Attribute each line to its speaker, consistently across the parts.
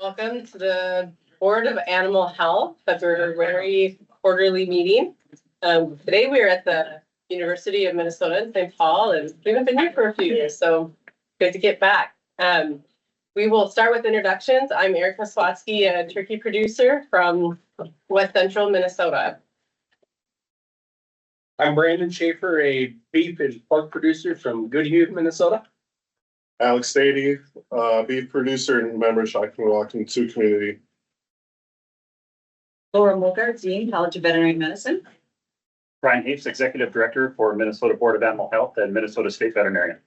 Speaker 1: Welcome to the Board of Animal Health February quarterly meeting. Today we are at the University of Minnesota in St. Paul, and we haven't been here for a few years, so good to get back. We will start with introductions. I'm Erik Sawatzke, a turkey producer from West Central Minnesota.
Speaker 2: I'm Brandon Schaefer, a beef and pork producer from Goodhue, Minnesota.
Speaker 3: Alex Stady, beef producer and member of Shakopee Sioux community.
Speaker 4: Laura Molgaard, Dean, College of Veterinary Medicine.
Speaker 5: Brian Hoefs, Executive Director for Minnesota Board of Animal Health and Minnesota State Veterinarian.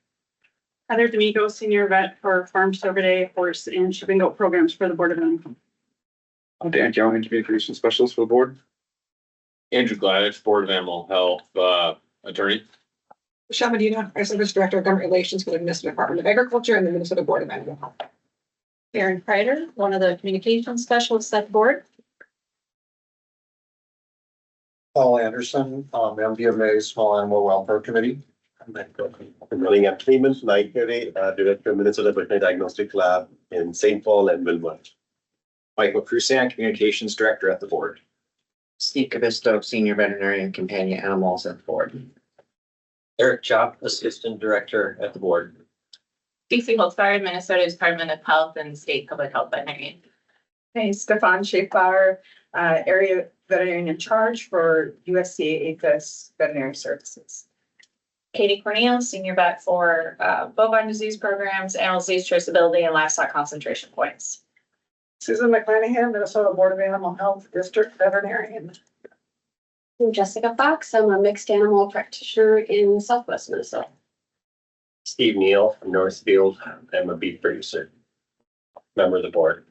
Speaker 6: Heather D'Amico, Senior Vet for Farm Survey, Horse and Shipping Goat Programs for the Board of Animal Health.
Speaker 7: I'm Dan Cowan, Communication Specialist for the board.
Speaker 3: Andrew Gladitsch, Board of Animal Health, attorney.
Speaker 8: Shauna Medina, our Service Director of Government Relations for the Minnesota Department of Agriculture and the Minnesota Board of Animal Health.
Speaker 4: Erin Kreider, one of the communications specialists at the board.
Speaker 9: Paul Anderson, MDMA Small Animal Welfare Committee.
Speaker 10: I'm running at Hemant Naikare, Director of Minnesota Veterinary Diagnostic Lab in St. Paul and Wilmot.
Speaker 9: Michael Crusan, Communications Director at the board.
Speaker 11: Steve Kivisto, Senior Veterinarian Companion Animals at the board.
Speaker 12: Erik Jopp, Assistant Director at the board.
Speaker 1: Stacy Holzbauer, Minnesota Department of Health and State Public Health Veterinarian.
Speaker 6: Hey, Stephan Schaefbauer, Area Veterinarian in Charge for USDA APHIS Veterinary Services.
Speaker 4: Katie Cornille, Senior Vet for bovine disease programs, animal disease traceability, and livestock concentration points.
Speaker 8: Susan McClanahan, Minnesota Board of Animal Health District Veterinarian.
Speaker 13: I'm Jessica Fox. I'm a mixed animal practitioner in Southwest Minnesota.
Speaker 10: Steve Neal from Northfield. I'm a beef producer, member of the board.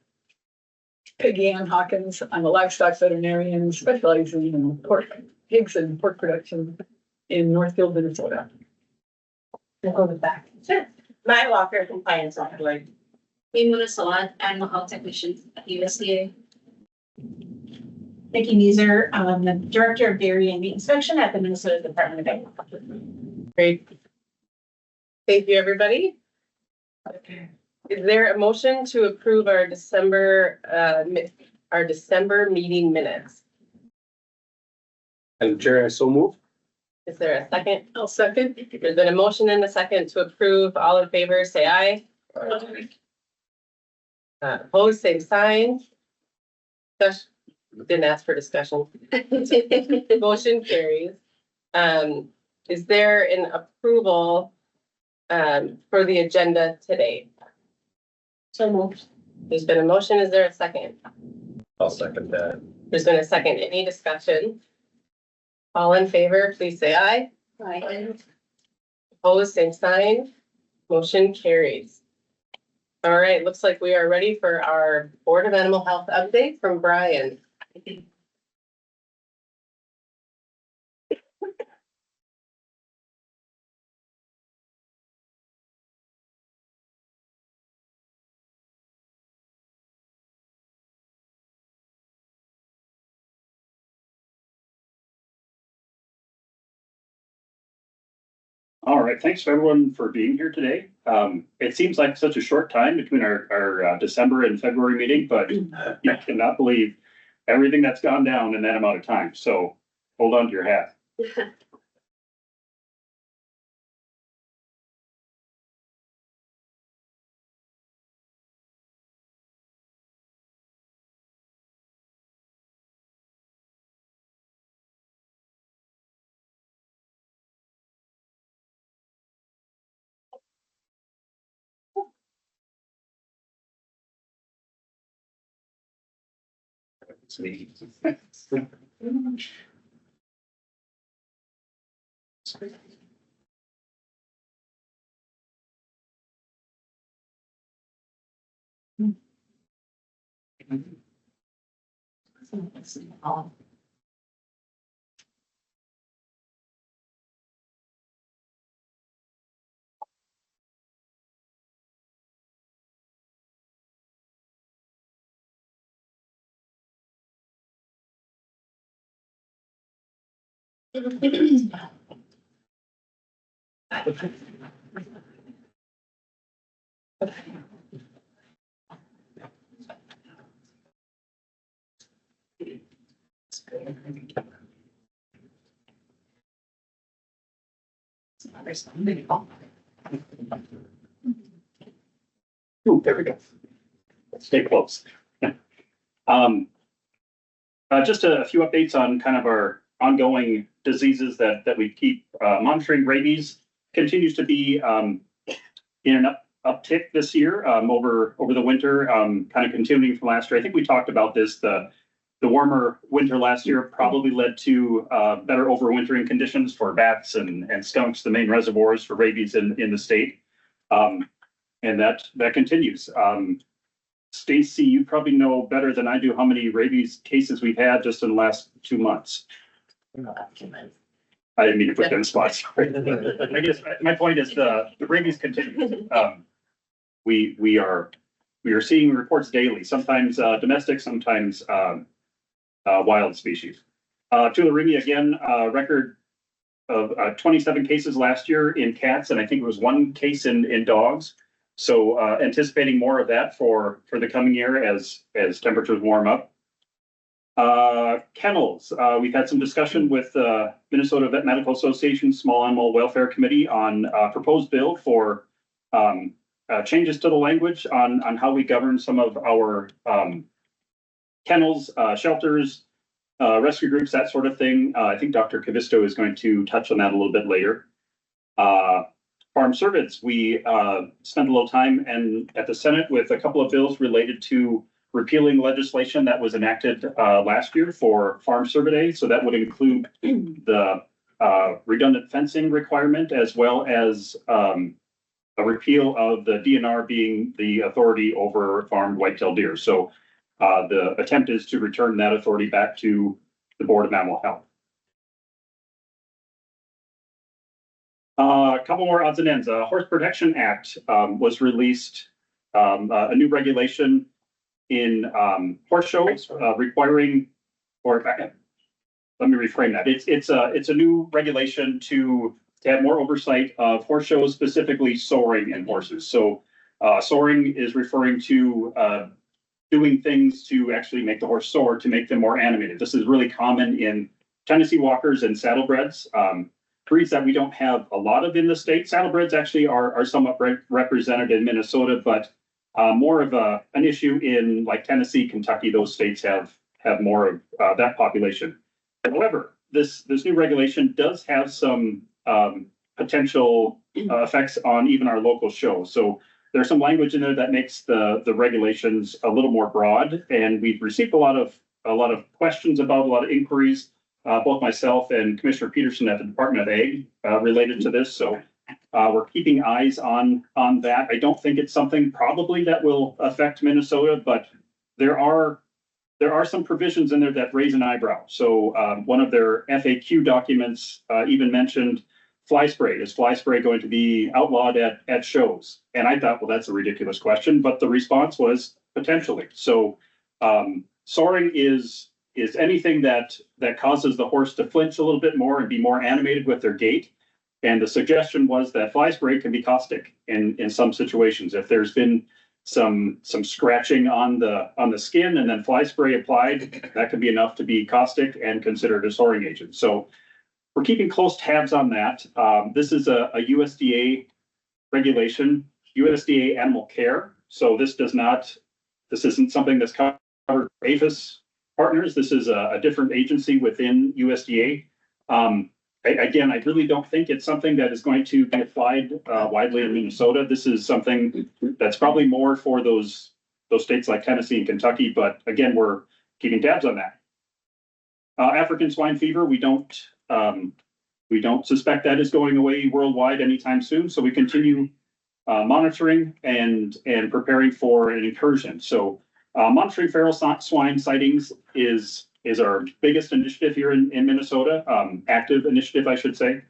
Speaker 8: Peggy Ann Hawkins, I'm a livestock veterinarian specializing in pigs and pork production in Northfield, Minnesota.
Speaker 4: We'll go with that.
Speaker 1: Sure. My Walker, Compliance Officer.
Speaker 13: In Minnesota, animal health technician at USDA.
Speaker 4: Nikki Neeser, the Director of Dairy and Meat Inspection at the Minnesota Department of Agriculture.
Speaker 1: Great. Thank you, everybody. Is there a motion to approve our December meeting minutes?
Speaker 2: And Chair, I so move.
Speaker 1: Is there a second?
Speaker 8: I'll second.
Speaker 1: There's been a motion and a second to approve. All in favor, say aye. Opposed, same sign. Didn't ask for discussion. Motion carries. Is there an approval for the agenda today?
Speaker 13: So moved.
Speaker 1: There's been a motion. Is there a second?
Speaker 10: I'll second that.
Speaker 1: There's been a second. Any discussion? All in favor, please say aye.
Speaker 13: Aye.
Speaker 1: Opposed, same sign. Motion carries. All right, looks like we are ready for our Board of Animal Health update from Brian.
Speaker 5: All right, thanks everyone for being here today. It seems like such a short time between our December and February meeting, but you cannot believe everything that's gone down in that amount of time. So hold on to your hat. Ooh, there we go. Stay close. Just a few updates on kind of our ongoing diseases that we keep monitoring. Rabies continues to be in an uptick this year over the winter, kind of continuing from last year. I think we talked about this. The warmer winter last year probably led to better overwintering conditions for bats and skunks, the main reservoirs for rabies in the state. And that continues. Stacy, you probably know better than I do how many rabies cases we've had just in the last 2 months. I didn't mean to put you on the spot. Sorry. I guess my point is the rabies continues. We are seeing reports daily, sometimes domestic, sometimes wild species. Tularemia again, record of 27 cases last year in cats, and I think it was 1 case in dogs. So anticipating more of that for the coming year as temperatures warm up. Kennels, we've had some discussion with Minnesota Vet Medical Association Small Animal Welfare Committee on proposed bill for changes to the language on how we govern some of our kennels, shelters, rescue groups, that sort of thing. I think Dr. Kivisto is going to touch on that a little bit later. Farm service, we spent a little time at the Senate with a couple of bills related to repealing legislation that was enacted last year for farm survey. So that would include the redundant fencing requirement, as well as a repeal of the DNR being the authority over farmed white-tailed deer. So the attempt is to return that authority back to the Board of Animal Health. A couple more odds and ends. Horse Protection Act was released, a new regulation in horse shows requiring, or let me reframe that. It's a new regulation to have more oversight of horse shows, specifically soring in horses. So soring is referring to doing things to actually make the horse soar to make them more animated. This is really common in Tennessee Walkers and saddlebreds. Breeds that we don't have a lot of in the state. Saddlebreds actually are somewhat represented in Minnesota, but more of an issue in like Tennessee, Kentucky. Those states have more of that population. However, this new regulation does have some potential effects on even our local shows. So there's some language in there that makes the regulations a little more broad, and we've received a lot of questions about, a lot of inquiries. Both myself and Commissioner Peterson at the Department of Ag related to this. So we're keeping eyes on that. I don't think it's something probably that will affect Minnesota, but there are some provisions in there that raise an eyebrow. So one of their FAQ documents even mentioned fly spray. Is fly spray going to be outlawed at shows? And I thought, well, that's a ridiculous question, but the response was potentially. So soaring is anything that causes the horse to flinch a little bit more and be more animated with their gait. And the suggestion was that fly spray can be caustic in some situations. If there's been some scratching on the skin and then fly spray applied, that could be enough to be caustic and considered a soaring agent. So we're keeping close tabs on that. This is a USDA regulation, USDA animal care. So this isn't something that's covered for APHIS partners. This is a different agency within USDA. Again, I really don't think it's something that is going to be applied widely in Minnesota. This is something that's probably more for those states like Tennessee and Kentucky. But again, we're keeping tabs on that. African swine fever, we don't suspect that is going away worldwide anytime soon. So we continue monitoring and preparing for an incursion. So monitoring feral swine sightings is our biggest initiative here in Minnesota, active initiative, I should say.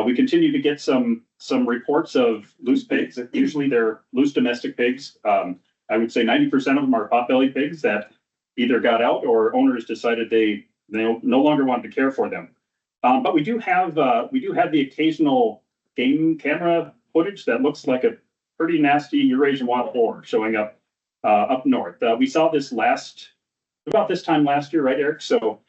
Speaker 5: We continue to get some reports of loose pigs. Usually they're loose domestic pigs. I would say 90% of them are pot-bellied pigs that either got out or owners decided they no longer wanted to care for them. But we do have the occasional game camera footage that looks like a pretty nasty Eurasian wild boar showing up north. We saw this about this time last year, right, Eric? So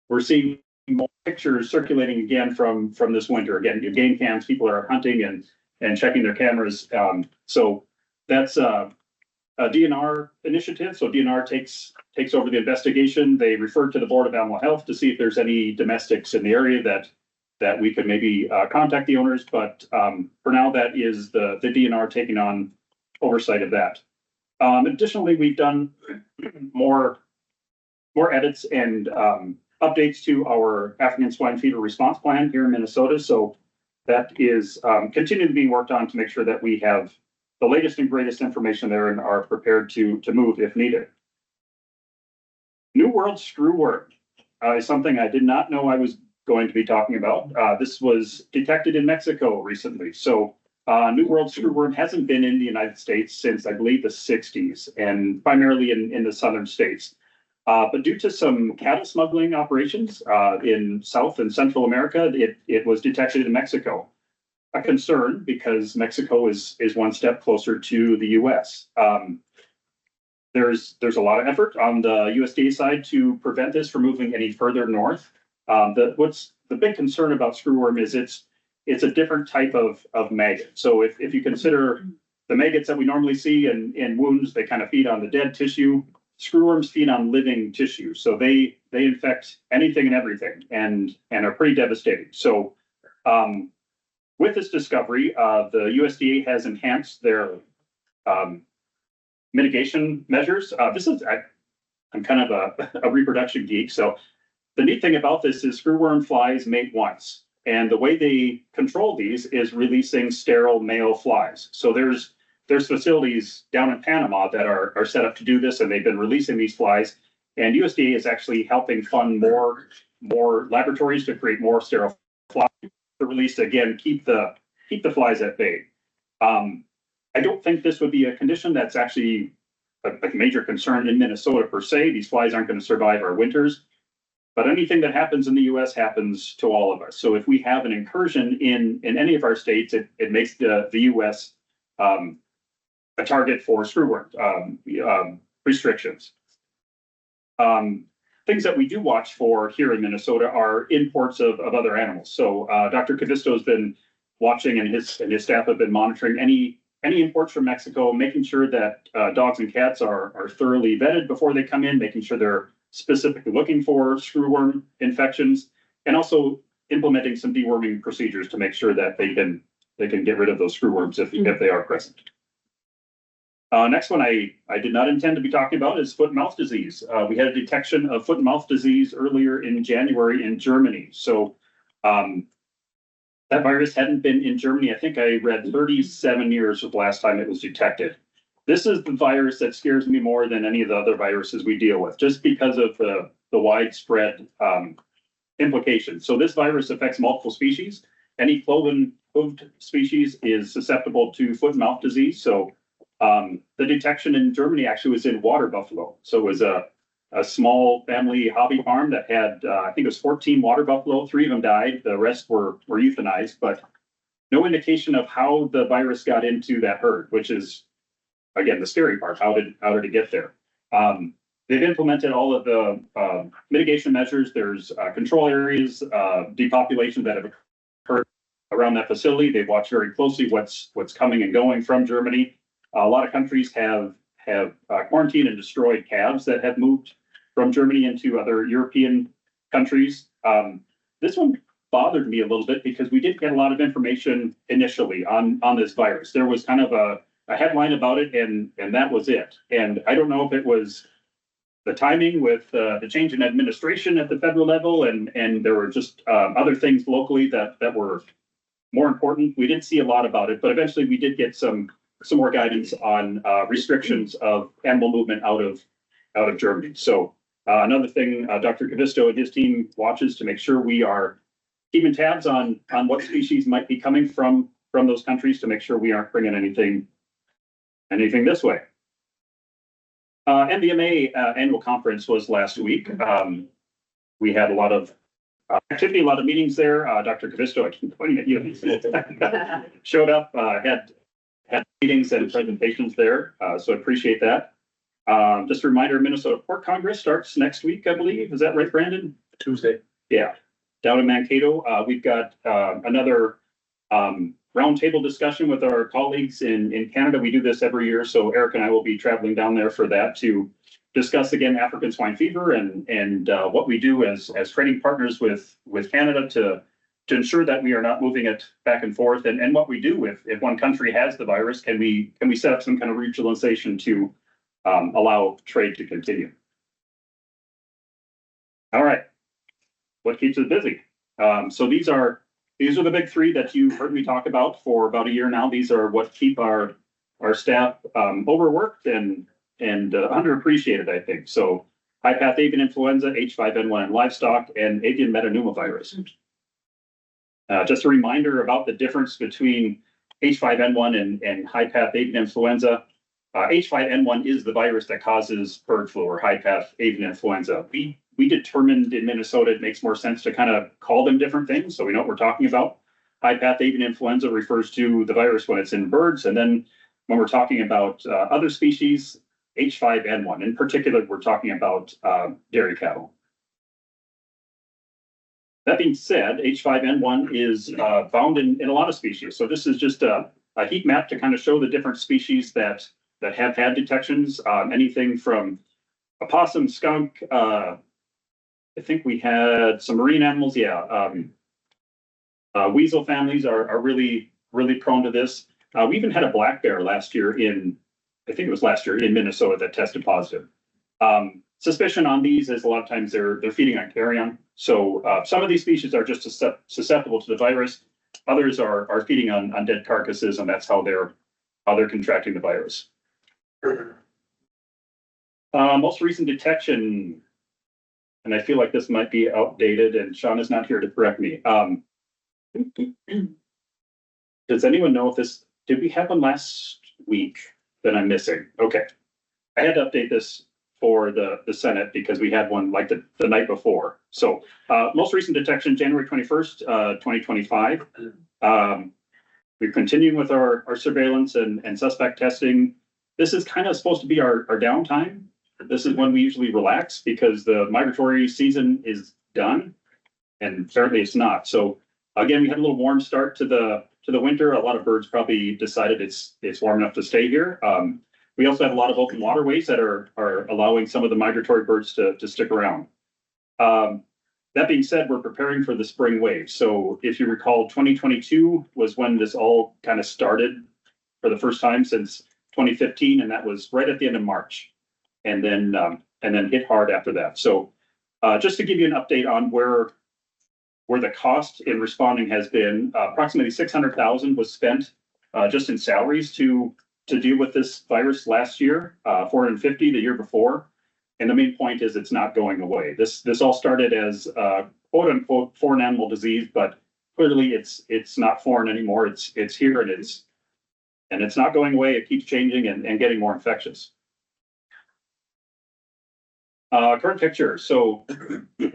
Speaker 5: we're seeing more pictures circulating again from this winter. Again, your game cams, people are hunting and checking their cameras. So that's a DNR initiative. So DNR takes over the investigation. They refer to the Board of Animal Health to see if there's any domestics in the area that we could maybe contact the owners. But for now, that is the DNR taking on oversight of that. Additionally, we've done more edits and updates to our African swine fever response plan here in Minnesota. So that is continuing to be worked on to make sure that we have the latest and greatest information there and are prepared to move if needed. New World screwworm is something I did not know I was going to be talking about. This was detected in Mexico recently. So New World screwworm hasn't been in the United States since I believe the 60s and primarily in the southern states. But due to some cattle smuggling operations in South and Central America, it was detected in Mexico. A concern because Mexico is one step closer to the US. There's a lot of effort on the USDA side to prevent this from moving any further north. What's the big concern about screwworm is it's a different type of maggot. So if you consider the maggots that we normally see in wounds, they kind of feed on the dead tissue. Screwworms feed on living tissue, so they infect anything and everything, and are pretty devastating. So, with this discovery, the USDA has enhanced their mitigation measures. I'm kind of a reproduction geek, so the neat thing about this is screwworm flies mate once, and the way they control these is releasing sterile male flies. So there's facilities down in Panama that are set up to do this, and they've been releasing these flies. And USDA is actually helping fund more laboratories to create more sterile flies to release to, again, keep the flies at bay. I don't think this would be a condition that's actually a major concern in Minnesota per se. These flies aren't going to survive our winters, but anything that happens in the US happens to all of us. So if we have an incursion in any of our states, it makes the US a target for screwworm restrictions. Things that we do watch for here in Minnesota are imports of other animals. So Dr. Kivisto has been watching, and his staff have been monitoring any imports from Mexico, making sure that dogs and cats are thoroughly vetted before they come in, making sure they're specifically looking for screwworm infections, and also implementing some deworming procedures to make sure that they can get rid of those screwworms if they are present. Next one I did not intend to be talking about is foot and mouth disease. We had a detection of foot and mouth disease earlier in January in Germany. So that virus hadn't been in Germany. I think I read 37 years was the last time it was detected. This is the virus that scares me more than any of the other viruses we deal with, just because of the widespread implications. So this virus affects multiple species. Any cloven-hooved species is susceptible to foot and mouth disease. So the detection in Germany actually was in water buffalo. So it was a small family hobby farm that had, I think it was 14 water buffalo. 3 of them died. The rest were euthanized, but no indication of how the virus got into that herd, which is, again, the scary part. How did it get there? They've implemented all of the mitigation measures. There's control areas, depopulation that have occurred around that facility. They've watched very closely what's coming and going from Germany. A lot of countries have quarantined and destroyed calves that have moved from Germany into other European countries. This one bothered me a little bit because we didn't get a lot of information initially on this virus. There was kind of a headline about it, and that was it. And I don't know if it was the timing with the change in administration at the federal level, and there were just other things locally that were more important. We didn't see a lot about it, but eventually we did get some more guidance on restrictions of animal movement out of Germany. So another thing, Dr. Kivisto and his team watches to make sure we are keeping tabs on what species might be coming from those countries to make sure we aren't bringing anything this way. NBMA annual conference was last week. We had a lot of activity, a lot of meetings there. Dr. Kivisto, I keep pointing at you, showed up, had meetings and presentations there, so I appreciate that. Just a reminder, Minnesota Pork Congress starts next week, I believe. Is that right, Brandon?
Speaker 2: Tuesday.
Speaker 5: Yeah, down in Mankato, we've got another roundtable discussion with our colleagues in Canada. We do this every year, so Erik and I will be traveling down there for that to discuss again African swine fever and what we do as training partners with Canada to ensure that we are not moving it back and forth, and what we do if one country has the virus, can we set up some kind of regionalization to allow trade to continue. All right, what keeps us busy? So these are the big three that you've heard me talk about for about a year now. These are what keep our staff overworked and underappreciated, I think. So high-path avian influenza, H5N1 in livestock, and avian metapneumovirus. Just a reminder about the difference between H5N1 and high-path avian influenza. H5N1 is the virus that causes bird flu or high-path avian influenza. We determined in Minnesota it makes more sense to kind of call them different things so we know what we're talking about. High-path avian influenza refers to the virus when it's in birds, and then when we're talking about other species, H5N1. In particular, we're talking about dairy cattle. That being said, H5N1 is found in a lot of species. So this is just a heat map to kind of show the different species that have had detections. Anything from opossum, skunk, I think we had some marine animals. Yeah. Weasel families are really, really prone to this. We even had a black bear last year in Minnesota that tested positive. Suspicion on these is a lot of times they're feeding on carrion. So some of these species are just susceptible to the virus. Others are feeding on dead carcasses, and that's how they're contracting the virus. Most recent detection, and I feel like this might be outdated, and Shauna's not here to correct me. Does anyone know if did we have one last week that I'm missing? Okay. I had to update this for the Senate because we had one like the night before. So most recent detection, January 21st, 2025. We're continuing with our surveillance and suspect testing. This is kind of supposed to be our downtime. This is when we usually relax because the migratory season is done, and apparently it's not. So again, we had a little warm start to the winter. A lot of birds probably decided it's warm enough to stay here. We also have a lot of open waterways that are allowing some of the migratory birds to stick around. That being said, we're preparing for the spring wave. So if you recall, 2022 was when this all kind of started for the first time since 2015, and that was right at the end of March. And then hit hard after that. So just to give you an update on where the cost in responding has been, approximately $600,000 was spent just in salaries to deal with this virus last year, $450 the year before. And the main point is it's not going away. This all started as quote unquote foreign animal disease, but clearly it's not foreign anymore. It's here and it's not going away. It keeps changing and getting more infectious. Current picture. So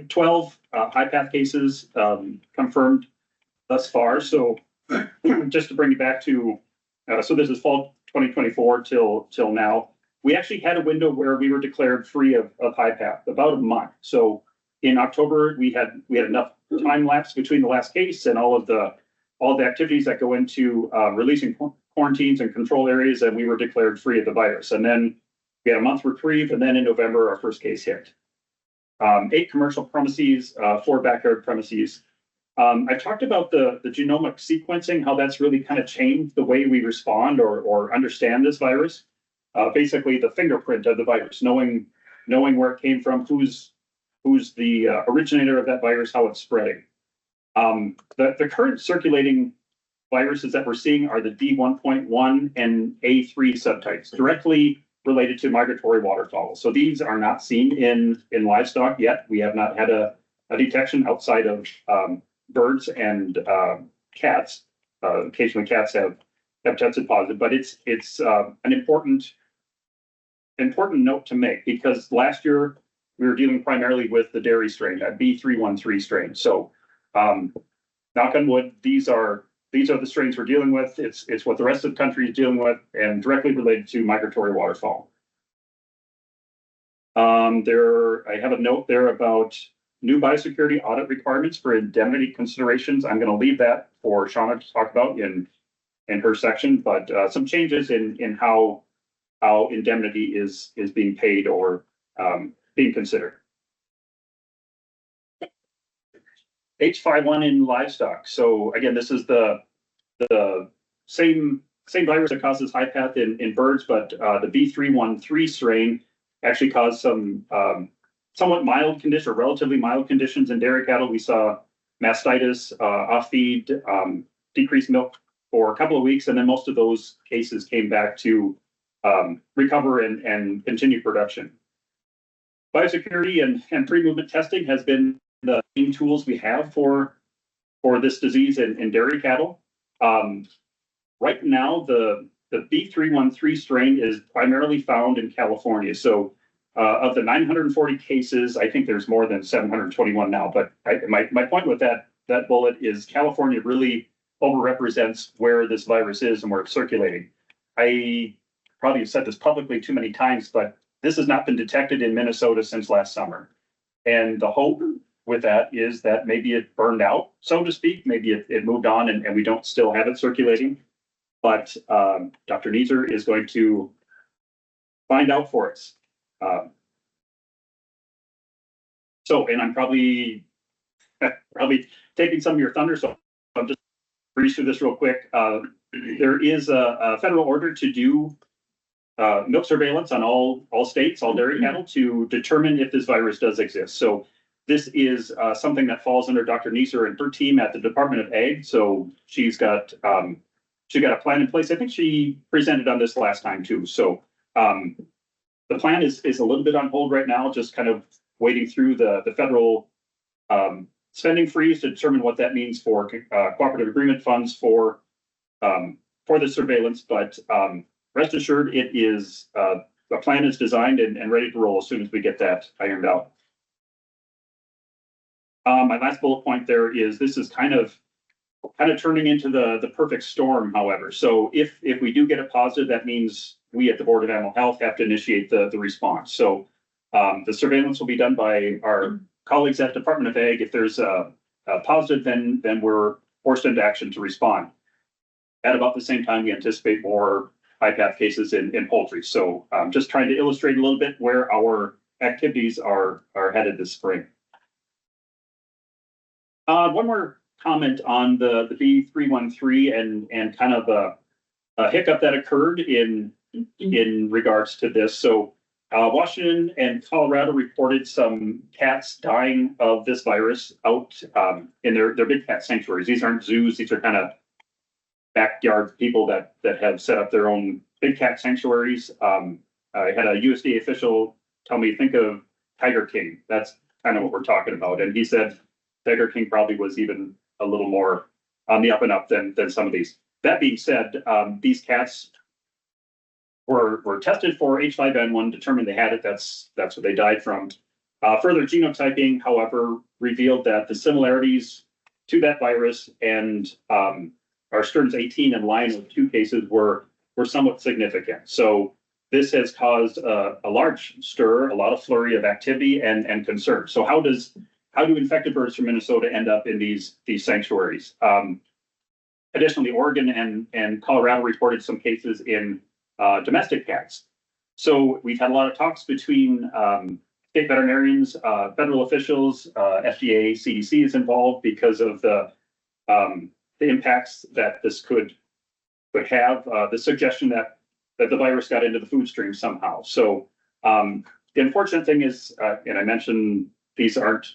Speaker 5: 12 high-path cases confirmed thus far. So just to bring you back to, so this is fall 2024 till now. We actually had a window where we were declared free of high-path, about a month. So in October, we had enough time lapse between the last case and all the activities that go into releasing quarantines and control areas, and we were declared free of the virus. And then we had a month reprieve, and then in November, our first case hit. 8 commercial premises, 4 backyard premises. I've talked about the genomic sequencing, how that's really kind of changed the way we respond or understand this virus. Basically, the fingerprint of the virus, knowing where it came from, who's the originator of that virus, how it's spreading. The current circulating viruses that we're seeing are the D1.1 and A3 subtypes, directly related to migratory waterfowl. So these are not seen in livestock yet. We have not had a detection outside of birds and cats. Occasionally cats have tested positive, but it's an important note to make because last year we were dealing primarily with the dairy strain, that B313 strain. So knock on wood, these are the strains we're dealing with. It's what the rest of the country is dealing with and directly related to migratory waterfowl. I have a note there about new biosecurity audit requirements for indemnity considerations. I'm going to leave that for Shauna to talk about in her section, but some changes in how indemnity is being paid or being considered. H5N1 in livestock. So again, this is the same virus that causes high path in birds, but the B313 strain actually caused some somewhat mild conditions or relatively mild conditions in dairy cattle. We saw mastitis, off feed, decreased milk for a couple of weeks, and then most of those cases came back to recover and continue production. Biosecurity and pre-movement testing has been the main tools we have for this disease in dairy cattle. Right now, the B313 strain is primarily found in California. So of the 940 cases, I think there's more than 721 now. But my point with that bullet is California really overrepresents where this virus is and where it's circulating. I probably have said this publicly too many times, but this has not been detected in Minnesota since last summer. And the hope with that is that maybe it burned out, so to speak. Maybe it moved on and we don't still have it circulating. But Dr. Neeser is going to find out for us. And I'm probably taking some of your thunder, so I'm just breeze through this real quick. There is a federal order to do milk surveillance on all states, all dairy cattle, to determine if this virus does exist. So this is something that falls under Dr. Neeser and her team at the Department of Ag. So she's got a plan in place. I think she presented on this last time too. So the plan is a little bit on hold right now, just kind of waiting through the federal spending freeze to determine what that means for cooperative agreement funds for the surveillance. But rest assured, it is the plan is designed and ready to roll as soon as we get that ironed out. My last bullet point there is this is kind of turning into the perfect storm, however. So if we do get a positive, that means we at the Board of Animal Health have to initiate the response. So the surveillance will be done by our colleagues at Department of Ag. If there's a positive, then we're forced into action to respond. At about the same time, we anticipate more IPAP cases in poultry. So just trying to illustrate a little bit where our activities are headed this spring. One more comment on the B313 and kind of a hiccup that occurred in regards to this. So Washington and Colorado reported some cats dying of this virus out in their big cat sanctuaries. These aren't zoos. These are kind of backyard people that have set up their own big cat sanctuaries. I had a USDA official tell me, think of Tiger King. That's kind of what we're talking about. And he said Tiger King probably was even a little more on the up and up than some of these. That being said, these cats were tested for H5N1, determined they had it. That's what they died from. Further genotyping, however, revealed that the similarities to that virus and our Stearns 18 and Lion 2 cases were somewhat significant. So this has caused a large stir, a lot of flurry of activity and concern. So how do infected birds from Minnesota end up in these sanctuaries? Additionally, Oregon and Colorado reported some cases in domestic cats. So we've had a lot of talks between state veterinarians, federal officials, FDA, CDC is involved because of the impacts that this could have. The suggestion that the virus got into the food stream somehow. So the unfortunate thing is, and I mentioned these aren't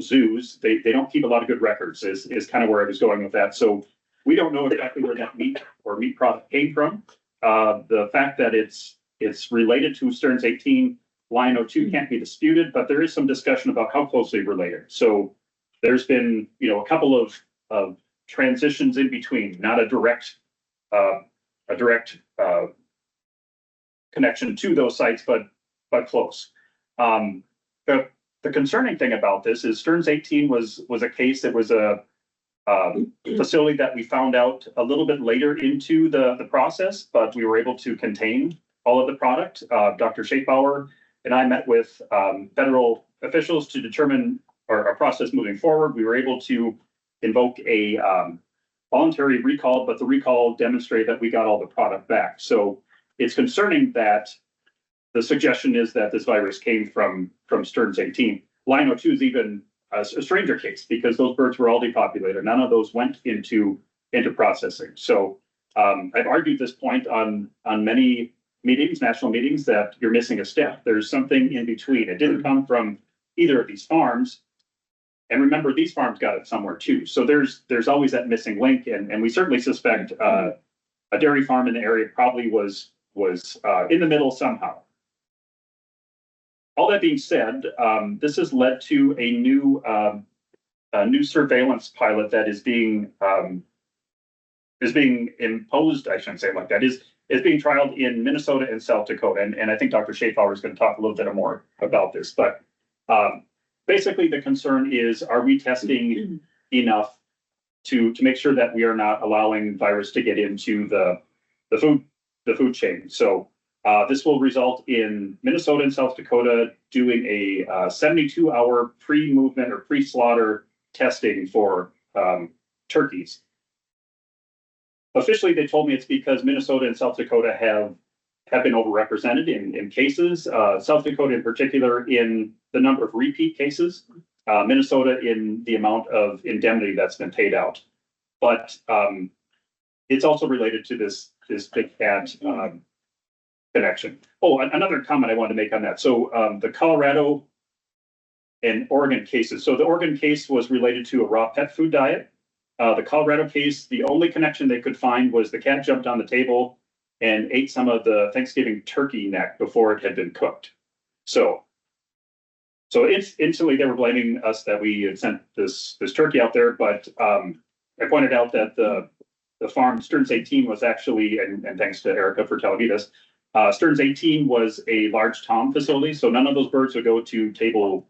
Speaker 5: zoos. They don't keep a lot of good records. Is kind of where I was going with that. So we don't know exactly where that meat product came from. The fact that it's related to Stearns 18, Lion 2 can't be disputed, but there is some discussion about how closely related. So there's been a couple of transitions in between, not a direct connection to those sites, but close. The concerning thing about this is Stearns 18 was a case that was a facility that we found out a little bit later into the process, but we were able to contain all of the product. Dr. Schaefbauer and I met with federal officials to determine our process moving forward. We were able to invoke a voluntary recall, but the recall demonstrated that we got all the product back. So it's concerning that the suggestion is that this virus came from Stearns 18. Lino 2 is even a stranger case because those birds were all depopulated. None of those went into processing. So I've argued this point on many meetings, national meetings, that you're missing a step. There's something in between. It didn't come from either of these farms. And remember, these farms got it somewhere too. So there's always that missing link. And we certainly suspect a dairy farm in the area probably was in the middle somehow. All that being said, this has led to a new surveillance pilot that is being imposed. I shouldn't say it like that. Is being trialed in Minnesota and South Dakota, and I think Dr. Schaefbauer is going to talk a little bit more about this. But basically, the concern is: are we testing enough to make sure that we are not allowing virus to get into the food chain? So. This will result in Minnesota and South Dakota doing a 72-hour pre-movement or pre-slaughter testing for turkeys. Officially, they told me it's because Minnesota and South Dakota have been overrepresented in cases. South Dakota in particular in the number of repeat cases. Minnesota in the amount of indemnity that's been paid out. But it's also related to this big cat connection. Oh, another comment I wanted to make on that. So the Colorado and Oregon cases. So the Oregon case was related to a raw pet food diet. The Colorado case, the only connection they could find was the cat jumped on the table and ate some of the Thanksgiving turkey neck before it had been cooked. So instantly they were blaming us that we had sent this turkey out there. But I pointed out that the farm Stearns 18 was actually, and thanks to Erica for telling me this, Stearns 18 was a large tom facility, so none of those birds would go to table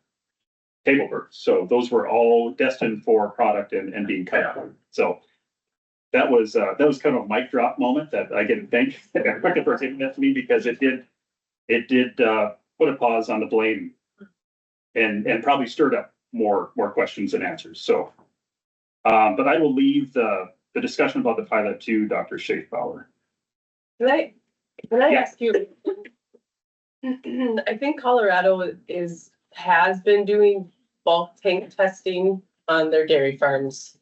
Speaker 5: birds. So those were all destined for product and being cut out. So that was kind of a mic drop moment that I can thank Erica for giving that to me, because it did put a pause on the blame and probably stirred up more questions than answers. So, but I will leave the discussion about the pilot to Dr. Schaefbauer.
Speaker 1: Can I
Speaker 5: Yeah.
Speaker 1: ask you? I think Colorado has been doing bulk tank testing on their dairy farms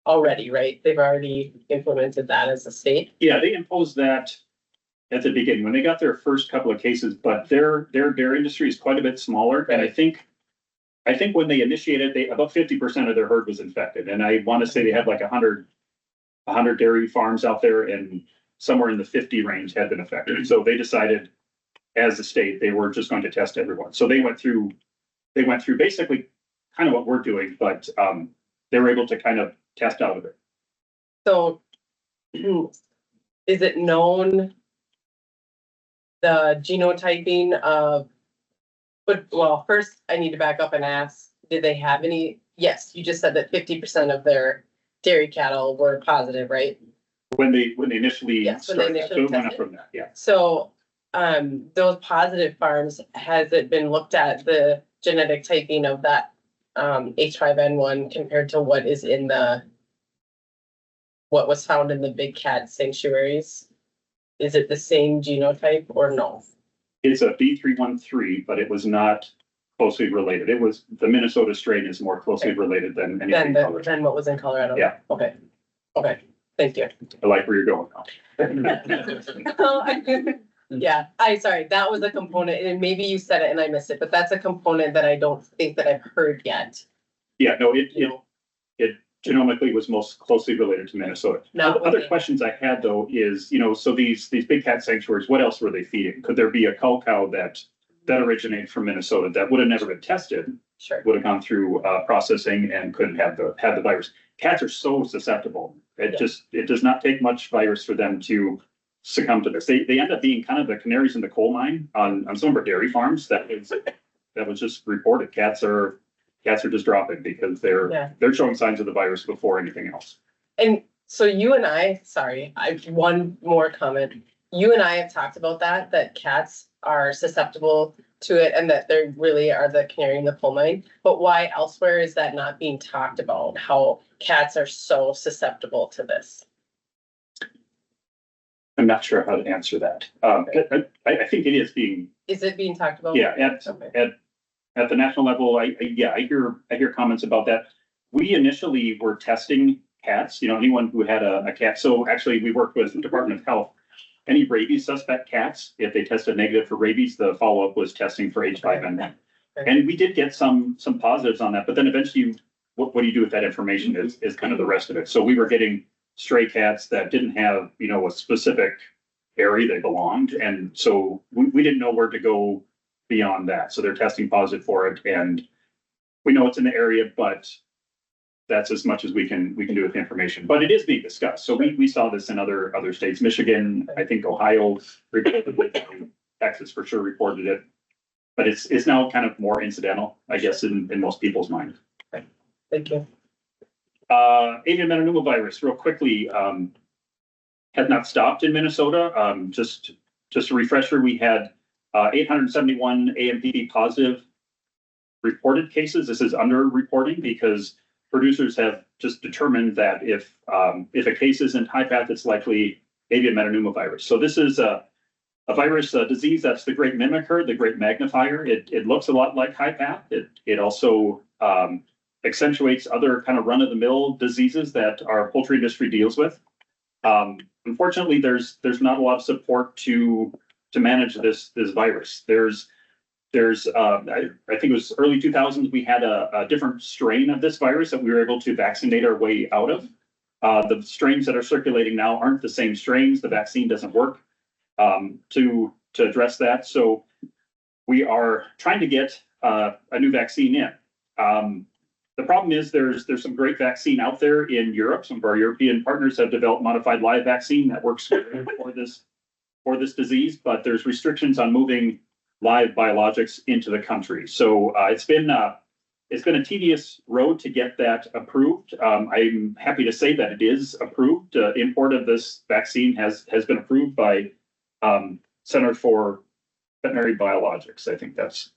Speaker 1: already, right? They've already implemented that as a state.
Speaker 5: Yeah, they imposed that at the beginning when they got their first couple of cases, but their dairy industry is quite a bit smaller. And I think when they initiated, about 50% of their herd was infected. And I want to say they had like 100 dairy farms out there, and somewhere in the 50 range had been affected. So they decided as a state, they were just going to test everyone. So they went through basically kind of what we're doing, but they were able to kind of test out of it.
Speaker 1: So is it known the genotyping of, well, first I need to back up and ask, did they have any? Yes, you just said that 50% of their dairy cattle were positive, right?
Speaker 5: When they initially
Speaker 1: Yes, when
Speaker 5: started,
Speaker 1: they
Speaker 5: so it went up
Speaker 1: tested.
Speaker 5: from that, yeah.
Speaker 1: So, those positive farms, has it been looked at the genetic typing of that, H5N1 compared to what is in what was found in the big cat sanctuaries? Is it the same genotype or no?
Speaker 5: It's a B313, but it was not closely related. It was, the Minnesota strain is more closely related than anything else.
Speaker 1: Than what was in Colorado?
Speaker 5: Yeah.
Speaker 1: Okay, thank you.
Speaker 5: I like where you're going now.
Speaker 1: Yeah, sorry, that was a component, and maybe you said it and I missed it, but that's a component that I don't think that I've heard yet.
Speaker 5: Yeah, no, it genomically was most closely related to Minnesota.
Speaker 1: No,
Speaker 5: Other
Speaker 1: okay.
Speaker 5: questions I had though is, so these big cat sanctuaries, what else were they feeding? Could there be a cull cow that originated from Minnesota that would have never been tested?
Speaker 1: Sure.
Speaker 5: Would have gone through processing and couldn't have the virus. Cats are so susceptible. It does not take much virus for them to succumb to this. They end up being kind of the canaries in the coal mine on some of our dairy farms. That was just reported. Cats are just dropping because they're showing signs of the virus before anything else.
Speaker 1: And so you and I, one more comment. You and I have talked about that cats are susceptible to it and that they really are the canary in the coal mine. But why elsewhere is that not being talked about? How cats are so susceptible to this?
Speaker 5: I'm not sure how to answer that. I think it is being,
Speaker 1: Is it being talked about?
Speaker 5: yeah,
Speaker 1: Okay.
Speaker 5: at the national level, I hear comments about that. We initially were testing cats, anyone who had a cat. So actually we worked with the Department of Health. Any rabies suspect cats, if they tested negative for rabies, the follow-up was testing for H5N1. And we did get some positives on that, but then eventually what do you do with that information is kind of the rest of it. So we were getting stray cats that didn't have, a specific area they belonged. And so we didn't know where to go beyond that. So they're testing positive for it. And we know it's in the area, but that's as much as we can do with the information. But it is being discussed. So we saw this in other states, Michigan, I think Ohio reported it, Texas for sure reported it. But it's now kind of more incidental, I guess, in most people's mind.
Speaker 1: Thank you.
Speaker 5: Avian metapneumovirus, real quickly, had not stopped in Minnesota. Just a refresher, we had 871 AMPV positive reported cases. This is under-reporting because producers have just determined that if a case isn't high path, it's likely avian metapneumovirus. So this is a virus, a disease that's the great mimicker, the great magnifier. It looks a lot like high path. It also accentuates other kind of run-of-the-mill diseases that our poultry industry deals with. Unfortunately, there's not a lot of support to manage this virus. I think it was early 2000s, we had a different strain of this virus that we were able to vaccinate our way out of. The strains that are circulating now aren't the same strains. The vaccine doesn't work to address that. So we are trying to get a new vaccine in. The problem is there's some great vaccine out there in Europe. Some of our European partners have developed modified live vaccine that works for this disease, but there's restrictions on moving live biologics into the country. So it's been a tedious road to get that approved. I'm happy to say that it is approved. Import of this vaccine has been approved by Center for Veterinary Biologics. I think that's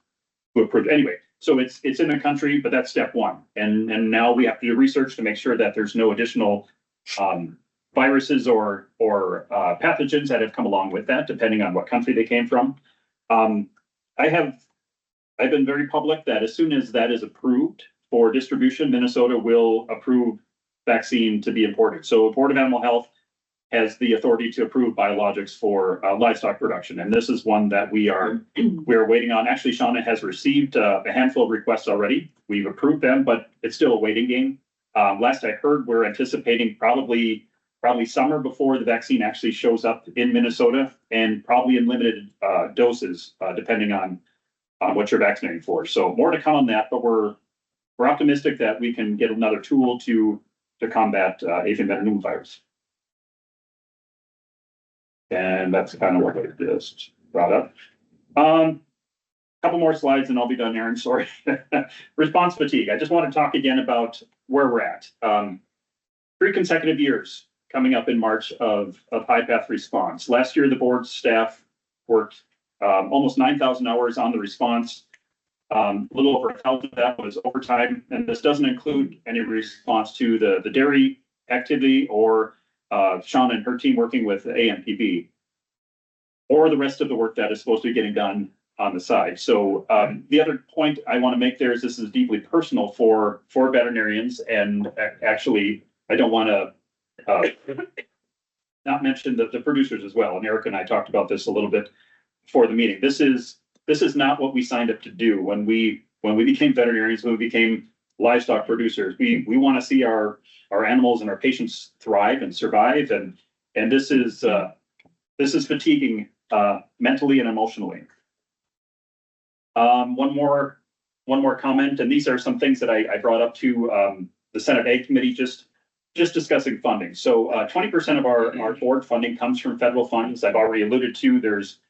Speaker 5: who approved. Anyway, so it's in the country, but that's step one. And now we have to do research to make sure that there's no additional viruses or pathogens that have come along with that, depending on what country they came from. I've been very public that as soon as that is approved for distribution, Minnesota will approve vaccine to be imported. So Board of Animal Health has the authority to approve biologics for livestock production. And this is one that we are waiting on. Actually, Shauna has received a handful of requests already. We've approved them, but it's still a waiting game. Last I heard, we're anticipating probably summer before the vaccine actually shows up in Minnesota, and probably in limited doses, depending on what you're vaccinating for. So more to come on that, but we're optimistic that we can get another tool to combat avian metapneumovirus. And that's kind of what I just brought up. Couple more slides and I'll be done, Aaron. Sorry. Response fatigue. I just want to talk again about where we're at. 3 consecutive years coming up in March of high path response. Last year, the board staff worked almost 9,000 hours on the response. A little over 1,000 of that was overtime, and this doesn't include any response to the dairy activity or Shauna and her team working with the AMPB, or the rest of the work that is supposed to be getting done on the side. So the other point I want to make there is this is deeply personal for veterinarians, and actually I don't want to not mention the producers as well. And Erik and I talked about this a little bit before the meeting. This is not what we signed up to do when we became veterinarians, when we became livestock producers. We want to see our animals and our patients thrive and survive, and this is fatiguing mentally and emotionally. One more comment, and these are some things that I brought up to the Senate Ag Committee just discussing funding. So 20% of our board funding comes from federal funds. I've already alluded to there's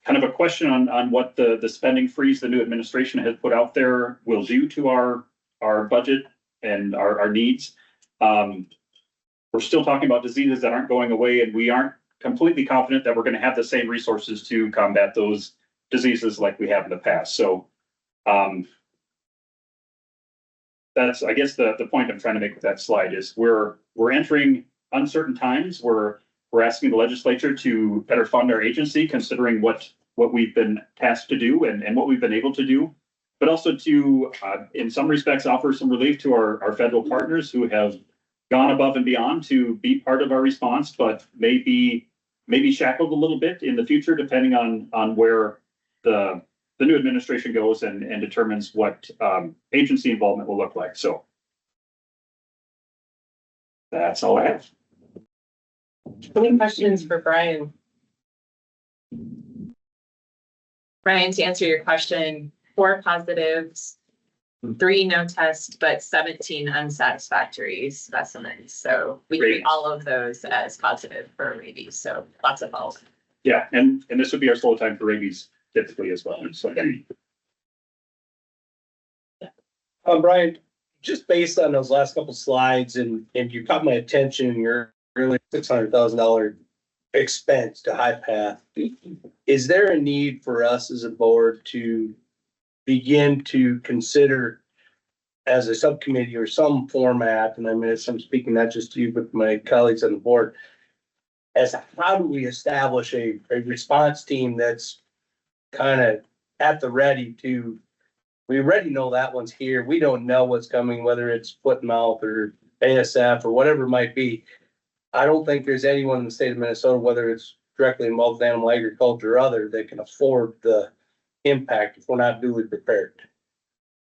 Speaker 5: kind of a question on what the spending freeze the new administration has put out there will do to our budget and our needs. We're still talking about diseases that aren't going away, and we aren't completely confident that we're going to have the same resources to combat those diseases like we have in the past. So that's, I guess, the point I'm trying to make with that slide is we're entering uncertain times. We're asking the legislature to better fund our agency, considering what we've been tasked to do and what we've been able to do, but also to, in some respects, offer some relief to our federal partners who have gone above and beyond to be part of our response, but maybe shackled a little bit in the future, depending on where the new administration goes and determines what agency involvement will look like. So that's all I have.
Speaker 1: Any questions for Brian?
Speaker 4: Brian, to answer your question, 4 positives, 3 no test, but 17 unsatisfactory specimens. So we treat all of those as positive for rabies. So lots of follow-up.
Speaker 5: Yeah, and this would be our slow time for rabies typically as well. So
Speaker 2: Brian, just based on those last couple slides and you caught my attention, your really $600,000 expense to high path. Is there a need for us as a board to begin to consider as a subcommittee or some format, and I mean, I'm speaking not just to you, but my colleagues on the board, as how do we establish a response team that's kind of at the ready to, we already know that one's here. We don't know what's coming, whether it's foot and mouth or ASF or whatever it might be. I don't think there's anyone in the state of Minnesota, whether it's directly involved in animal agriculture or other, that can afford the impact if we're not duly prepared.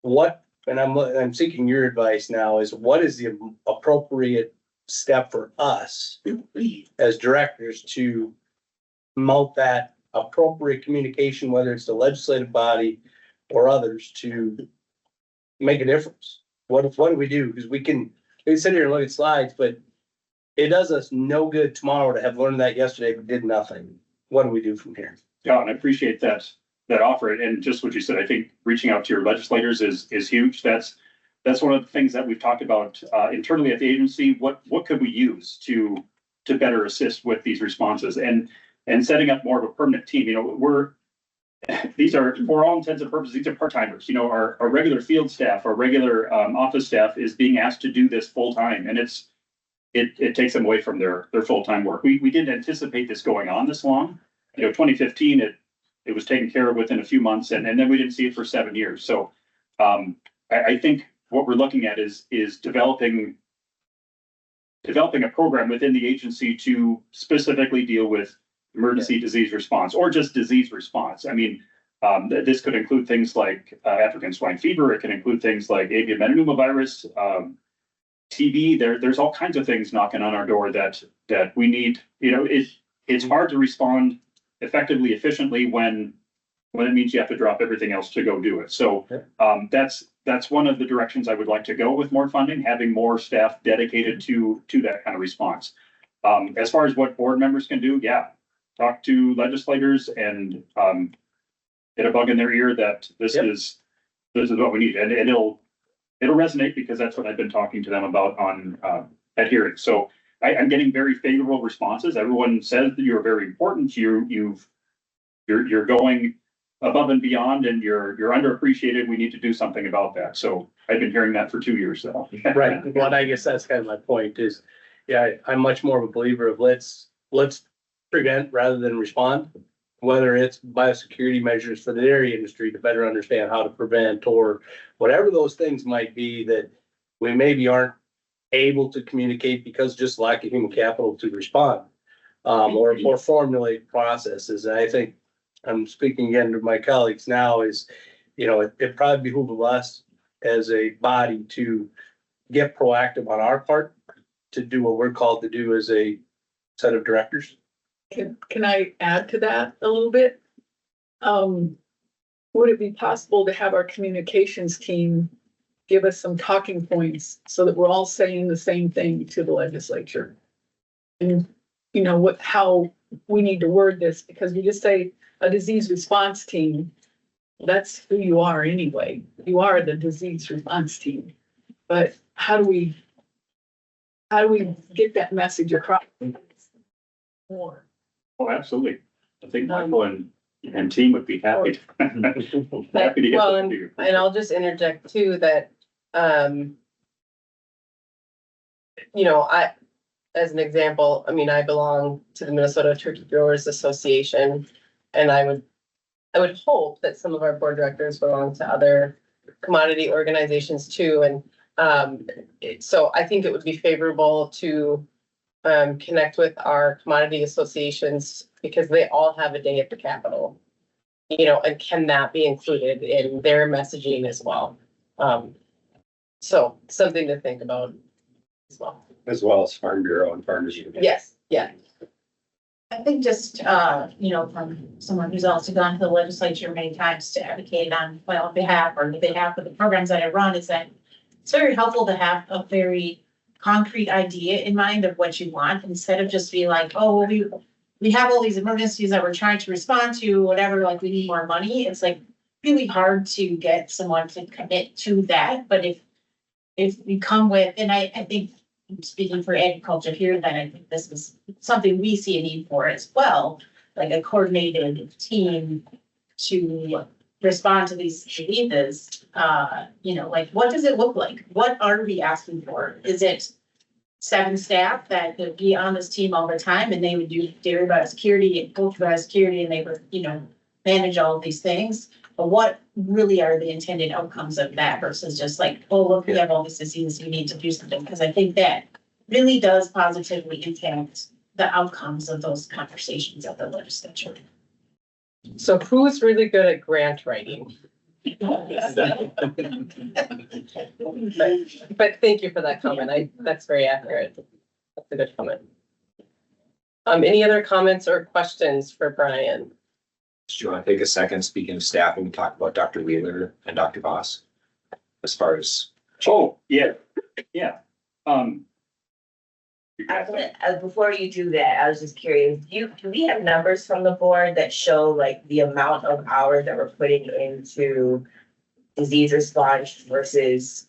Speaker 2: What, and I'm seeking your advice now, is what is the appropriate step for us as directors to mount that appropriate communication, whether it's the legislative body or others, to make a difference? What do we do? Because we can sit here and look at slides, but it does us no good tomorrow to have learned that yesterday but did nothing. What do we do from here?
Speaker 5: yeah, and I appreciate that offer. And just what you said, I think reaching out to your legislators is huge. That's one of the things that we've talked about internally at the agency. What could we use to better assist with these responses and setting up more of a permanent team? You know, these are, for all intents and purposes, these are part-timers. You know, our regular field staff, our regular office staff is being asked to do this full time, and it takes them away from their full-time work. We didn't anticipate this going on this long. You know, 2015, it was taken care of within a few months, and then we didn't see it for 7 years. So I think what we're looking at is developing a program within the agency to specifically deal with emergency disease response or just disease response. I mean, this could include things like African swine fever. It can include things like avian metapneumovirus, TB. There's all kinds of things knocking on our door that we need. You know, it's hard to respond effectively, efficiently when it means you have to drop everything else to go do it. So that's one of the directions I would like to go with more funding, having more staff dedicated to that kind of response. As far as what board members can do, yeah, talk to legislators and get a bug in their ear that this is what we need, and it'll resonate, because that's what I've been talking to them about on at hearings. So I'm getting very favorable responses. Everyone says that you're very important. You're going above and beyond, and you're underappreciated. We need to do something about that. So I've been hearing that for 2 years now.
Speaker 2: Right. Well, I guess that's kind of my point is, yeah, I'm much more of a believer of let's prevent rather than respond, whether it's biosecurity measures for the dairy industry to better understand how to prevent, or whatever those things might be that we maybe aren't able to communicate because just lack of human capital to respond, or formulate processes. And I think I'm speaking again to my colleagues now is, you know, it probably behooves us as a body to get proactive on our part to do what we're called to do as a set of directors.
Speaker 8: Can I add to that a little bit? Would it be possible to have our communications team give us some talking points so that we're all saying the same thing to the legislature? And you know how we need to word this, because we just say a disease response team. That's who you are anyway. You are the disease response team. But how do we get that message across more?
Speaker 5: Oh, absolutely. I think Michael and team would be happy. Happy to get
Speaker 1: Well,
Speaker 5: that
Speaker 1: and,
Speaker 5: to you.
Speaker 1: and I'll just interject too that, you know, as an example, I mean, I belong to the Minnesota Turkey Growers Association. And I would hope that some of our board directors belong to other commodity organizations too. And, so I think it would be favorable to, connect with our commodity associations because they all have a day at the Capitol. You know, and can that be included in their messaging as well? So something to think about as well.
Speaker 10: As well as Farm Bureau and Farmers Union.
Speaker 1: Yes, yeah.
Speaker 14: I think just, you know, from someone who's also gone to the legislature many times to advocate on my own behalf or the behalf of the programs that I run, is that it's very helpful to have a very concrete idea in mind of what you want, instead of just being like, oh, well, we have all these emergencies that we're trying to respond to, whatever, like we need more money. It's like really hard to get someone to commit to that. But if we come with, and I think, speaking for agriculture here, that I think this is something we see a need for as well, like a coordinated team to respond to these diseases. You know, like, what does it look like? What are we asking for? Is it 7 staff that could be on this team all the time and they would do dairy biosecurity and poultry biosecurity and they would, you know, manage all of these things? But what really are the intended outcomes of that versus just like, oh, look, we have all this disease, we need to do something? Because I think that really does positively impact the outcomes of those conversations at the legislature.
Speaker 1: So who's really good at grant writing? But thank you for that comment. That's very accurate. That's a good comment. Any other comments or questions for Brian?
Speaker 7: Do you want to take a second, speaking of staffing, and talk about Dr. Wheeler and Dr. Voss? As far as.
Speaker 5: Oh, yeah.
Speaker 15: Before you do that, I was just curious, do we have numbers from the board that show like the amount of hours that we're putting into disease response versus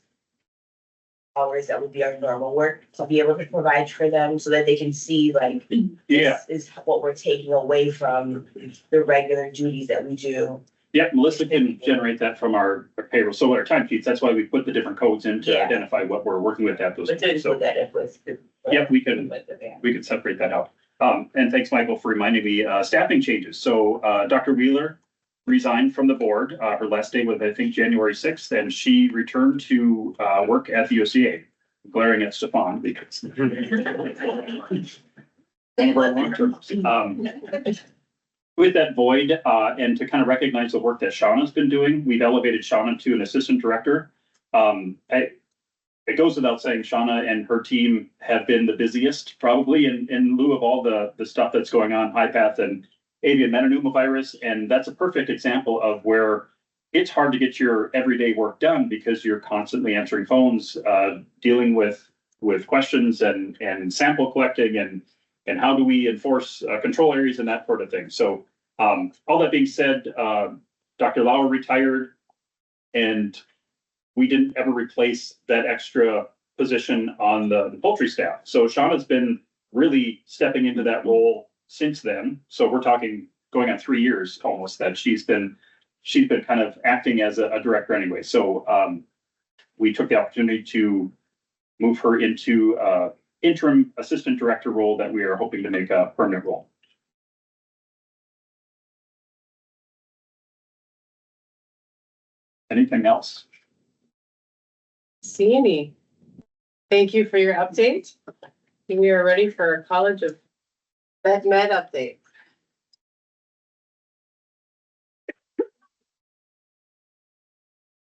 Speaker 15: hours that would be our normal work, to be able to provide for them so that they can see like, this is what we're taking away from the regular duties that we do?
Speaker 5: Yeah, Melissa can generate that from our payroll. So our time sheets, that's why we put the different codes in to identify what we're working with at those.
Speaker 15: But then put that in with.
Speaker 5: Yep, we can separate that out. And thanks, Michael, for reminding me, staffing changes. So, Dr. Wheeler resigned from the board. Her last day was, I think, January 6th, and she returned to, work at the USDA, glaring at Stephan because. With that void, and to kind of recognize the work that Shauna's been doing, we've elevated Shauna to an assistant director. It goes without saying, Shauna and her team have been the busiest, probably in lieu of all the stuff that's going on, high path and avian metapneumovirus. And that's a perfect example of where it's hard to get your everyday work done because you're constantly answering phones, dealing with questions and sample collecting and how do we enforce control areas and that sort of thing. So all that being said, Dr. Lauer retired and we didn't ever replace that extra position on the poultry staff. So Shauna's been really stepping into that role since then. So we're talking going on 3 years almost that she's been kind of acting as a director anyway. So we took the opportunity to move her into interim assistant director role that we are hoping to make a permanent role. Anything else?
Speaker 1: See any? Thank you for your update. We are ready for a College of Vet Med update.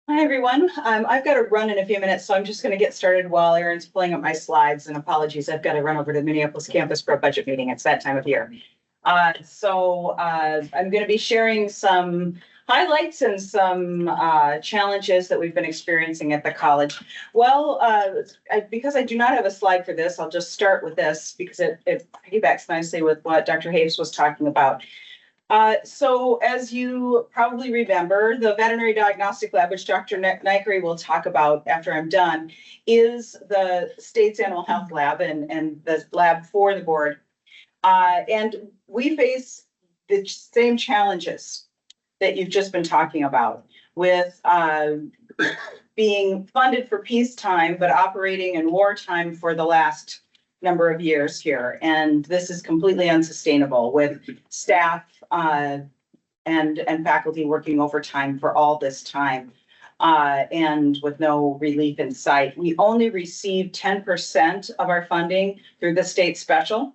Speaker 16: Hi, everyone. I've got to run in a few minutes, so I'm just going to get started while Erin's pulling up my slides, and apologies, I've got to run over to the Minneapolis campus for a budget meeting. It's that time of year. I'm going to be sharing some highlights and some challenges that we've been experiencing at the college. Well, because I do not have a slide for this, I'll just start with this because it piggybacks nicely with what Dr. Hoefs was talking about. So as you probably remember, the Veterinary Diagnostic Lab, which Dr. Naikare will talk about after I'm done, is the state's animal health lab and the lab for the board. And we face the same challenges that you've just been talking about with, being funded for peacetime, but operating in wartime for the last number of years here. And this is completely unsustainable with staff, and faculty working overtime for all this time. And with no relief in sight. We only receive 10% of our funding through the state special.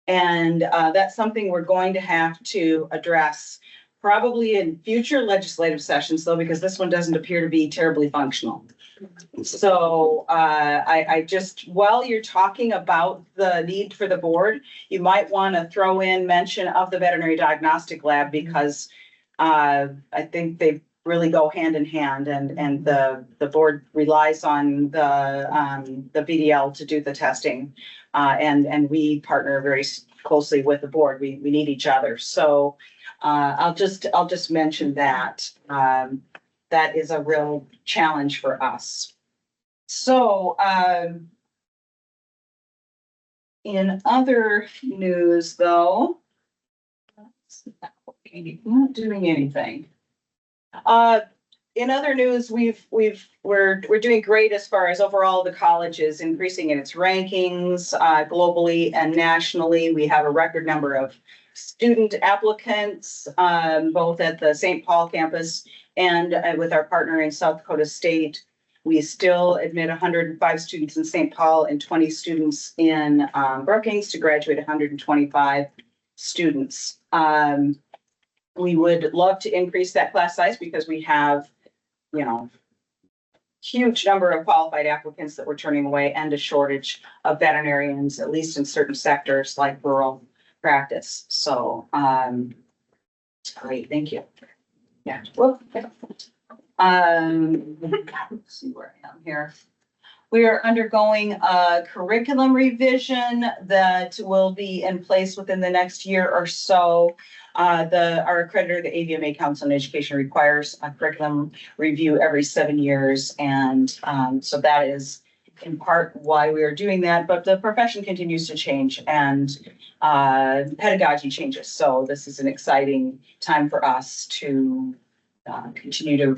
Speaker 16: And that's something we're going to have to address probably in future legislative sessions, though, because this one doesn't appear to be terribly functional. So I just, while you're talking about the need for the board, you might want to throw in mention of the Veterinary Diagnostic Lab, because I think they really go hand in hand, and the board relies on the VDL to do the testing. And we partner very closely with the board. We need each other. So I'll just mention that. That is a real challenge for us. So in other news, though, not doing anything. In other news, we're doing great as far as overall the college is increasing in its rankings, globally and nationally. We have a record number of student applicants, both at the St. Paul campus and with our partner in South Dakota State. We still admit 105 students in St. Paul and 20 students in Brookings to graduate 125 students. We would love to increase that class size because we have, you know, huge number of qualified applicants that we're turning away, and a shortage of veterinarians, at least in certain sectors like rural practice. So, great, thank you. Yeah, well, let's see where I am here. We are undergoing a curriculum revision that will be in place within the next year or so. Our accreditor, the AVMA Council on Education, requires a curriculum review every 7 years. And so that is in part why we are doing that, but the profession continues to change and pedagogy changes. So this is an exciting time for us to continue to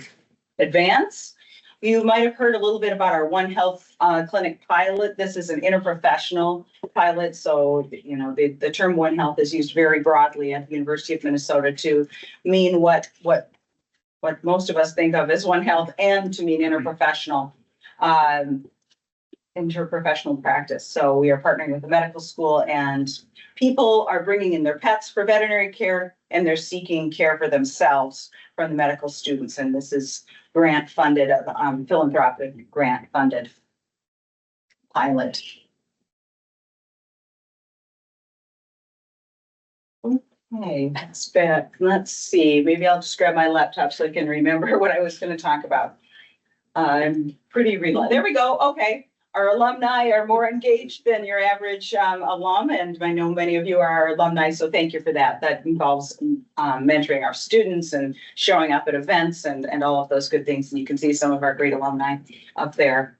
Speaker 16: advance. You might have heard a little bit about our One Health clinic pilot. This is an interprofessional pilot. So, you know, the term One Health is used very broadly at the University of Minnesota to mean what most of us think of as One Health, and to mean interprofessional practice. So we are partnering with the medical school, and people are bringing in their pets for veterinary care, and they're seeking care for themselves from the medical students. And this is grant funded, philanthropic grant funded pilot. Okay, let's see, maybe I'll just grab my laptop so I can remember what I was going to talk about. I'm pretty there we go. Okay. Our alumni are more engaged than your average alum, and I know many of you are our alumni, so thank you for that. That involves mentoring our students and showing up at events and all of those good things. And you can see some of our great alumni up there.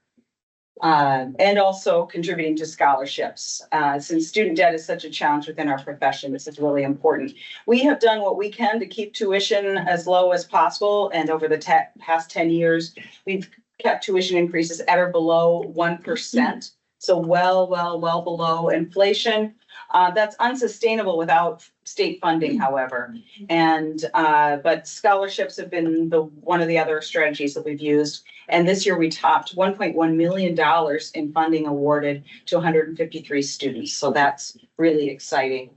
Speaker 16: And also contributing to scholarships. Since student debt is such a challenge within our profession, this is really important. We have done what we can to keep tuition as low as possible, and over the past 10 years, we've kept tuition increases at or below 1%. So well below inflation. That's unsustainable without state funding, however. And but scholarships have been one of the other strategies that we've used. And this year we topped $1.1 million in funding awarded to 153 students. So that's really exciting.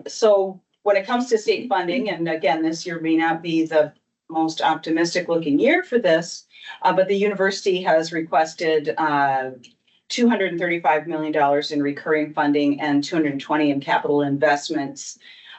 Speaker 16: So when it comes to state funding, and again, this year may not be the most optimistic looking year for this, but the university has requested $235 million in recurring funding and $220 in capital investments.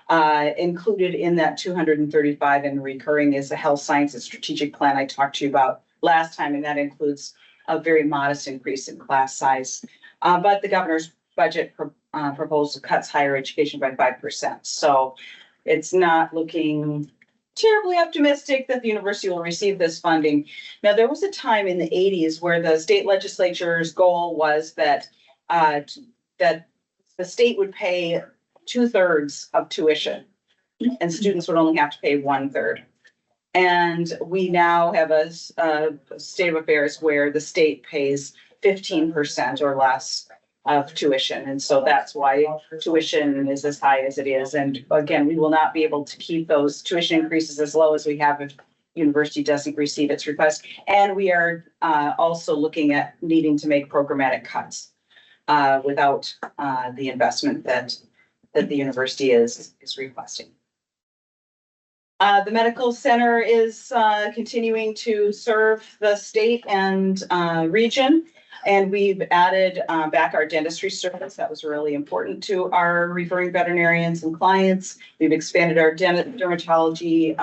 Speaker 16: Included in that 235 in recurring is the health sciences strategic plan I talked to you about last time, and that includes a very modest increase in class size. But the governor's budget proposal cuts higher education by 5%. So it's not looking terribly optimistic that the university will receive this funding. Now, there was a time in the 80s where the state legislature's goal was that that the state would pay 2/3 of tuition and students would only have to pay 1/3. And we now have a state of affairs where the state pays 15% or less of tuition. And so that's why tuition is as high as it is. And again, we will not be able to keep those tuition increases as low as we have if university doesn't receive its request. And we are also looking at needing to make programmatic cuts without the investment that the university is requesting. The medical center is continuing to serve the state and region. And we've added back our dentistry service. That was really important to our referring veterinarians and clients. We've expanded our dermatology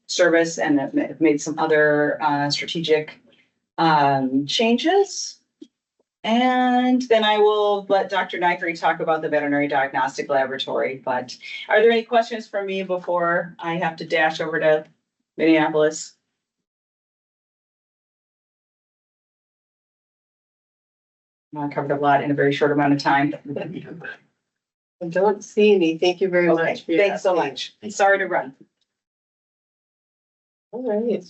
Speaker 16: service and have made some other strategic changes. And then I will let Dr. Naikare talk about the Veterinary Diagnostic Laboratory. But are there any questions for me before I have to dash over to Minneapolis? I covered a lot in a very short amount of time.
Speaker 1: I don't see any. Thank you very much. For your
Speaker 16: Thanks so much. Sorry to run.
Speaker 1: All right.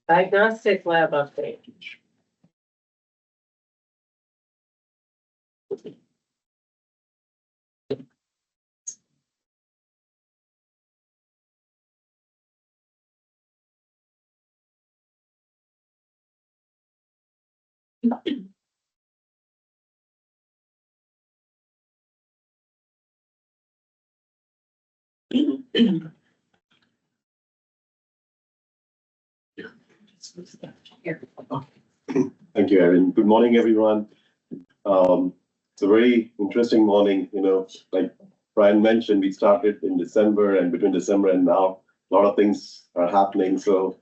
Speaker 1: Diagnostic lab update.
Speaker 10: Thank you, Erin. Good morning, everyone. It's a very interesting morning. You know, like Brian mentioned, we started in December, and between December and now, a lot of things are happening. So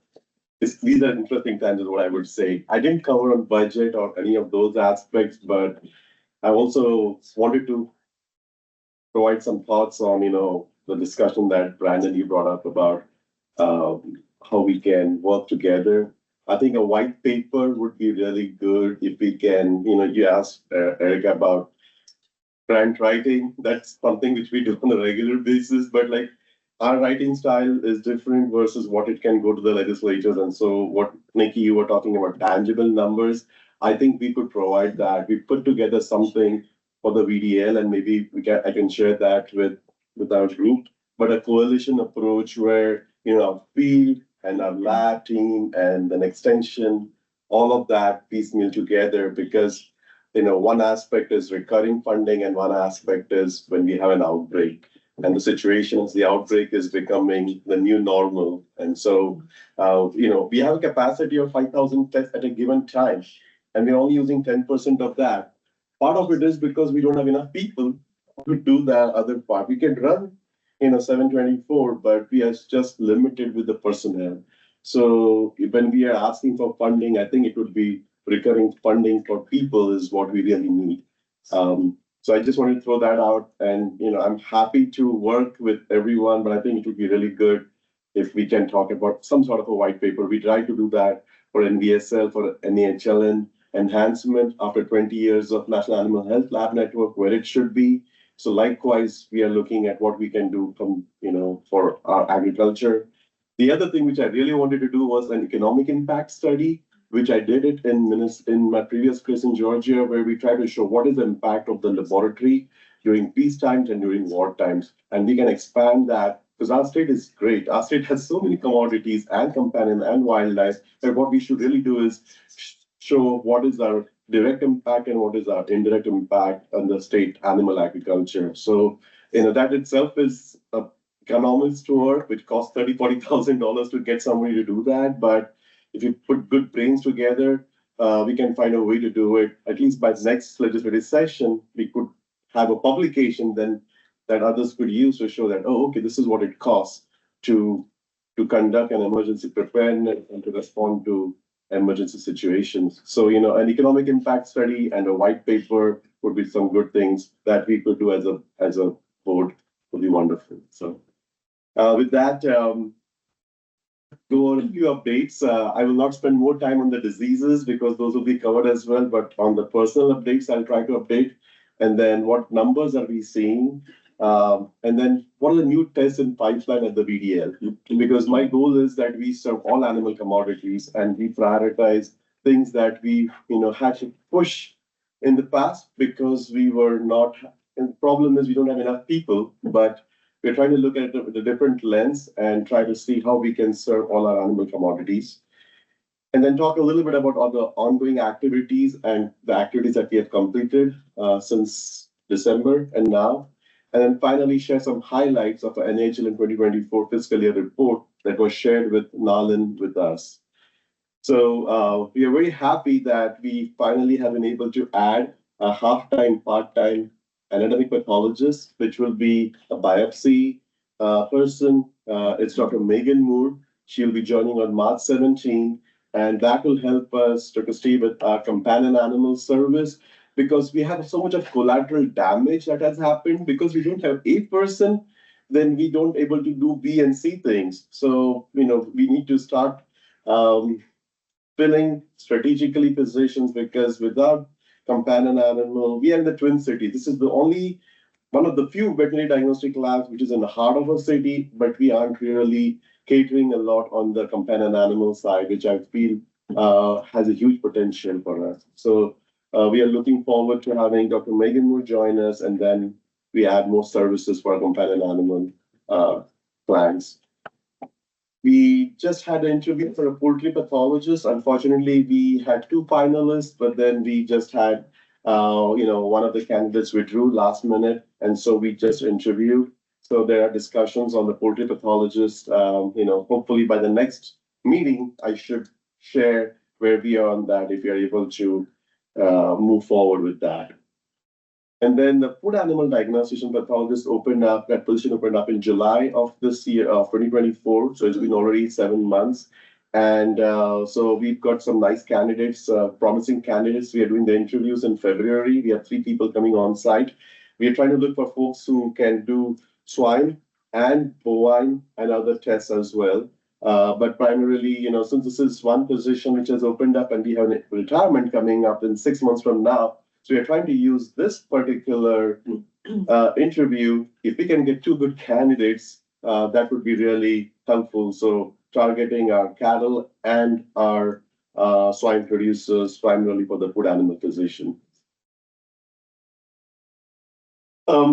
Speaker 10: these are interesting times, is what I would say. I didn't cover on budget or any of those aspects, but I also wanted to provide some thoughts on, you know, the discussion that Brandon, you brought up about how we can work together. I think a white paper would be really good if we can, you know, you asked Erik about grant writing. That's something which we do on a regular basis, but like our writing style is different versus what it can go to the legislatures. And so what, Nikki, you were talking about tangible numbers. I think we could provide that. We put together something for the VDL, and maybe I can share that with our group, but a coalition approach where, you know, field and our lab team and an extension, all of that piecemeal together, because, you know, one aspect is recurring funding and one aspect is when we have an outbreak. And the situation is the outbreak is becoming the new normal. And so, you know, we have a capacity of 5,000 tests at a given time, and we're only using 10% of that. Part of it is because we don't have enough people to do the other part. We can run, you know, 724, but we are just limited with the personnel. So when we are asking for funding, I think it would be recurring funding for people is what we really need. So I just wanted to throw that out, and, you know, I'm happy to work with everyone, but I think it would be really good if we can talk about some sort of a white paper. We try to do that for NVSL, for NAHLN enhancement after 20 years of National Animal Health Lab Network, where it should be. So likewise, we are looking at what we can do from, you know, for our agriculture. The other thing which I really wanted to do was an economic impact study, which I did it in my previous place in Georgia, where we try to show what is the impact of the laboratory during peace times and during war times. And we can expand that because our state is great. Our state has so many commodities and companion and wildlife, that what we should really do is show what is our direct impact and what is our indirect impact on the state animal agriculture. So, you know, that itself is a economics tour, which costs $30,000-$40,000 to get somebody to do that. But if you put good brains together, we can find a way to do it. At least by the next legislative session, we could have a publication then that others could use to show that, oh, okay, this is what it costs to conduct an emergency preparedness and to respond to emergency situations. So, you know, an economic impact study and a white paper would be some good things that we could do as a board. Would be wonderful. So with that, go on a few updates. I will not spend more time on the diseases because those will be covered as well, but on the personal updates, I'll try to update. and then what numbers are we seeing? And then what are the new tests in pipeline at the VDL? Because my goal is that we serve all animal commodities and we prioritize things that we, had to push in the past because we were not, and the problem is we don't have enough people, but we're trying to look at it with a different lens and try to see how we can serve all our animal commodities. And then talk a little bit about all the ongoing activities and the activities that we have completed since December and now. And then finally share some highlights of the NHL in 2024 fiscal year report that was shared with Nalin with us. So we are very happy that we finally have been able to add a half-time, part-time anatomic pathologist, which will be a biopsy person. It's Dr. Megan Moore. She'll be joining on March 17, and that will help us, Dr. Steve, with our companion animal service, because we have so much of collateral damage that has happened. Because we don't have a person, then we don't able to do B and C things. So, we need to start filling strategically positions, because without companion animal, we are in the Twin City. This is the only one of the few veterinary diagnostic labs which is in the heart of a city, but we aren't really catering a lot on the companion animal side, which I feel has a huge potential for us. So we are looking forward to having Dr. Megan Moore join us, and then we add more services for our companion animal plans. We just had an interview for a poultry pathologist. Unfortunately, we had 2 finalists, but then we just had, one of the candidates withdrew last minute, and so we just interviewed. So there are discussions on the poultry pathologist. Hopefully by the next meeting, I should share where we are on that, if we are able to move forward with that. And then the food animal diagnostician pathologist that position opened up in July of this year, of 2024. So it's been already 7 months. And so we've got some nice candidates, promising candidates. We are doing the interviews in February. We have 3 people coming on site. We are trying to look for folks who can do swine and bovine and other tests as well. But primarily, since this is one position which has opened up and we have a retirement coming up in 6 months from now, so we are trying to use this particular interview. If we can get 2 good candidates, that would be really helpful. So targeting our cattle and our swine producers primarily for the food animal position.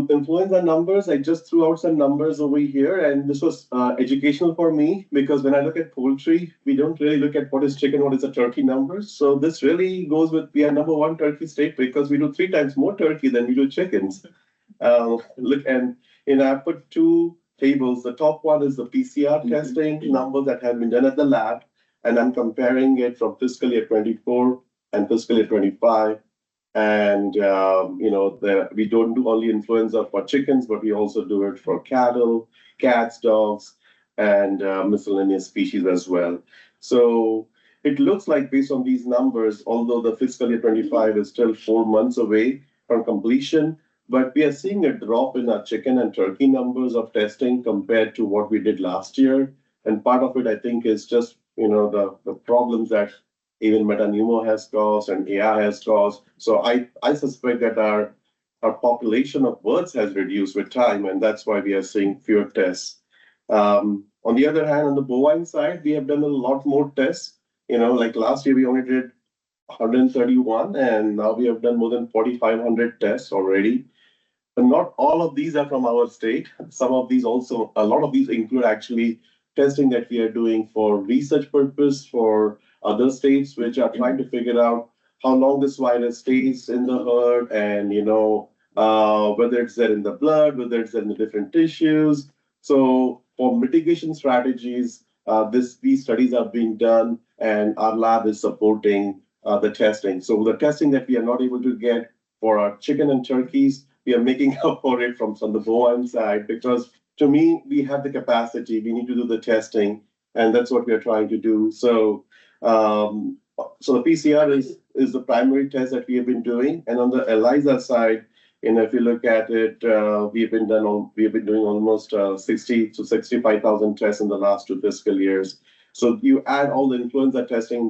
Speaker 10: Influenza numbers, I just threw out some numbers over here, and this was educational for me, because when I look at poultry, we don't really look at what is chicken, what is a turkey numbers. So this really goes with, we are #1 turkey state because we do 3 times more turkey than we do chickens. I put 2 tables. The top one is the PCR testing numbers that have been done at the lab, and I'm comparing it from fiscal year 24 and fiscal year 25. And, we don't do only influenza for chickens, but we also do it for cattle, cats, dogs, and miscellaneous species as well. So it looks like, based on these numbers, although the fiscal year 25 is still 4 months away from completion, but we are seeing a drop in our chicken and turkey numbers of testing compared to what we did last year. And part of it, I think, is just, the problems that even metapneumo has caused and AI has caused. So I suspect that our population of birds has reduced with time, and that's why we are seeing fewer tests. On the other hand, on the bovine side, we have done a lot more tests. Like last year, we only did 131, and now we have done more than 4,500 tests already. But not all of these are from our state. A lot of these include actually testing that we are doing for research purpose for other states, which are trying to figure out how long this virus stays in the herd, and whether it's there in the blood, whether it's in the different tissues. So for mitigation strategies, these studies are being done, and our lab is supporting the testing. So the testing that we are not able to get for our chicken and turkeys, we are making up for it from the bovine side, because to me, we have the capacity. We need to do the testing, and that's what we are trying to do. So the PCR is the primary test that we have been doing, and on the ELISA side, if you look at it, we have been doing almost 60 to 65,000 tests in the last 2 fiscal years. So you add all the influenza testing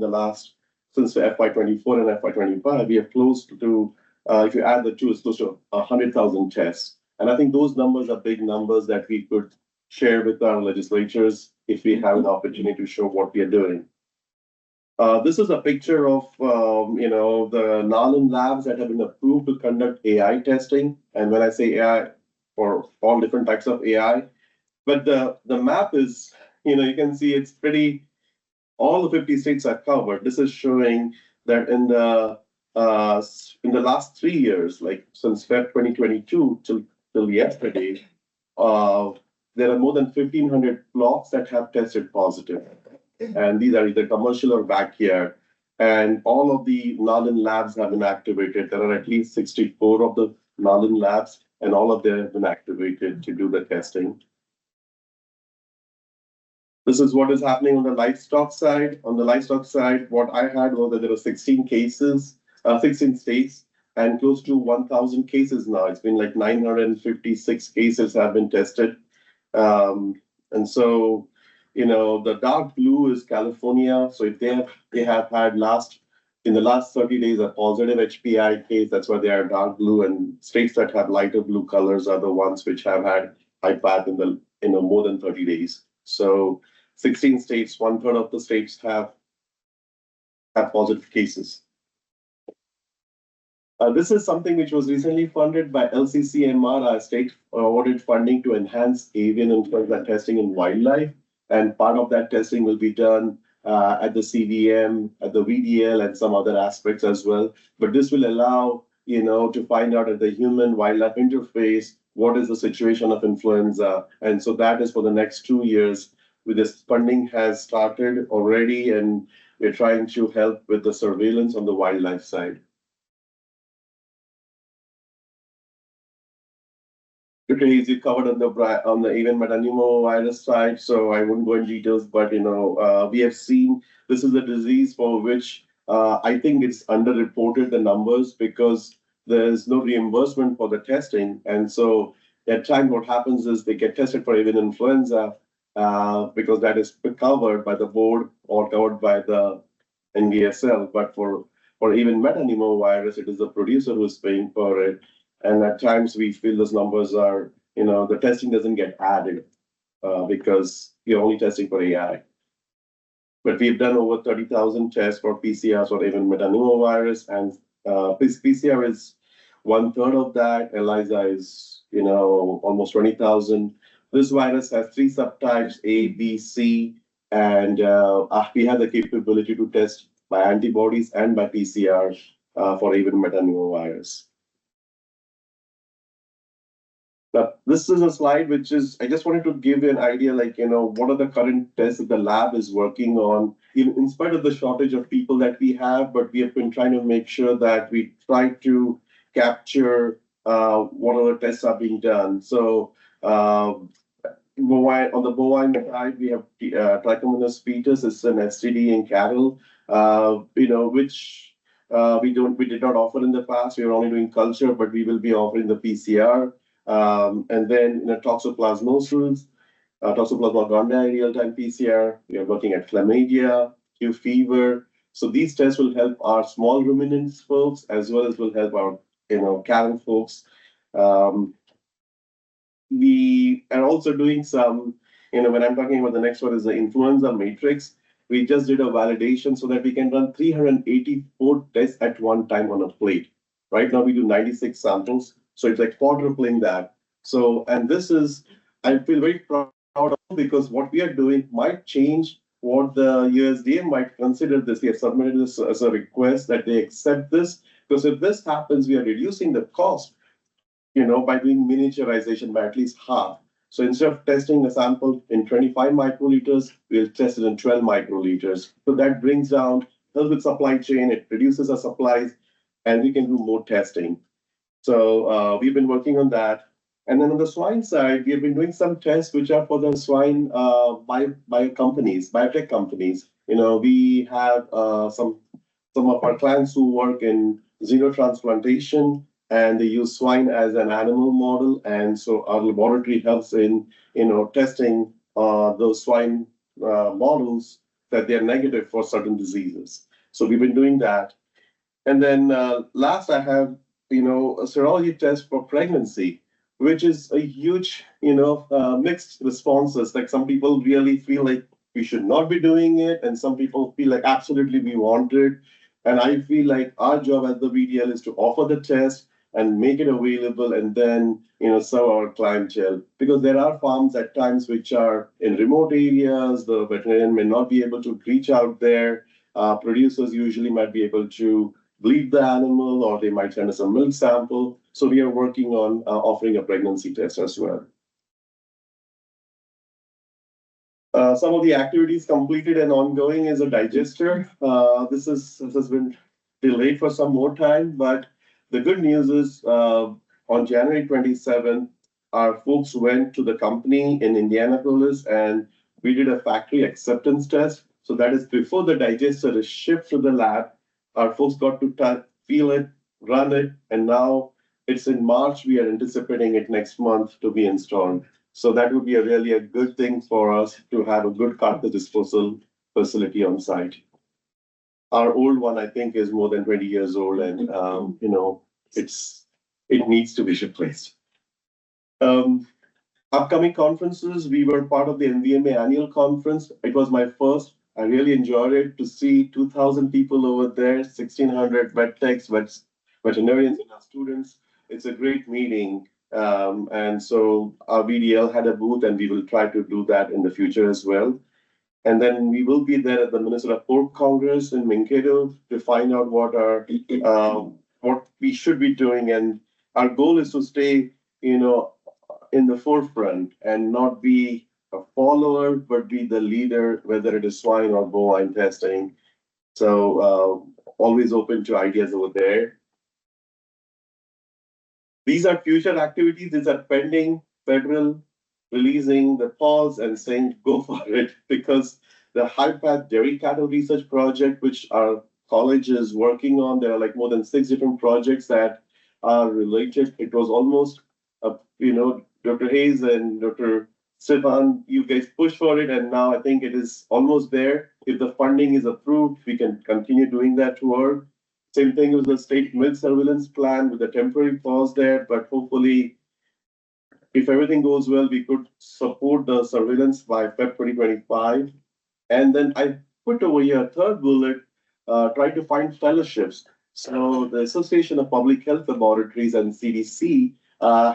Speaker 10: since FY24 and FY25, we are close to if you add the two, it's close to 100,000 tests. And I think those numbers are big numbers that we could share with our legislatures if we have an opportunity to show what we are doing. This is a picture of, the NALN labs that have been approved to conduct AI testing. And when I say AI, for all different types of AI, but the map is, you can see it's pretty, all the 50 states are covered. This is showing that in the last 3 years, like since Feb 2022 till yesterday, there are more than 1,500 plots that have tested positive. And these are either commercial or backyard. And all of the NALN labs have been activated. There are at least 64 of the NALN labs, and all of them have been activated to do the testing. This is what is happening on the livestock side. On the livestock side, what I had was that there were 16 cases, 16 states, and close to 1,000 cases now. It's been like 956 cases have been tested. And so, the dark blue is California. So if they have had in the last 30 days a positive HPI case, that's why they are dark blue. And states that have lighter blue colors are the ones which have had IPAT in more than 30 days. So 16 states, 1/3 of the states have positive cases. This is something which was recently funded by LCCMR, our state awarded funding to enhance avian influenza testing in wildlife. And part of that testing will be done at the CVM, at the VDL, and some other aspects as well. But this will allow, to find out at the human-wildlife interface, what is the situation of influenza. And so that is for the next 2 years. With this funding has started already, and we're trying to help with the surveillance on the wildlife side. Okay, you covered on the avian metapneumovirus side, so I wouldn't go in details, but we have seen this is a disease for which I think it's underreported the numbers because there's no reimbursement for the testing, and so at times what happens is they get tested for avian influenza because that is covered by the board or covered by the NVSL, but for avian metapneumovirus, it is the producer who's paying for it. And at times we feel those numbers are, the testing doesn't get added because you're only testing for AI. But we've done over 30,000 tests for PCRs for avian metapneumovirus, and PCR is 1/3 of that. ELISA is, almost 20,000. This virus has 3 subtypes, A, B, C, and we have the capability to test by antibodies and by PCR for avian metapneumovirus. Now, this is a slide which is, I just wanted to give you an idea, what are the current tests that the lab is working on, in spite of the shortage of people that we have, but we have been trying to make sure that we try to capture what other tests are being done. So, on the bovine side, we have Trichomonas foetus, it's an STD in cattle, which we did not offer in the past. We were only doing culture, but we will be offering the PCR. And then toxoplasmosis, Toxoplasma gondii real-time PCR. We are looking at chlamydia, Q fever. So these tests will help our small ruminants folks as well as will help our cattle folks. We are also doing some, when I'm talking about the next one is the influenza matrix. We just did a validation so that we can run 384 tests at one time on a plate. Right now we do 96 samples. So it's like quadrupling that. So, and this is, I feel very proud of because what we are doing might change what the USDA might consider this. We have submitted this as a request that they accept this, because if this happens, we are reducing the cost, by doing miniaturization by at least half. So instead of testing a sample in 25 microliters, we'll test it in 12 microliters. So that brings down, helps with supply chain, it reduces our supplies, and we can do more testing. So we've been working on that. And then on the swine side, we have been doing some tests which are for the swine biotech companies. We have some of our clients who work in xenotransplantation, and they use swine as an animal model. And so our laboratory helps in, testing those swine models that they're negative for certain diseases. So we've been doing that. And then last I have a serology test for pregnancy, which is a huge, mixed responses. Like some people really feel like we should not be doing it, and some people feel like absolutely we want it. And I feel like our job as the VDL is to offer the test and make it available, and then serve our clientele, because there are farms at times which are in remote areas. The veterinarian may not be able to reach out there. Producers usually might be able to bleed the animal, or they might send us a milk sample. So we are working on offering a pregnancy test as well. Some of the activities completed and ongoing is a digester. This has been delayed for some more time, but the good news is on January 27th, our folks went to the company in Indianapolis and we did a factory acceptance test. So that is before the digester is shipped to the lab. Our folks got to touch, feel it, run it, and now it's in March. We are anticipating it next month to be installed. So that would be really a good thing for us to have a good carcass disposal facility on site. Our old one, I think, is more than 20 years old, and it needs to be replaced. Upcoming conferences, we were part of the NVMA annual conference. It was my first. I really enjoyed it to see 2,000 people over there, 1,600 vet techs, veterinarians, and our students. It's a great meeting. And so our VDL had a booth, and we will try to do that in the future as well. And then we will be there at the Minnesota Pork Congress in Mankato to find out what we should be doing. And our goal is to stay, in the forefront and not be a follower, but be the leader, whether it is swine or bovine testing. So always open to ideas over there. These are future activities. These are pending federal releasing the pause and saying go for it, because the high-path dairy cattle research project, which our college is working on, there are like more than 6 different projects that are related. It was almost, Dr. Hayes and Dr. Stephan, you guys pushed for it, and now I think it is almost there. If the funding is approved, we can continue doing that work. Same thing with the state milk surveillance plan with a temporary pause there, but hopefully, if everything goes well, we could support the surveillance by February 2025. And then I put over here a third bullet, try to find fellowships. So the Association of Public Health Laboratories and CDC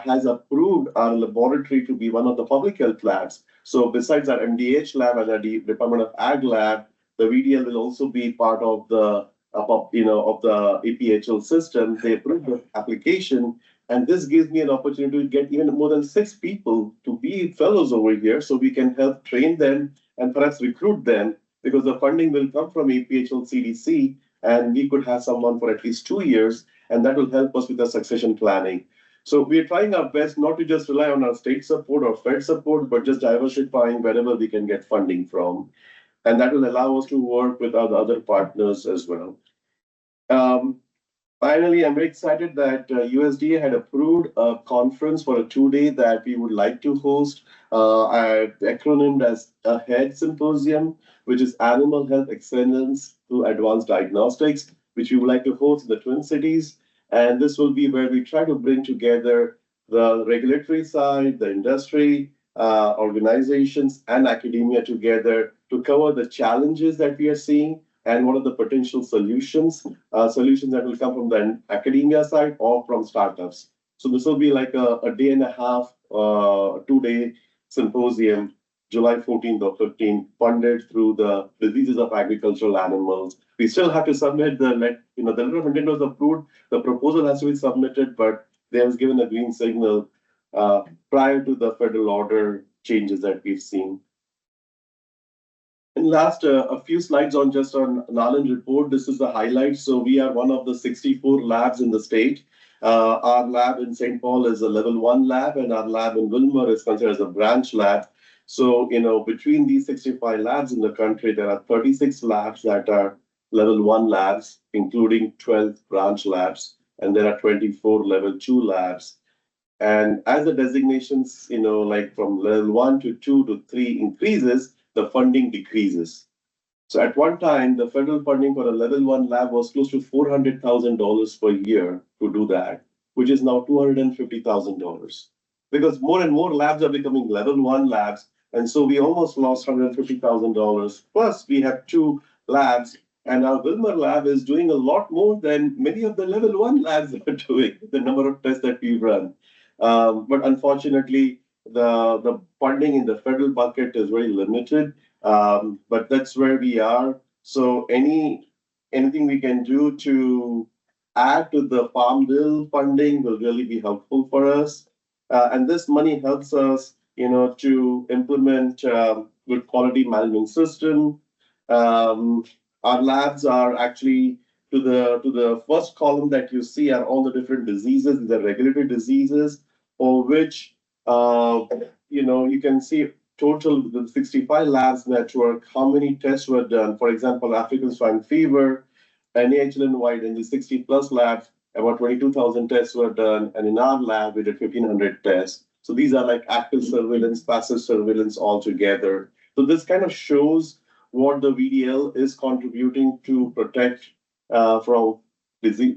Speaker 10: has approved our laboratory to be one of the public health labs. So besides our MDH lab and our Department of Ag lab, the VDL will also be part of the of the APHL system. They approved the application, and this gives me an opportunity to get even more than 6 people to be fellows over here, so we can help train them and perhaps recruit them, because the funding will come from APHL CDC, and we could have someone for at least 2 years, and that will help us with the succession planning. So we are trying our best not to just rely on our state support or Fed support, but just diversifying wherever we can get funding from. And that will allow us to work with our other partners as well. Finally, I'm very excited that USDA had approved a conference for a 2-day that we would like to host, acronymed as a HEAD Symposium, which is Animal Health Excellence through Advanced Diagnostics, which we would like to host in the Twin Cities. And this will be where we try to bring together the regulatory side, the industry, organizations, and academia together to cover the challenges that we are seeing and what are the potential solutions that will come from the academia side or from startups. So this will be like a day and a half, 2-day symposium, July 14th or 15th, funded through the Diseases of Agricultural Animals. We still have to submit the letter of intent was approved, the proposal has to be submitted, but they have given a green signal prior to the federal order changes that we've seen. And last, a few slides on NAHLN report. This is the highlights. So we are one of the 64 labs in the state. Our lab in St. Paul is a level 1 lab, and our lab in Wilmer is considered as a branch lab. So, between these 65 labs in the country, there are 36 labs that are level 1 labs, including 12 branch labs, and there are 24 level 2 labs. And as the designations, like from level 1 to 2 to 3 increases, the funding decreases. So at one time, the federal funding for a level 1 lab was close to $400,000 per year to do that, which is now $250,000. Because more and more labs are becoming level 1 labs. And so we almost lost $150,000. Plus we have 2 labs, and our Wilmer lab is doing a lot more than many of the level 1 labs are doing, the number of tests that we run. But unfortunately, the funding in the federal bucket is very limited. But that's where we are. So anything we can do to add to the Farm Bill funding will really be helpful for us. And this money helps us, to implement good quality management system. Our labs are actually to the first column that you see are all the different diseases, the regulatory diseases, for which you can see total the 65 labs network, how many tests were done. For example, African swine fever, NAHL-white in the 60 plus labs, about 22,000 tests were done. And in our lab, we did 1,500 tests. So these are like active surveillance, passive surveillance all together. So this kind of shows what the VDL is contributing to protect from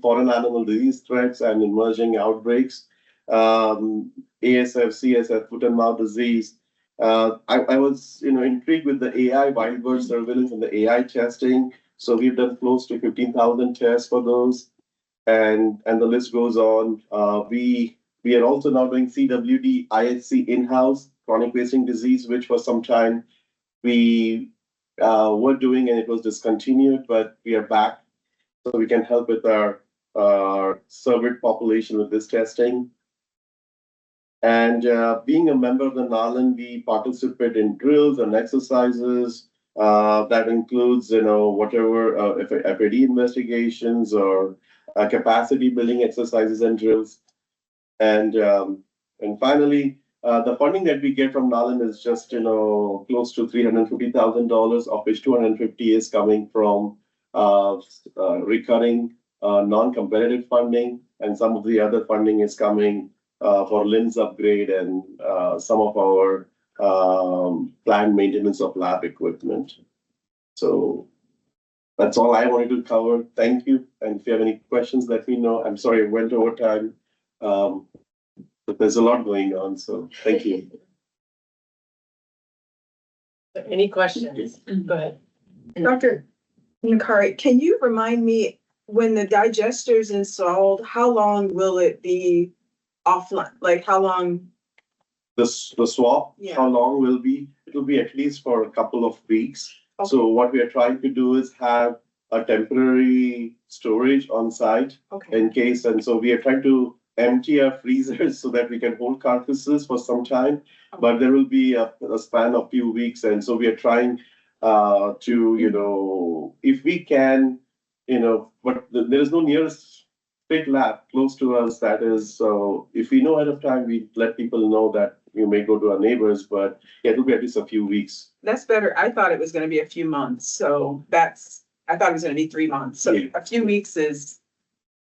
Speaker 10: foreign animal disease threats and emerging outbreaks. ASF, CSF, foot and mouth disease. I was intrigued with the AI wild bird surveillance and the AI testing. So we've done close to 15,000 tests for those, and the list goes on. We are also now doing CWD IHC in-house, chronic wasting disease, which for some time we were doing and it was discontinued, but we are back, so we can help with our surveyed population with this testing. And being a member of the NALN, we participate in drills and exercises. That includes, whatever FAD investigations or capacity building exercises and drills. And finally, the funding that we get from NALN is just, close to $350,000, of which $250,000 is coming from recurring non-competitive funding, and some of the other funding is coming for LIMS upgrade and some of our planned maintenance of lab equipment. So that's all I wanted to cover. Thank you. And if you have any questions, let me know. I'm sorry I went over time, but there's a lot going on. So thank you.
Speaker 1: Any questions? Go ahead.
Speaker 6: Dr. Naikare, can you remind me, when the digester is installed, how long will it be offline? Like how long?
Speaker 10: The swap,
Speaker 6: Yeah.
Speaker 10: How long will be? It will be at least for a couple of weeks.
Speaker 6: Okay.
Speaker 10: So what we are trying to do is have a temporary storage on site in case. And so we are trying to empty our freezers so that we can hold carcasses for some time. But there will be a span of few weeks. And so we are trying to, if we can, but there is no nearest big lab close to us. That is, so if we know ahead of time, we let people know that you may go to our neighbors, but yeah, it will be at least a few weeks.
Speaker 6: That's better. I thought it was gonna be a few months, so I thought it was gonna be 3 months, so
Speaker 10: Yeah.
Speaker 6: a few weeks is.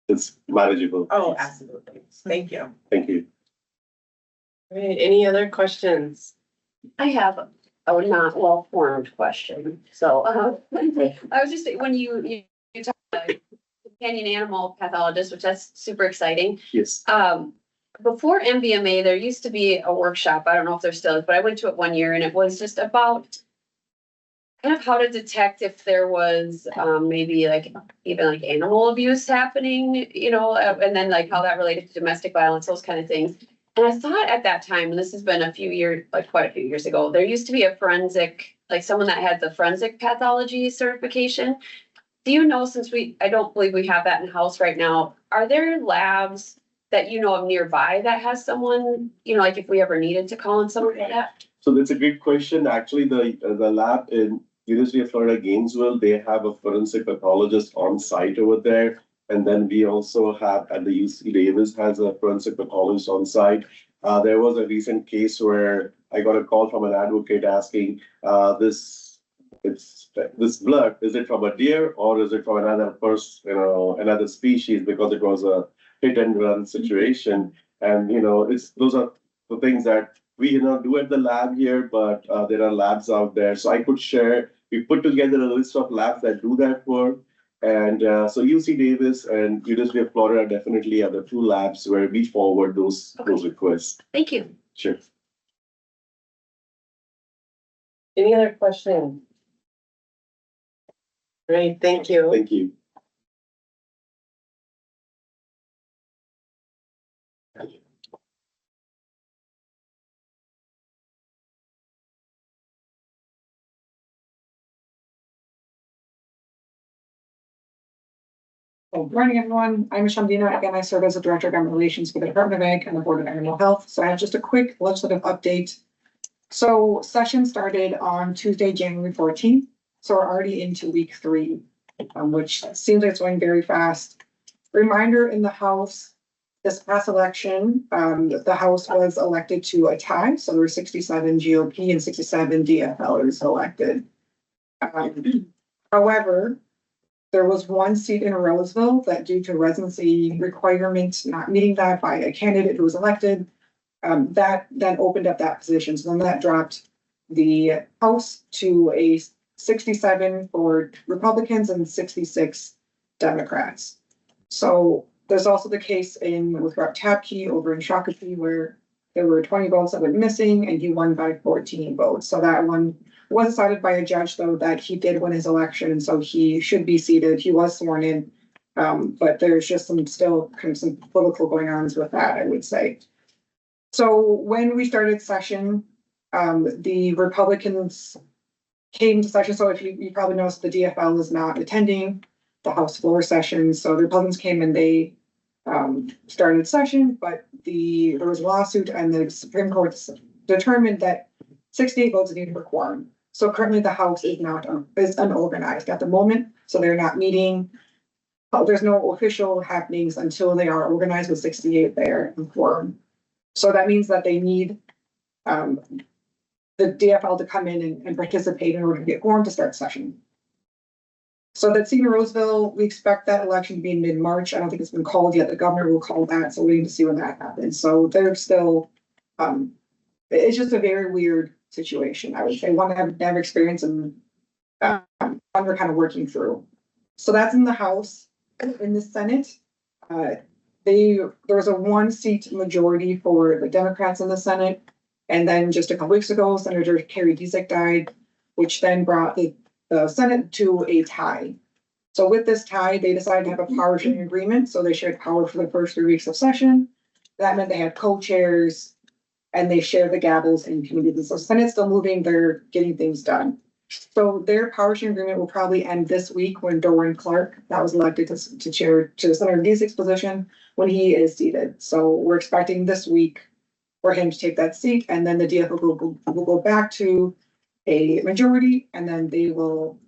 Speaker 10: It's manageable.
Speaker 6: Oh, absolutely. Thank you.
Speaker 10: Thank you.
Speaker 1: All right, any other questions?
Speaker 13: I have a not well-formed question. So, I was just, when you talk about companion animal pathologist, which that's super exciting.
Speaker 10: Yes.
Speaker 13: Before MVMA, there used to be a workshop. I don't know if there still is, but I went to it one year and it was just about kind of how to detect if there was maybe like even like animal abuse happening, and then like how that related to domestic violence, those kind of things. And I thought at that time, and this has been a few years, like quite a few years ago, there used to be a forensic, like someone that had the forensic pathology certification. Do you know, since I don't believe we have that in house right now, are there labs that you know of nearby that has someone, like if we ever needed to call in someone like that?
Speaker 10: So that's a great question. Actually, the lab in University of Florida, Gainesville, they have a forensic pathologist on site over there. And then we also have at the UC Davis has a forensic pathologist on site. There was a recent case where I got a call from an advocate asking, this blood, is it from a deer or is it from another person, another species, because it was a hit and run situation. And, those are the things that we do at the lab here, but there are labs out there. So I could share, we put together a list of labs that do that work. And so UC Davis and University of Florida definitely are the two labs where we forward those requests.
Speaker 13: Thank you.
Speaker 10: Sure.
Speaker 1: Any other questions? Great, thank you.
Speaker 10: Thank you.
Speaker 17: Good morning, everyone. I'm Medina. Again, I serve as a Director of Government Relations for the Department of Ag and the Board of Animal Health. So I have just a quick legislative update. So session started on Tuesday, January 14th. So we're already into week 3, which seems like it's going very fast. Reminder in the House, this past election, the House was elected to a tie. So there were 67 GOP and 67 DFLers elected. However, there was one seat in Roseville that due to residency requirements not meeting that by a candidate who was elected, that then opened up that position. So then that dropped the House to a 67 for Republicans and 66 Democrats. So there's also the case with Rep. Tapke over in Shakopee where there were 20 votes that went missing and he won by 14 votes. So that one was decided by a judge, though, that he did win his election, and so he should be seated. He was sworn in, but there's just some political going on with that, I would say. So when we started session, the Republicans came to session. So if you probably noticed, the DFL is not attending the House floor session. So the Republicans came and they started session, but there was a lawsuit, and the Supreme Court determined that 68 votes needed for quorum. So currently the House is unorganized at the moment. So they're not meeting. There's no official happenings until they are organized with 68 there in quorum. So that means that they need the DFL to come in and participate in order to get quorum to start session. So that seat in Roseville, we expect that election to be in mid-March. I don't think it's been called yet. The governor will call that. So we need to see when that happens. So they're still, it's just a very weird situation. I would say one I've never experienced and one we're kind of working through. So that's in the House. In the Senate, there was a 1-seat majority for the Democrats in the Senate. And then just a couple weeks ago, Senator Kerry Giesecke died, which then brought the Senate to a tie. So with this tie, they decided to have a power sharing agreement. So they shared power for the first 3 weeks of session. That meant they had co-chairs and they share the gavels in committees. So Senate's still moving, they're getting things done. So their power sharing agreement will probably end this week when Doran Clark, that was elected to chair to Senator Giesecke's position, when he is seated. So we're expecting this week for him to take that seat, and then the DFL will go back to a majority, and then they will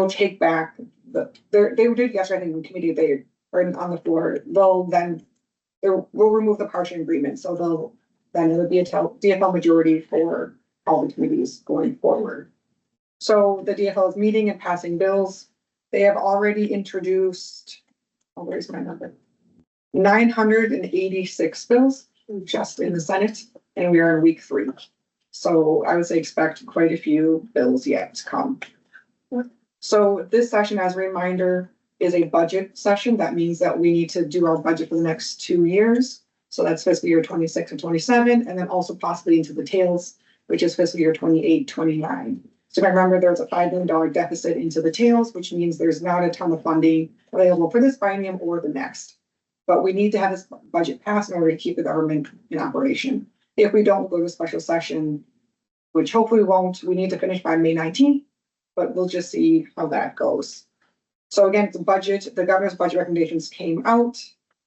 Speaker 17: take back they did yesterday, I think, in committee, they are on the floor. We'll remove the power sharing agreement. So it'll be a DFL majority for all the committees going forward. So the DFL is meeting and passing bills. They have already introduced, where's my number? 986 bills just in the Senate, and we are in week 3. So I would say expect quite a few bills yet to come. So this session, as a reminder, is a budget session. That means that we need to do our budget for the next 2 years. So that's fiscal year 26 and 27, and then also possibly into the tails, which is fiscal year 28, 29. So if I remember, there's a $5 million deficit into the tails, which means there's not a ton of funding available for this biennium or the next. But we need to have this budget passed in order to keep the government in operation. If we don't go to a special session, which hopefully we won't, we need to finish by May 19th, but we'll just see how that goes. So again, the budget, the governor's budget recommendations came out,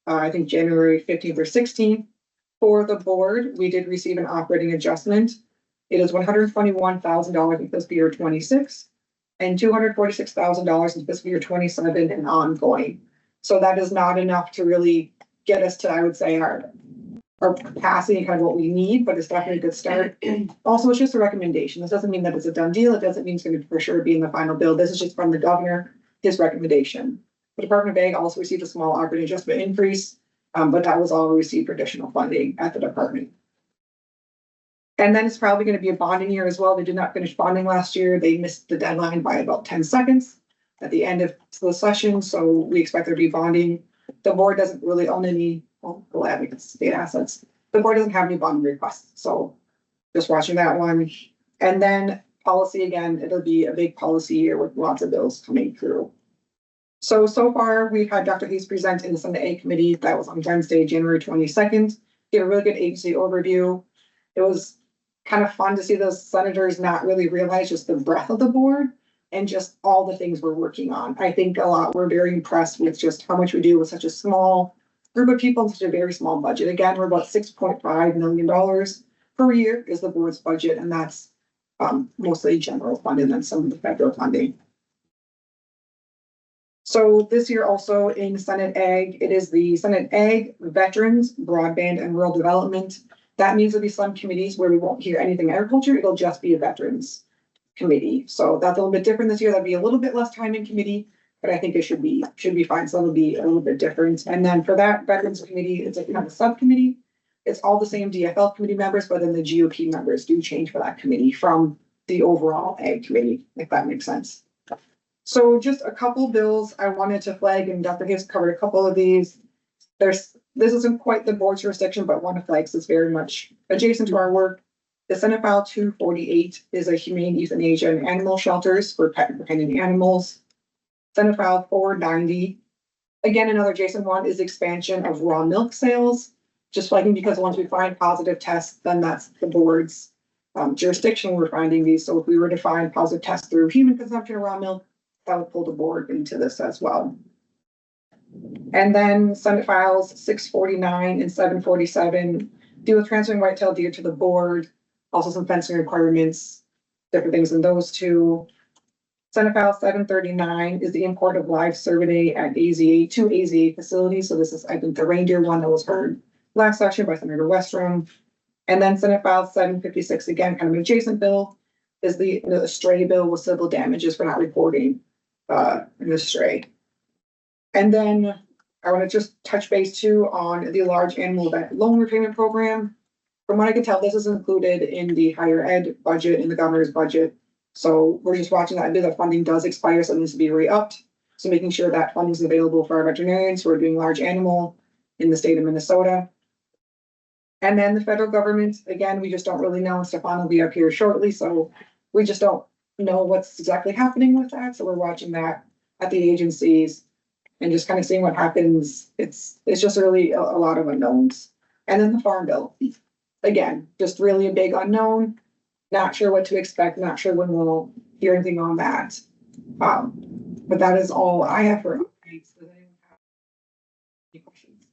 Speaker 17: I think January 15th or 16th. For the board, we did receive an operating adjustment. It is $121,000 in fiscal year 26 and $246,000 in fiscal year 27 and ongoing. So that is not enough to really get us to, I would say, our capacity, kind of what we need, but it's definitely a good start. Also, it's just a recommendation. This doesn't mean that it's a done deal. It doesn't mean it's going to for sure be in the final bill. This is just from the governor, his recommendation. The Department of Ag also received a small operating adjustment increase, but that was all received for additional funding at the department. And then it's probably gonna be a bonding year as well. They did not finish bonding last year. They missed the deadline by about 10 seconds at the end of the session, so we expect there to be bonding. The board doesn't really own any, well, glad because state assets. The board doesn't have any bonding requests, so just watching that one. And then policy again, it'll be a big policy year with lots of bills coming through. So far, we've had Dr. Hayes present in the Senate A committee. That was on Wednesday, January 22nd. Gave a really good agency overview. It was kind of fun to see those senators not really realize just the breadth of the board and just all the things we're working on. I think we're very impressed with just how much we do with such a small group of people, such a very small budget. Again, we're about $6.5 million per year is the board's budget, and that's mostly general funding and then some of the federal funding. So this year also in Senate Ag, it is the Senate Ag, Veterans, Broadband and Rural Development. That means there'll be some committees where we won't hear anything agriculture, it'll just be a veterans committee. So that's a little bit different this year. That'll be a little bit less time in committee, but I think it should be fine. So it'll be a little bit different. And then for that veterans committee, it's a kind of a subcommittee. It's all the same DFL committee members, but then the GOP members do change for that committee from the overall Ag committee, if that makes sense. So just a couple bills I wanted to flag, and Dr. Hayes covered a couple of these. This isn't quite the board's jurisdiction, but one of flags is very much adjacent to our work. The Senate File 248 is a humane euthanasia and animal shelters for pet and companion animals. Senate File 490, again, another adjacent one is expansion of raw milk sales. Just flagging because once we find positive tests, then that's the board's jurisdiction we're finding these. So if we were to find positive tests through human consumption of raw milk, that would pull the board into this as well. And then Senate Files 649 and 747 deal with transferring whitetail deer to the board, also some fencing requirements, different things in those two. Senate File 739 is the import of live cervidae at AZA, two AZA facilities. So this is, I think, the reindeer one that was heard last session by Senator Westrom. And then Senate File 756, again, kind of an adjacent bill, is the stray bill with civil damages for not reporting the stray. And then I want to just touch base too on the large animal event loan repayment program. From what I can tell, this is included in the higher ed budget, in the governor's budget. So we're just watching that. The funding does expire, so it needs to be re-upped. So making sure that funding is available for our veterinarians who are doing large animal in the state of Minnesota. And then the federal government, again, we just don't really know. Stephan will be up here shortly, so we just don't know what's exactly happening with that. So we're watching that at the agencies and just kind of seeing what happens. It's just really a lot of unknowns. And then the farm bill, again, just really a big unknown. Not sure what to expect, not sure when we'll hear anything on that. But that is all I have for updates. Does anyone have any questions?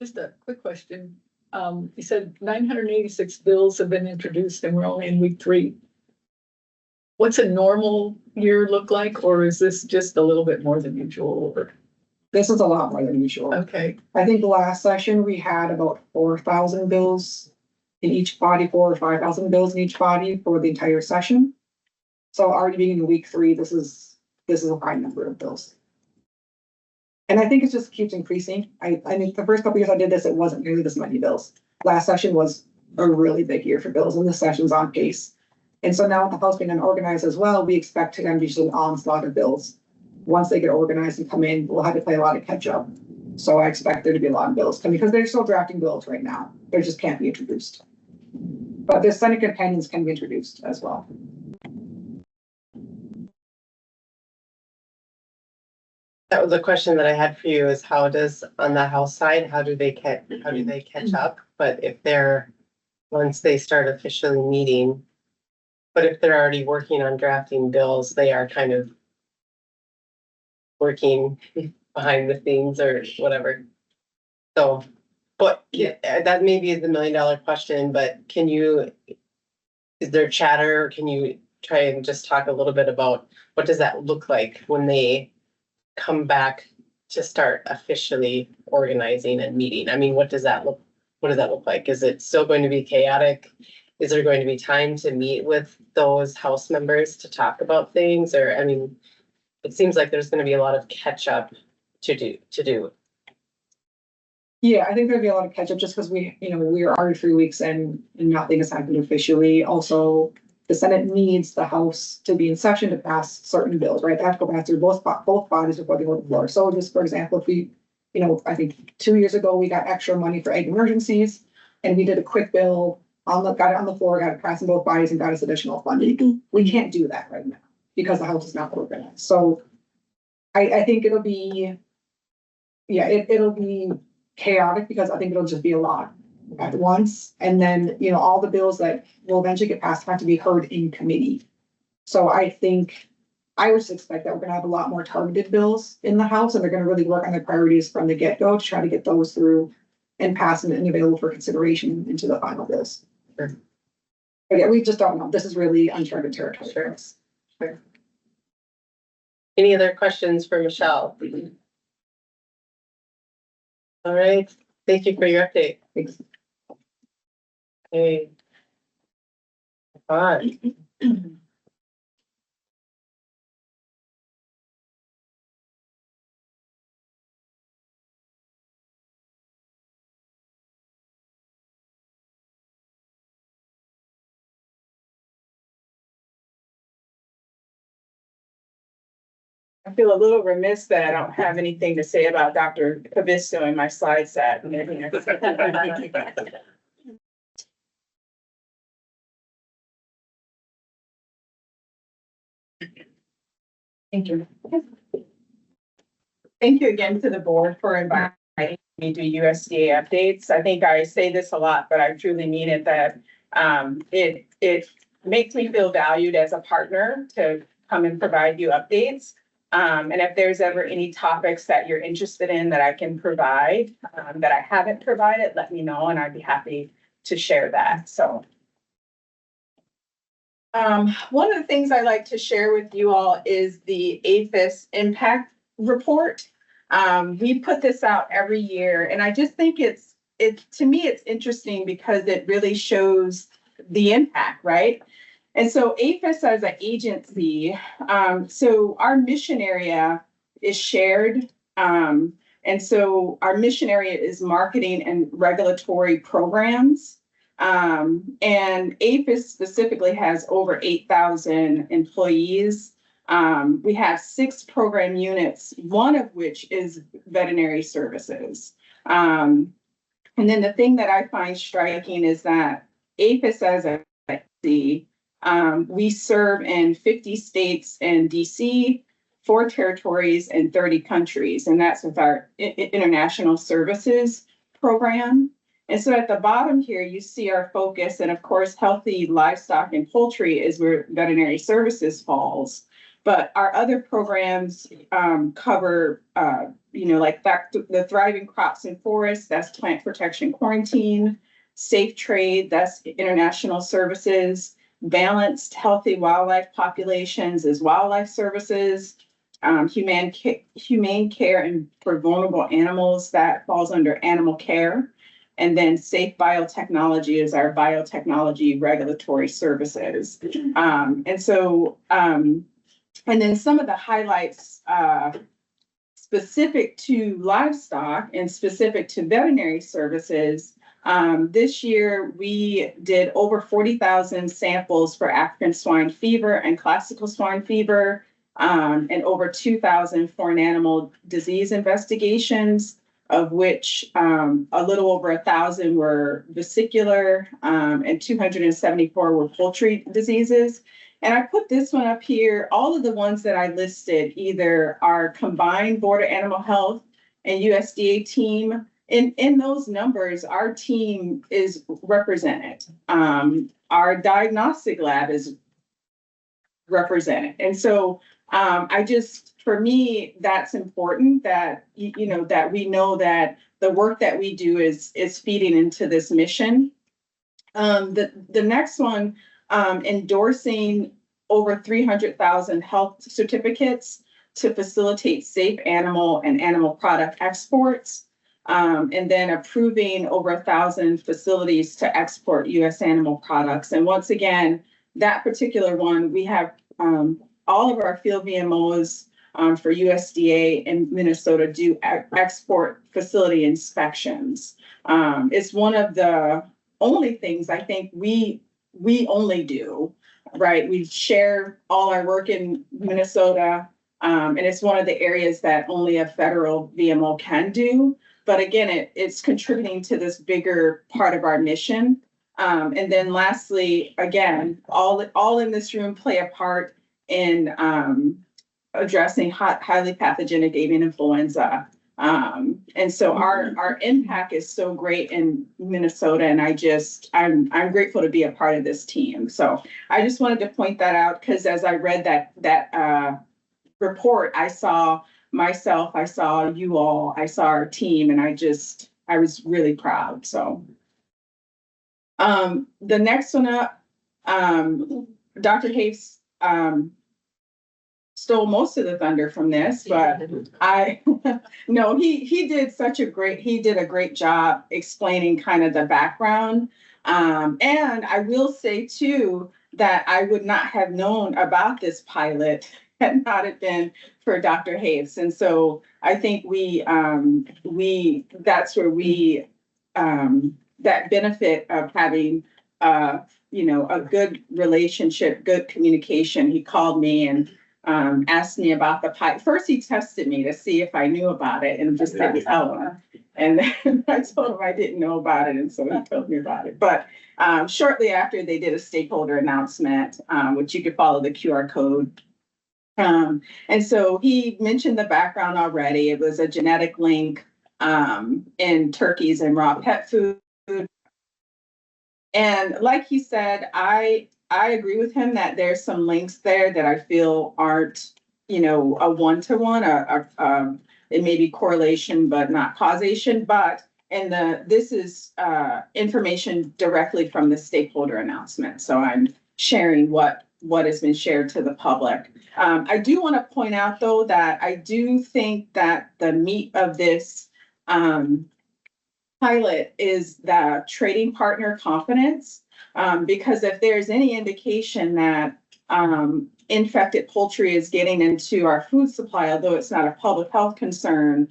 Speaker 8: Just a quick question. You said 986 bills have been introduced and we're only in week 3. What's a normal year look like, or is this just a little bit more than usual? Or?
Speaker 17: This is a lot more than usual.
Speaker 8: Okay.
Speaker 17: I think the last session we had about 4,000 bills in each body, 4,000 or 5,000 bills in each body for the entire session. So already being in week 3, this is a high number of bills. And I think it just keeps increasing. I think the first couple years I did this, it wasn't nearly this many bills. Last session was a really big year for bills, and this session's on pace. And so now with the House being unorganized as well, we expect to then be just an onslaught of bills. Once they get organized and come in, we'll have to play a lot of catch up. So I expect there to be a lot of bills coming because they're still drafting bills right now. They just can't be introduced. But the Senate companions can be introduced as well.
Speaker 1: That was a question that I had for you, is how does, on the House side, how do they catch up? But if once they start officially meeting, but if they're already working on drafting bills, they are kind of working behind the scenes or whatever. So, but that maybe is the $1 million question, but is there chatter? Can you try and just talk a little bit about what does that look like when they come back to start officially organizing and meeting? I mean, what does that look like? Is it still going to be chaotic? Is there going to be time to meet with those House members to talk about things? Or, I mean, it seems like there's going to be a lot of catch up to do.
Speaker 17: Yeah, I think there'd be a lot of catch up just because we are already 3 weeks and nothing has happened officially. Also, the Senate needs the House to be in session to pass certain bills, right? They have to go pass through both bodies before they go to the floor. So just for example, if we, I think 2 years ago, we got extra money for egg emergencies and we did a quick bill got it on the floor, got it passed in both bodies and got us additional funding. We can't do that right now because the House is not organized. So I think it'll be, it'll be chaotic because I think it'll just be a lot at once. And then, all the bills that will eventually get passed have to be heard in committee. So I think I would expect that we're gonna have a lot more targeted bills in the House and they're gonna really work on their priorities from the get-go to try to get those through and pass and available for consideration into the final bills. Sure. But yeah, we just don't know. This is really uncharted territory.
Speaker 1: Sure. Any other questions for Michelle? All right, thank you for your update.
Speaker 17: Thanks.
Speaker 1: Okay. Fine.
Speaker 18: I feel a little remiss that I don't have anything to say about Dr. Kivisto in my slide set.
Speaker 14: Thank you.
Speaker 18: Thank you again to the board for inviting me to USDA updates. I think I say this a lot, but I truly mean it that it makes me feel valued as a partner to come and provide you updates. And if there's ever any topics that you're interested in that I can provide, that I haven't provided, let me know and I'd be happy to share that. So one of the things I like to share with you all is the APHIS impact report. We put this out every year and I just think to me, it's interesting because it really shows the impact, right? And so APHIS as an agency, so our mission area is shared. And so our mission area is marketing and regulatory programs. And APHIS specifically has over 8,000 employees. We have 6 program units, one of which is veterinary services. And then the thing that I find striking is that APHIS as a agency, we serve in 50 states and DC, 4 territories and 30 countries, and that's with our international services program. And so at the bottom here, you see our focus, and of course, healthy livestock and poultry is where veterinary services falls. But our other programs cover, like the thriving crops and forests, that's plant protection quarantine, safe trade, that's international services, balanced healthy wildlife populations is wildlife services, humane care and for vulnerable animals, that falls under animal care. And then safe biotechnology is our biotechnology regulatory services. And then some of the highlights specific to livestock and specific to veterinary services. This year, we did over 40,000 samples for African swine fever and classical swine fever, and over 2,000 foreign animal disease investigations, of which a little over 1,000 were vesicular and 274 were poultry diseases. And I put this one up here. All of the ones that I listed, either our combined Board of Animal Health and USDA team, in those numbers, our team is represented. Our diagnostic lab is represented. And so for me, that's important that, that we know that the work that we do is feeding into this mission. The next one, endorsing over 300,000 health certificates to facilitate safe animal and animal product exports. And then approving over 1,000 facilities to export U.S. animal products. And once again, that particular one, we have all of our field VMOs for USDA in Minnesota do export facility inspections. It's one of the only things I think we only do, right? We share all our work in Minnesota. And it's one of the areas that only a federal VMO can do. But again, it's contributing to this bigger part of our mission. And then lastly, again, all in this room play a part in addressing highly pathogenic avian influenza. And so our impact is so great in Minnesota, and I'm grateful to be a part of this team. So I just wanted to point that out, because as I read that report, I saw myself, I saw you all, I saw our team, and I was really proud. So the next one up, Dr. Hoefs stole most of the thunder from this, but no, he did a great job explaining kind of the background. And I will say too, that I would not have known about this pilot had not it been for Dr. Hoefs. And so I think that's where that benefit of having, a good relationship, good communication. He called me and asked me about the pilot. First, he tested me to see if I knew about it and just didn't tell him. And then I told him I didn't know about it. And so he told me about it. But shortly after, they did a stakeholder announcement, which you could follow the QR code. And so he mentioned the background already. It was a genetic link in turkeys and raw pet food. And like he said, I agree with him that there's some links there that I feel aren't, a one-to-one, it may be correlation, but not causation. But this is information directly from the stakeholder announcement. So I'm sharing what has been shared to the public. I do want to point out, though, that I do think that the meat of this pilot is the trading partner confidence, because if there's any indication that infected poultry is getting into our food supply, although it's not a public health concern,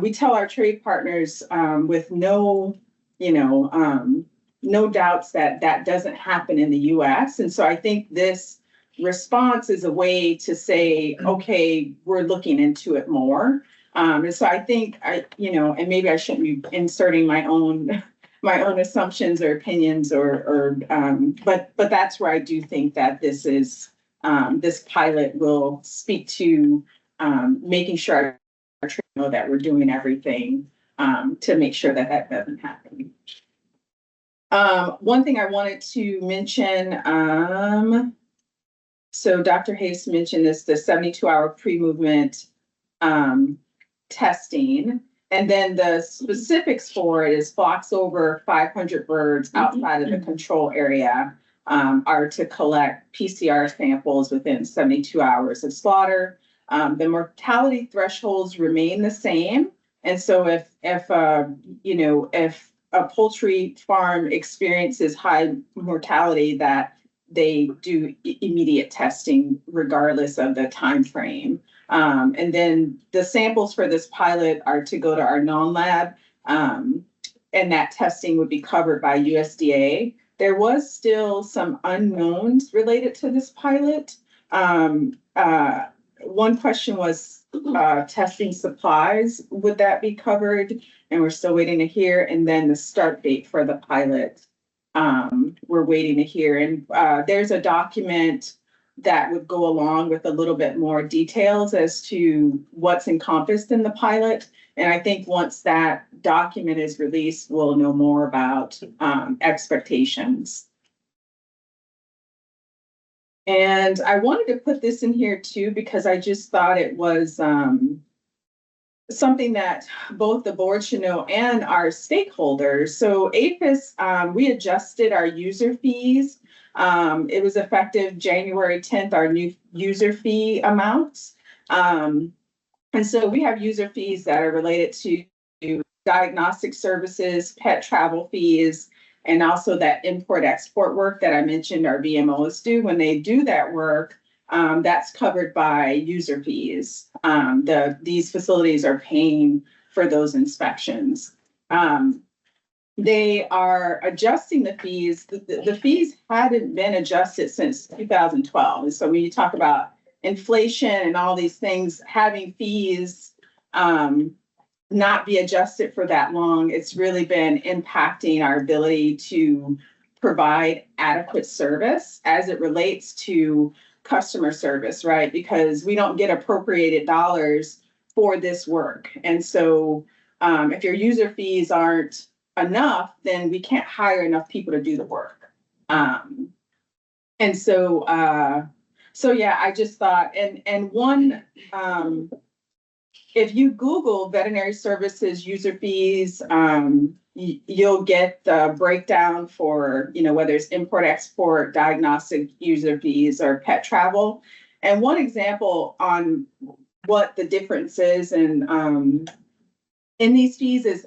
Speaker 18: we tell our trade partners with no doubts that doesn't happen in the U.S. And so I think this response is a way to say, okay, we're looking into it more. And so I think and maybe I shouldn't be inserting my own assumptions or opinions but that's where I do think that this pilot will speak to making sure our trade know that we're doing everything to make sure that doesn't happen. One thing I wanted to mention, so Dr. Hoefs mentioned this, the 72-hour pre-movement testing, and then the specifics for it is flocks over 500 birds outside of the control area are to collect PCR samples within 72 hours of slaughter. The mortality thresholds remain the same, and so if a poultry farm experiences high mortality, that they do immediate testing regardless of the time frame. And then the samples for this pilot are to go to our non-lab, and that testing would be covered by USDA. There was still some unknowns related to this pilot. One question was testing supplies. Would that be covered? And we're still waiting to hear. And then the start date for the pilot, we're waiting to hear. And there's a document that would go along with a little bit more details as to what's encompassed in the pilot. And I think once that document is released, we'll know more about expectations. And I wanted to put this in here too, because I just thought it was something that both the board should know and our stakeholders. So APHIS, we adjusted our user fees. It was effective January 10th, our new user fee amounts. And so we have user fees that are related to diagnostic services, pet travel fees, and also that import-export work that I mentioned our VMOs do. When they do that work, that's covered by user fees. These facilities are paying for those inspections. They are adjusting the fees. The fees hadn't been adjusted since 2012. And so when you talk about inflation and all these things, having fees not be adjusted for that long, it's really been impacting our ability to provide adequate service as it relates to customer service, right? Because we don't get appropriated dollars for this work. And so if your user fees aren't enough, then we can't hire enough people to do the work. And so yeah, I just thought, and one, if you Google veterinary services user fees, you'll get the breakdown for, whether it's import, export, diagnostic user fees or pet travel. And one example on what the difference is in these fees is,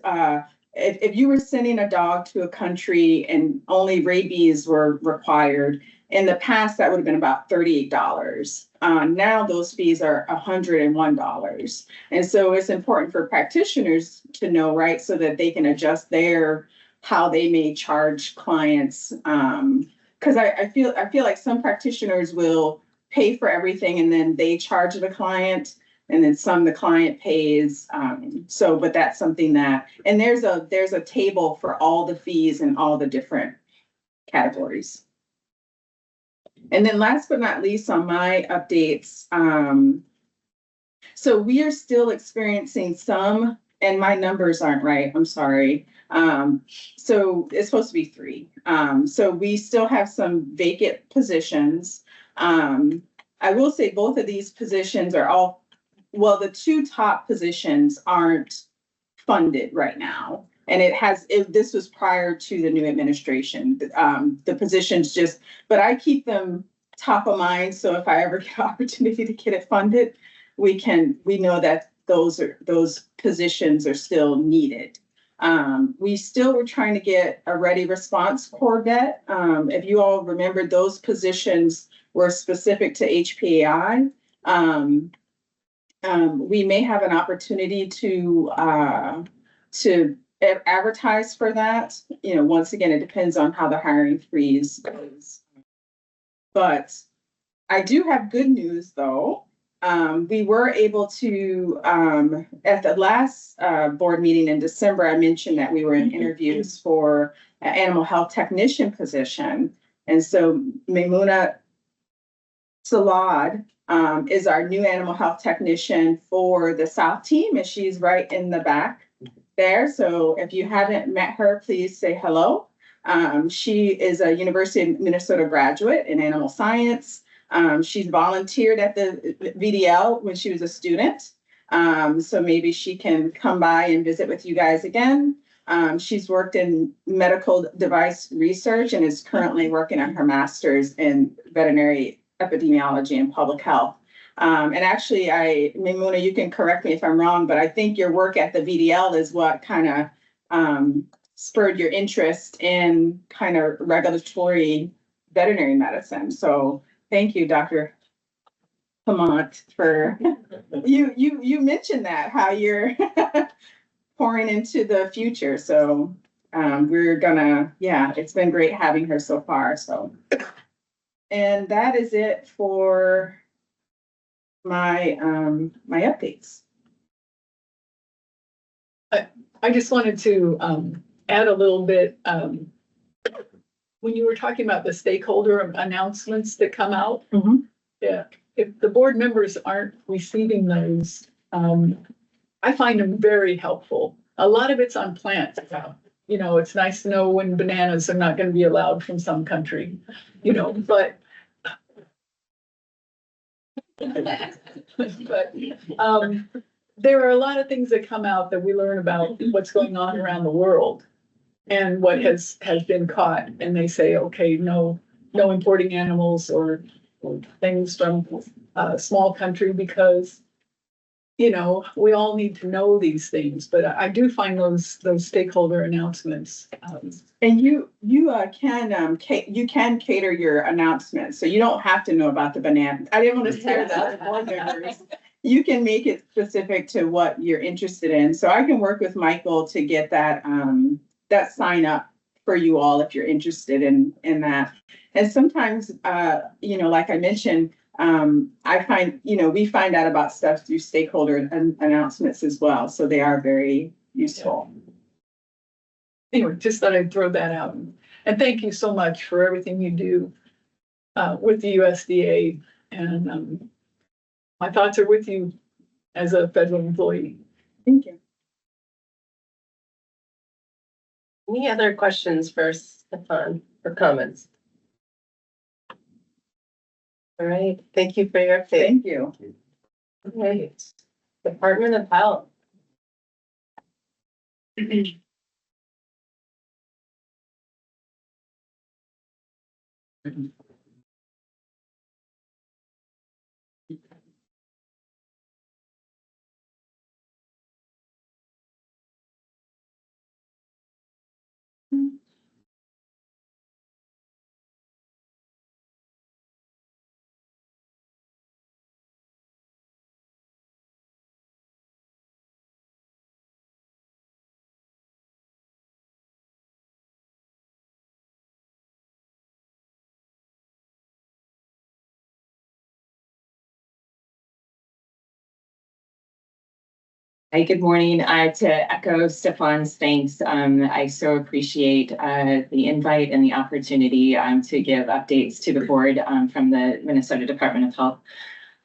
Speaker 18: if you were sending a dog to a country and only rabies were required, in the past, that would have been about $38. Now those fees are $101. And so it's important for practitioners to know, right, so that they can adjust how they may charge clients. Because I feel like some practitioners will pay for everything and then they charge the client, and then the client pays. But that's something that, and there's a table for all the fees and all the different categories. And then last but not least on my updates, so we are still experiencing some, and my numbers aren't right, I'm sorry. So it's supposed to be 3. So we still have some vacant positions. I will say both of these positions are the 2 top positions aren't funded right now. And this was prior to the new administration. The positions but I keep them top of mind. So if I ever get an opportunity to get it funded, we know that those positions are still needed. We still were trying to get a ready response corps vet. If you all remember, those positions were specific to HPAI. We may have an opportunity to advertise for that. Once again, it depends on how the hiring freeze goes. But I do have good news though. We were able to, at the last board meeting in December, I mentioned that we were in interviews for an animal health technician position. And so Maimuna Salad is our new animal health technician for the South team, and she's right in the back there. So if you haven't met her, please say hello. She is a University of Minnesota graduate in animal science. She's volunteered at the VDL when she was a student. So maybe she can come by and visit with you guys again. She's worked in medical device research and is currently working on her master's in veterinary epidemiology and public health. And actually, Maimuna, you can correct me if I'm wrong, but I think your work at the VDL is what kind of spurred your interest in kind of regulatory veterinary medicine. So thank you, Dr. Hemant, for you mentioned that, how you're pouring into the future. So it's been great having her so far. So, and that is it for my updates.
Speaker 8: I just wanted to add a little bit. When you were talking about the stakeholder announcements that come out, yeah, if the board members aren't receiving those, I find them very helpful. A lot of it's on plants. It's nice to know when bananas are not going to be allowed from some country, but there are a lot of things that come out that we learn about what's going on around the world and what has been caught. And they say, okay, no importing animals or things from a small country because you know, we all need to know these things, but I do find those stakeholder announcements.
Speaker 18: And you can cater your announcements, so you don't have to know about the banana. I didn't want to scare the board members. You can make it specific to what you're interested in. So I can work with Michael to get that, that sign up for you all if you're interested in that. And sometimes, you know, like I mentioned, I find, you know, we find out about stuff through stakeholder announcements as well. So they are very useful.
Speaker 8: Anyway, just thought I'd throw that out. And thank you so much for everything you do with the USDA. And my thoughts are with you as a federal employee.
Speaker 18: Thank you.
Speaker 1: Any other questions for Stephan or comments? All right, thank you for your update.
Speaker 18: Thank you.
Speaker 1: All right, Department of Health.
Speaker 19: Hi, good morning. To echo Stephan's thanks, I so appreciate the invite and the opportunity to give updates to the board from the Minnesota Department of Health.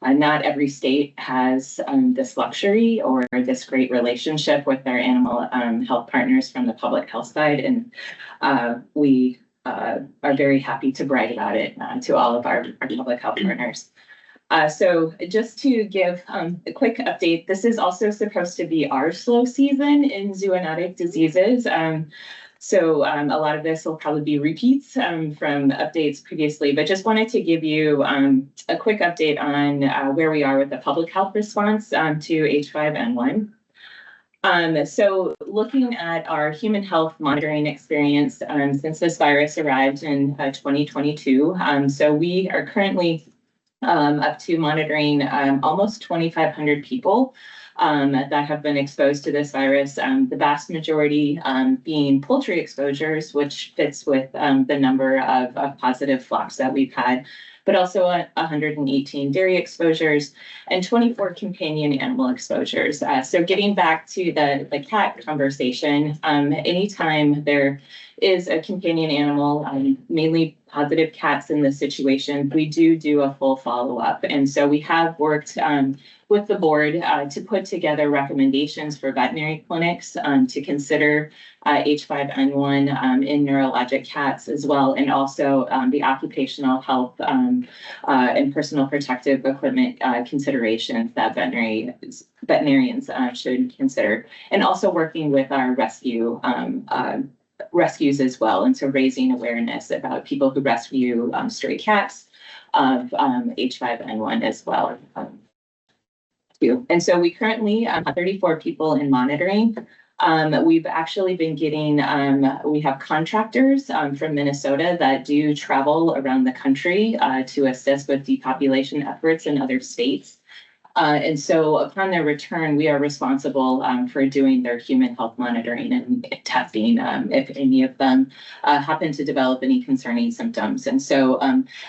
Speaker 19: Not every state has this luxury or this great relationship with their animal health partners from the public health side, and we are very happy to brag about it to all of our public health partners. So just to give a quick update, this is also supposed to be our slow season in zoonotic diseases. So a lot of this will probably be repeats from updates previously, but just wanted to give you a quick update on where we are with the public health response to H5N1. So looking at our human health monitoring experience since this virus arrived in 2022, so we are currently up to monitoring almost 2,500 people that have been exposed to this virus. The vast majority being poultry exposures, which fits with the number of positive flocks that we've had, but also 118 dairy exposures and 24 companion animal exposures. So getting back to the cat conversation, anytime there is a companion animal, mainly positive cats in this situation, we do a full follow-up. And so we have worked with the board to put together recommendations for veterinary clinics to consider H5N1 in neurologic cats as well, and also the occupational health and personal protective equipment considerations that veterinarians should consider, and also working with our rescues as well, and so raising awareness about people who rescue stray cats of H5N1 as well. And so we currently have 34 people in monitoring. We've actually been getting, we have contractors from Minnesota that do travel around the country to assist with depopulation efforts in other states. And so upon their return, we are responsible for doing their human health monitoring and testing if any of them happen to develop any concerning symptoms. And so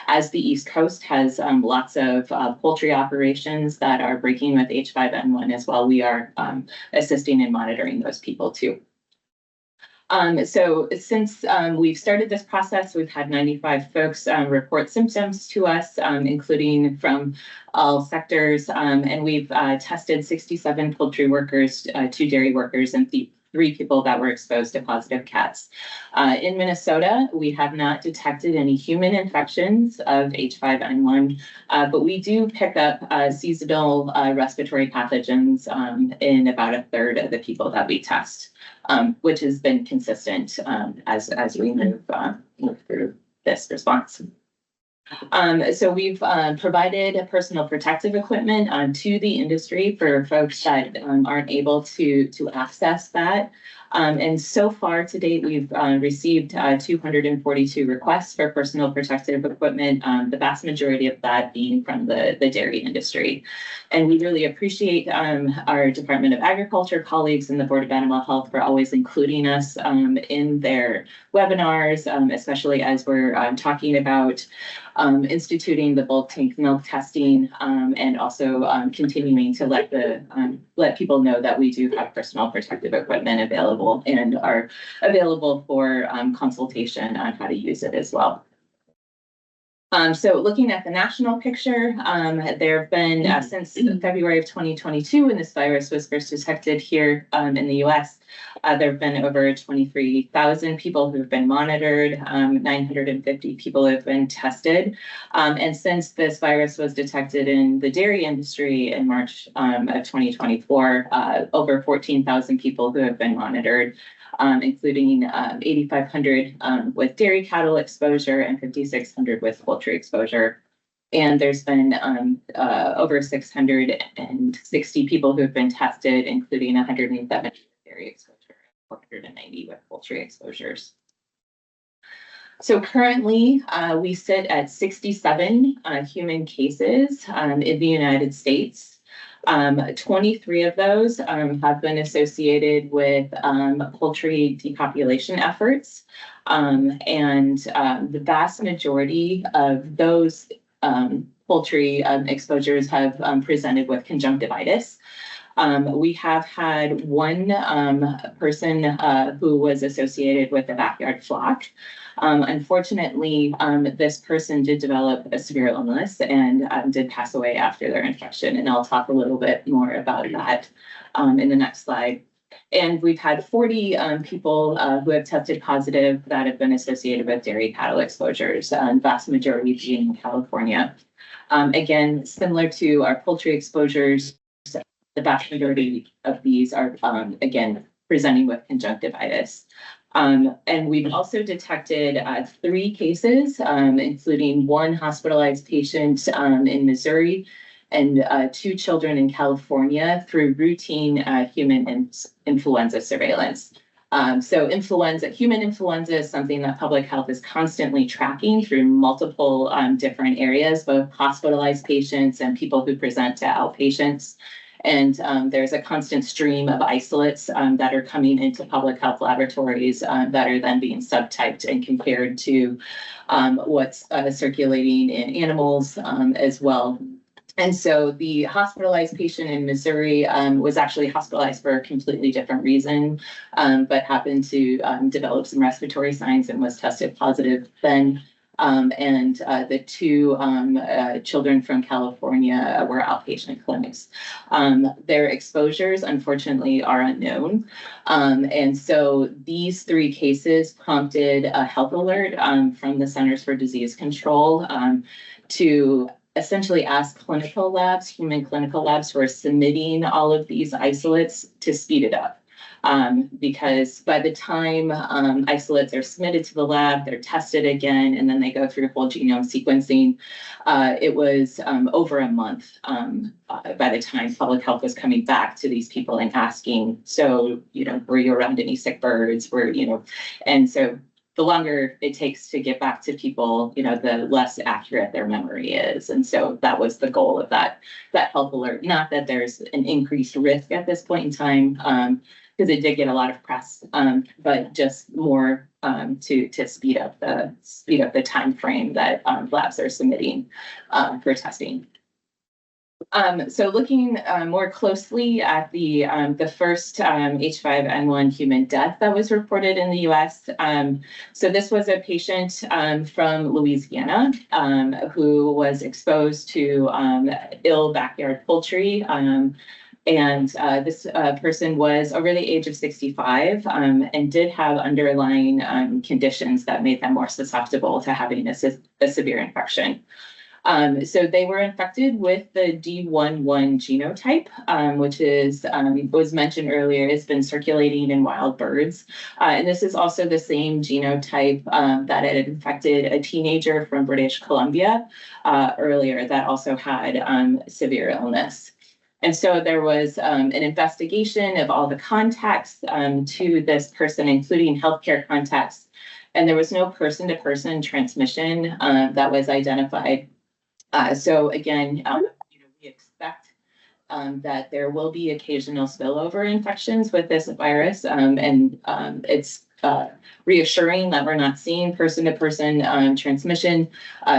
Speaker 19: as the East Coast has lots of poultry operations that are breaking with H5N1 as well, we are assisting and monitoring those people too. So since we've started this process, we've had 95 folks report symptoms to us, including from all sectors, and we've tested 67 poultry workers, 2 dairy workers, and 3 people that were exposed to positive cats. In Minnesota, we have not detected any human infections of H5N1, but we do pick up seasonal respiratory pathogens in about 1/3 of the people that we test, which has been consistent as we move through this response. So we've provided personal protective equipment to the industry for folks that aren't able to access that. And so far to date, we've received 242 requests for personal protective equipment, the vast majority of that being from the dairy industry. And we really appreciate our Department of Agriculture colleagues and the Board of Animal Health for always including us in their webinars, especially as we're talking about instituting the bulk tank milk testing, and also continuing to let people know that we do have personal protective equipment available and are available for consultation on how to use it as well. So looking at the national picture, there have been since February of 2022, when this virus was first detected here in the US, there have been over 23,000 people who have been monitored, 950 people have been tested. And since this virus was detected in the dairy industry in March of 2024, over 14,000 people who have been monitored, including 8,500 with dairy cattle exposure and 5,600 with poultry exposure. And there's been over 660 people who have been tested, including 170 with dairy exposure, 490 with poultry exposures. So currently, we sit at 67 human cases in the United States. 23 of those have been associated with poultry depopulation efforts. And the vast majority of those poultry exposures have presented with conjunctivitis. We have had one person who was associated with a backyard flock. Unfortunately, this person did develop a severe illness and did pass away after their infection. And I'll talk a little bit more about that in the next slide. And we've had 40 people who have tested positive that have been associated with dairy cattle exposures, vast majority being in California. Again, similar to our poultry exposures, the vast majority of these are, again, presenting with conjunctivitis. And we've also detected 3 cases, including one hospitalized patient in Missouri and 2 children in California through routine human influenza surveillance. So human influenza is something that public health is constantly tracking through multiple different areas, both hospitalized patients and people who present to outpatients. And there's a constant stream of isolates that are coming into public health laboratories that are then being subtyped and compared to what's circulating in animals as well. And so the hospitalized patient in Missouri was actually hospitalized for a completely different reason, but happened to develop some respiratory signs and was tested positive then. And the 2 children from California were outpatient clinics. Their exposures, unfortunately, are unknown. And so these 3 cases prompted a health alert from the Centers for Disease Control to essentially ask clinical labs, human clinical labs who are submitting all of these isolates to speed it up. Because by the time isolates are submitted to the lab, they're tested again, and then they go through whole genome sequencing. It was over a month by the time public health was coming back to these people and asking, so, were you around any sick birds? And so the longer it takes to get back to people, the less accurate their memory is. And so that was the goal of that health alert. Not that there's an increased risk at this point in time, because it did get a lot of press, but just more to speed up the time frame that labs are submitting for testing. So looking more closely at the first H5N1 human death that was reported in the U.S. So this was a patient from Louisiana who was exposed to ill backyard poultry. And this person was over the age of 65 and did have underlying conditions that made them more susceptible to having a severe infection. So they were infected with the D11 genotype, which is, was mentioned earlier, has been circulating in wild birds. And this is also the same genotype that had infected a teenager from British Columbia earlier that also had severe illness. And so there was an investigation of all the contacts to this person, including healthcare contacts. And there was no person-to-person transmission that was identified. So again, we expect that there will be occasional spillover infections with this virus, and it's reassuring that we're not seeing person-to-person transmission.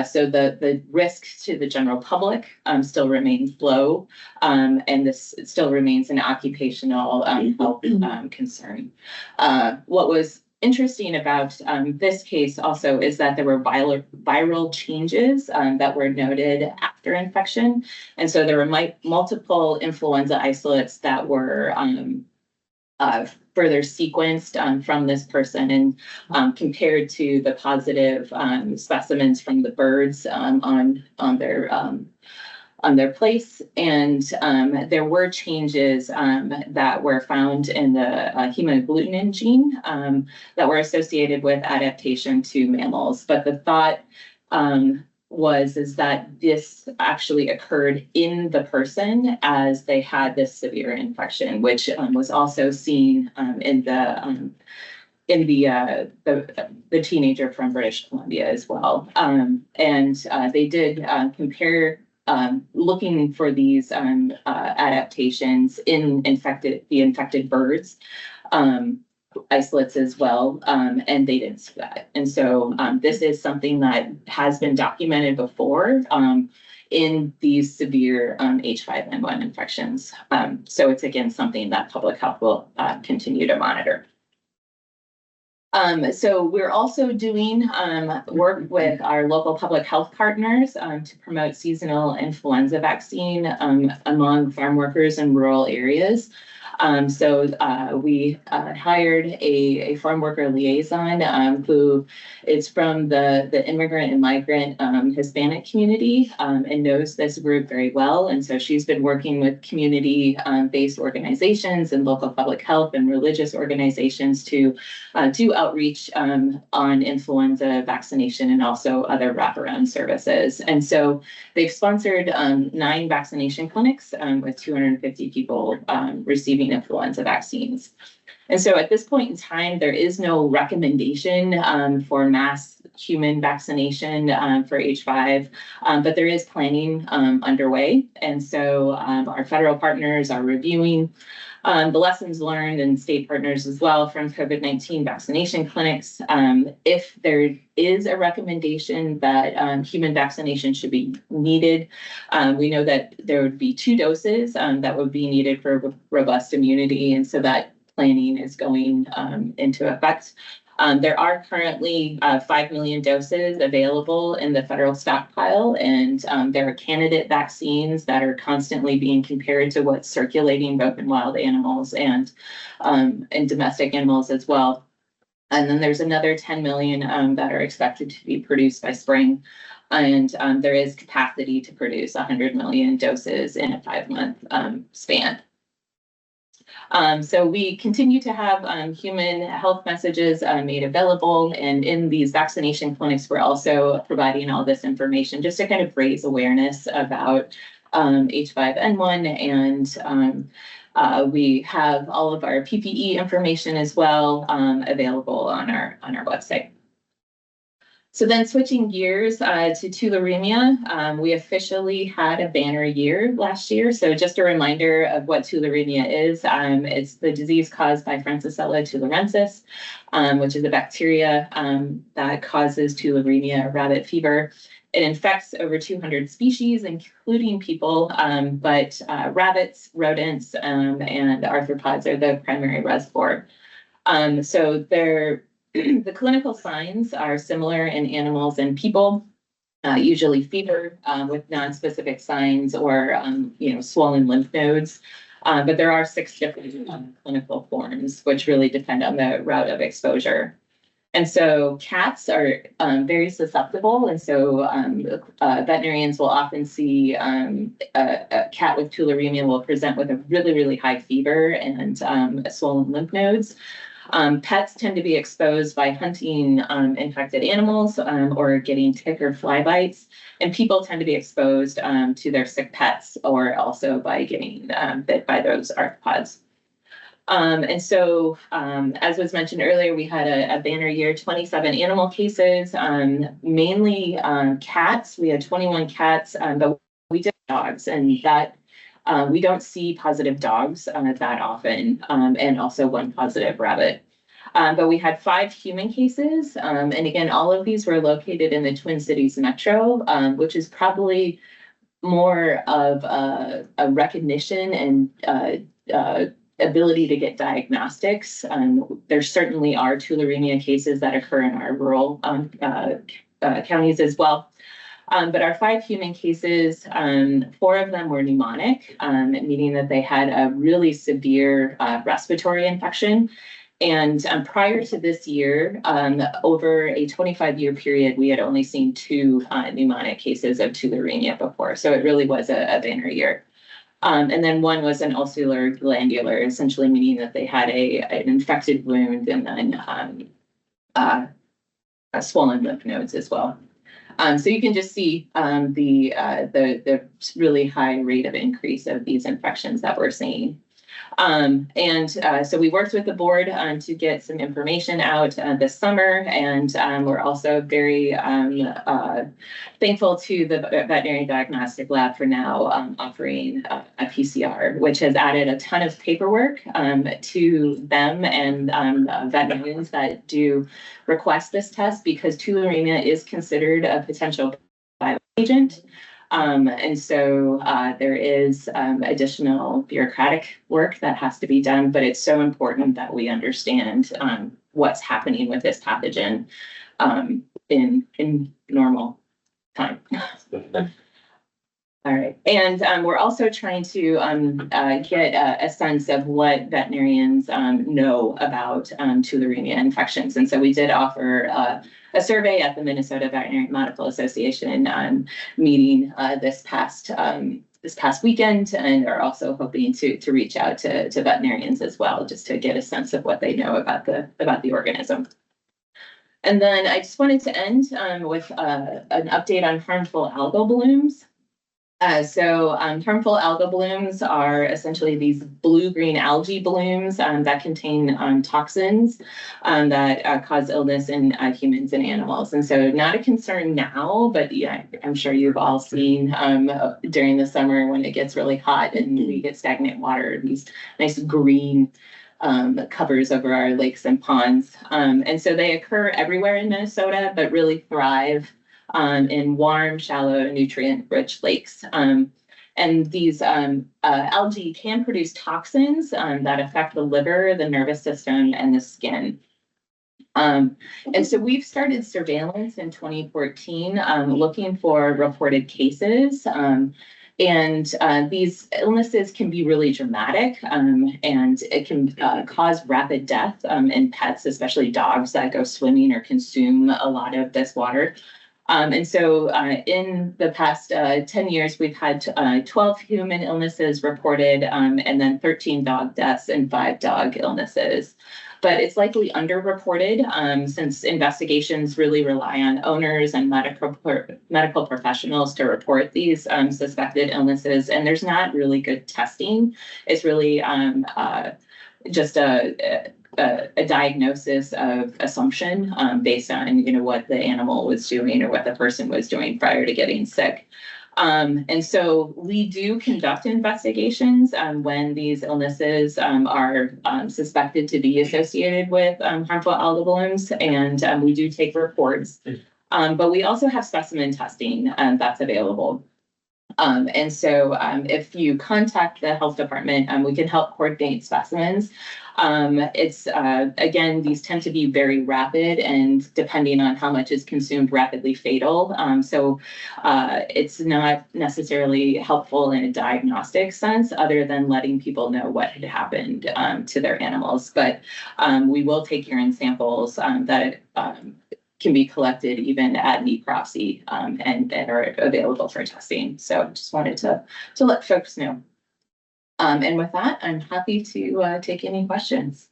Speaker 19: So the risk to the general public still remains low, and this still remains an occupational health concern. What was interesting about this case also is that there were viral changes that were noted after infection. And so there were multiple influenza isolates that were further sequenced from this person and compared to the positive specimens from the birds on their place. And there were changes that were found in the hemagglutinin gene that were associated with adaptation to mammals. But the thought is that this actually occurred in the person as they had this severe infection, which was also seen in the teenager from British Columbia as well. And they did compare looking for these adaptations in the infected birds isolates as well, and they didn't see that. And so this is something that has been documented before in these severe H5N1 infections. So it's again something that public health will continue to monitor. So we're also doing work with our local public health partners to promote seasonal influenza vaccine among farm workers in rural areas. So we hired a farm worker liaison who is from the immigrant and migrant Hispanic community and knows this group very well. And so she's been working with community-based organizations and local public health and religious organizations to do outreach on influenza vaccination and also other wraparound services. And so they've sponsored 9 vaccination clinics with 250 people receiving influenza vaccines. And so at this point in time, there is no recommendation for mass human vaccination for H5, but there is planning underway. And so our federal partners are reviewing the lessons learned, and state partners as well, from COVID-19 vaccination clinics. If there is a recommendation that human vaccination should be needed, we know that there would be 2 doses that would be needed for robust immunity, and so that planning is going into effect. There are currently 5 million doses available in the federal stockpile, and there are candidate vaccines that are constantly being compared to what's circulating both in wild animals and domestic animals as well. And then there's another 10 million that are expected to be produced by spring. And there is capacity to produce 100 million doses in a 5-month span. So we continue to have human health messages made available, and in these vaccination clinics, we're also providing all this information just to kind of raise awareness about H5N1, and we have all of our PPE information as well available on our website. So then switching gears to tularemia, we officially had a banner year last year. So just a reminder of what tularemia is. It's the disease caused by Francisella tularensis, which is a bacteria that causes tularemia, rabbit fever. It infects over 200 species, including people, but rabbits, rodents, and arthropods are the primary reservoir. So the clinical signs are similar in animals and people, usually fever with nonspecific signs or swollen lymph nodes. But there are 6 different clinical forms, which really depend on the route of exposure. And so cats are very susceptible. And so veterinarians will often see a cat with tularemia will present with a really, really high fever and swollen lymph nodes. Pets tend to be exposed by hunting infected animals or getting tick or fly bites. And people tend to be exposed to their sick pets or also by getting bit by those arthropods. And so, as was mentioned earlier, we had a banner year, 27 animal cases, mainly cats. We had 21 cats, but we did dogs, and that we don't see positive dogs that often, and also one positive rabbit. But we had 5 human cases, and again, all of these were located in the Twin Cities metro, which is probably more of a recognition and ability to get diagnostics. There certainly are tularemia cases that occur in our rural counties as well. But our 5 human cases, 4 of them were pneumonic, meaning that they had a really severe respiratory infection. And prior to this year, over a 25-year period, we had only seen 2 pneumonic cases of tularemia before. So it really was a banner year. And then 1 was an ulcerar glandular, essentially meaning that they had an infected wound and then swollen lymph nodes as well. So you can just see the really high rate of increase of these infections that we're seeing. So we worked with the board to get some information out this summer, and we're also very thankful to the Veterinary Diagnostic Lab for now offering a PCR, which has added a ton of paperwork to them and veterinarians that do request this test, because tularemia is considered a potential agent. And so there is additional bureaucratic work that has to be done, but it's so important that we understand what's happening with this pathogen in normal time. All right. And we're also trying to get a sense of what veterinarians know about tularemia infections. And so we did offer a survey at the Minnesota Veterinary Medical Association meeting this past weekend, and are also hoping to reach out to veterinarians as well, just to get a sense of what they know about the organism. And then I just wanted to end with an update on harmful algal blooms. So harmful algal blooms are essentially these blue-green algae blooms that contain toxins that cause illness in humans and animals. And so not a concern now, but yeah, I'm sure you've all seen during the summer when it gets really hot and we get stagnant water, these nice green covers over our lakes and ponds. And so they occur everywhere in Minnesota, but really thrive in warm, shallow, nutrient-rich lakes. And these algae can produce toxins that affect the liver, the nervous system, and the skin. And so we've started surveillance in 2014, looking for reported cases. And these illnesses can be really dramatic, and it can cause rapid death in pets, especially dogs that go swimming or consume a lot of this water. And so in the past 10 years, we've had 12 human illnesses reported, and then 13 dog deaths and 5 dog illnesses. But it's likely underreported since investigations really rely on owners and medical professionals to report these suspected illnesses. And there's not really good testing. It's really just a diagnosis of assumption based on what the animal was doing or what the person was doing prior to getting sick. And so we do conduct investigations when these illnesses are suspected to be associated with harmful algal blooms, and we do take reports. But we also have specimen testing that's available. And so if you contact the health department, we can help coordinate specimens. It's again, these tend to be very rapid and depending on how much is consumed, rapidly fatal. So it's not necessarily helpful in a diagnostic sense other than letting people know what had happened to their animals. But we will take urine samples that can be collected even at necropsy and are available for testing. So just wanted to let folks know. And with that, I'm happy to take any questions.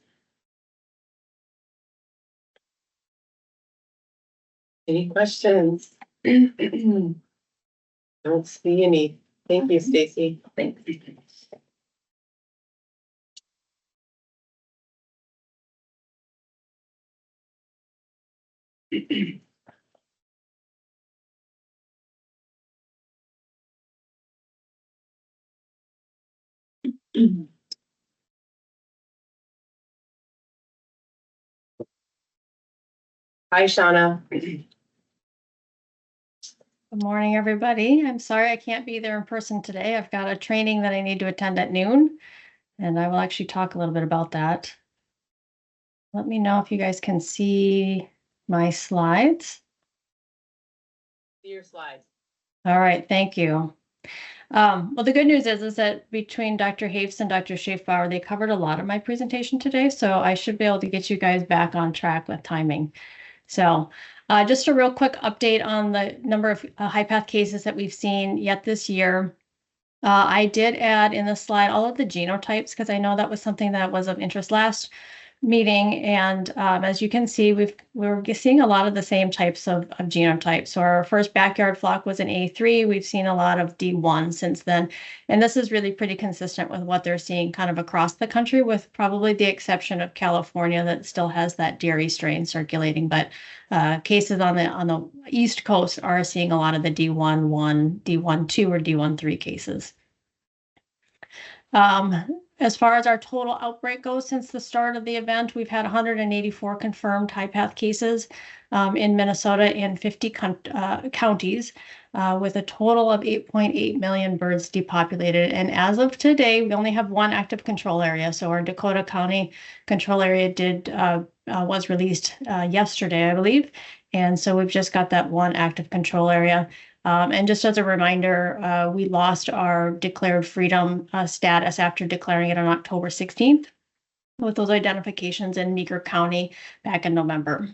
Speaker 1: Any questions? Don't see any. Thank you, Stacy.
Speaker 19: Thanks.
Speaker 1: Hi, Shauna.
Speaker 20: Good morning, everybody. I'm sorry I can't be there in person today. I've got a training that I need to attend at noon, and I will actually talk a little bit about that. Let me know if you guys can see my slides.
Speaker 1: See your slides.
Speaker 20: All right, thank you. Well, the good news is that between Dr. Hoefs and Dr. Schaefbauer, they covered a lot of my presentation today, so I should be able to get you guys back on track with timing. So just a real quick update on the number of high path cases that we've seen yet this year. I did add in the slide all of the genotypes because I know that was something that was of interest last meeting. And as you can see, we're seeing a lot of the same types of genotypes. So our first backyard flock was an A3. We've seen a lot of D1 since then. And this is really pretty consistent with what they're seeing kind of across the country, with probably the exception of California that still has that dairy strain circulating. But cases on the East Coast are seeing a lot of the D1-1, D1-2, or D1-3 cases. As far as our total outbreak goes, since the start of the event, we've had 184 confirmed high path cases in Minnesota in 50 counties, with a total of 8.8 million birds depopulated. And as of today, we only have one active control area. So our Dakota County control area was released yesterday, I believe. And so we've just got that one active control area. And just as a reminder, we lost our declared freedom status after declaring it on October 16th with those identifications in Meeker County back in November.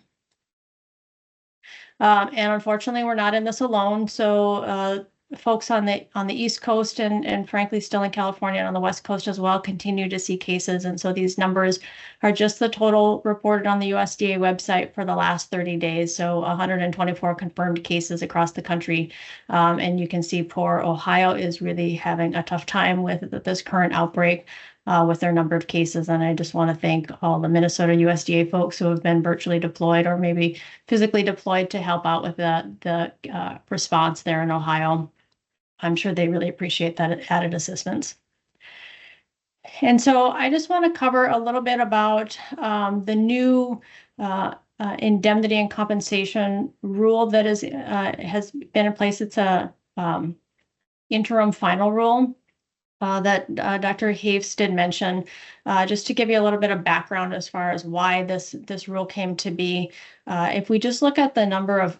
Speaker 20: And unfortunately, we're not in this alone. So folks on the East Coast and frankly still in California and on the West Coast as well continue to see cases. And so these numbers are just the total reported on the USDA website for the last 30 days. So 124 confirmed cases across the country. And you can see poor Ohio is really having a tough time with this current outbreak with their number of cases. And I just want to thank all the Minnesota USDA folks who have been virtually deployed or maybe physically deployed to help out with the response there in Ohio. I'm sure they really appreciate that added assistance. And so I just want to cover a little bit about the new indemnity and compensation rule that has been in place. It's a interim final rule that Dr. Hoefs did mention, just to give you a little bit of background as far as why this rule came to be. If we just look at the number of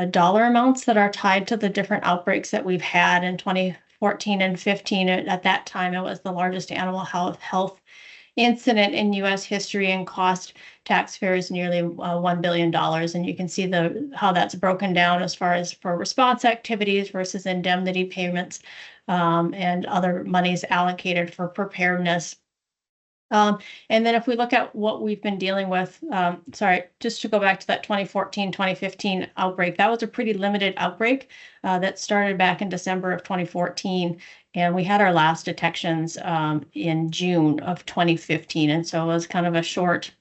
Speaker 20: dollar amounts that are tied to the different outbreaks that we've had in 2014 and 15, at that time, it was the largest animal health incident in U.S. history and cost taxpayers nearly $1 billion. And you can see how that's broken down as far as for response activities versus indemnity payments and other monies allocated for preparedness. And then if we look at what we've been dealing with, just to go back to that 2014, 2015 outbreak, that was a pretty limited outbreak that started back in December of 2014. And we had our last detections in June of 2015. And so it was kind of a short,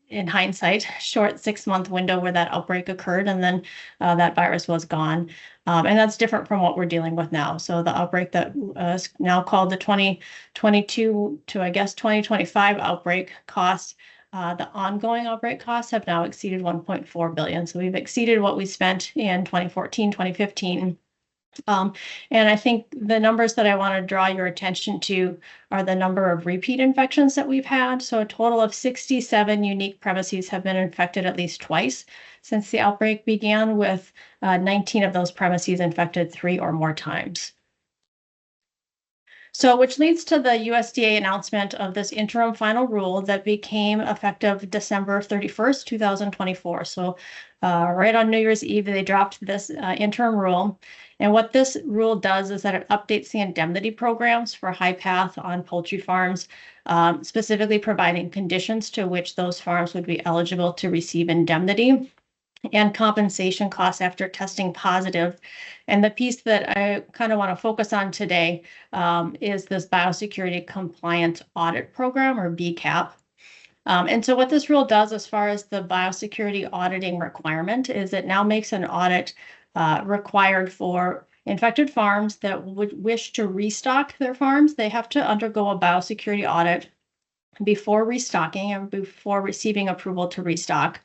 Speaker 20: in hindsight, short 6-month window where that outbreak occurred, and then that virus was gone. And that's different from what we're dealing with now. So the outbreak that is now called the 2022 to, I guess, 2025 outbreak costs, the ongoing outbreak costs have now exceeded $1.4 billion. So we've exceeded what we spent in 2014, 2015. And I think the numbers that I want to draw your attention to are the number of repeat infections that we've had. So a total of 67 unique premises have been infected at least twice since the outbreak began, with 19 of those premises infected 3 or more times. So, which leads to the USDA announcement of this interim final rule that became effective December 31st, 2024. So right on New Year's Eve, they dropped this interim rule. And what this rule does is that it updates the indemnity programs for high path on poultry farms, specifically providing conditions to which those farms would be eligible to receive indemnity and compensation costs after testing positive. And the piece that I kind of want to focus on today is this biosecurity compliant audit program, or BCAP. And so what this rule does as far as the biosecurity auditing requirement is it now makes an audit required for infected farms that would wish to restock their farms. They have to undergo a biosecurity audit before restocking and before receiving approval to restock.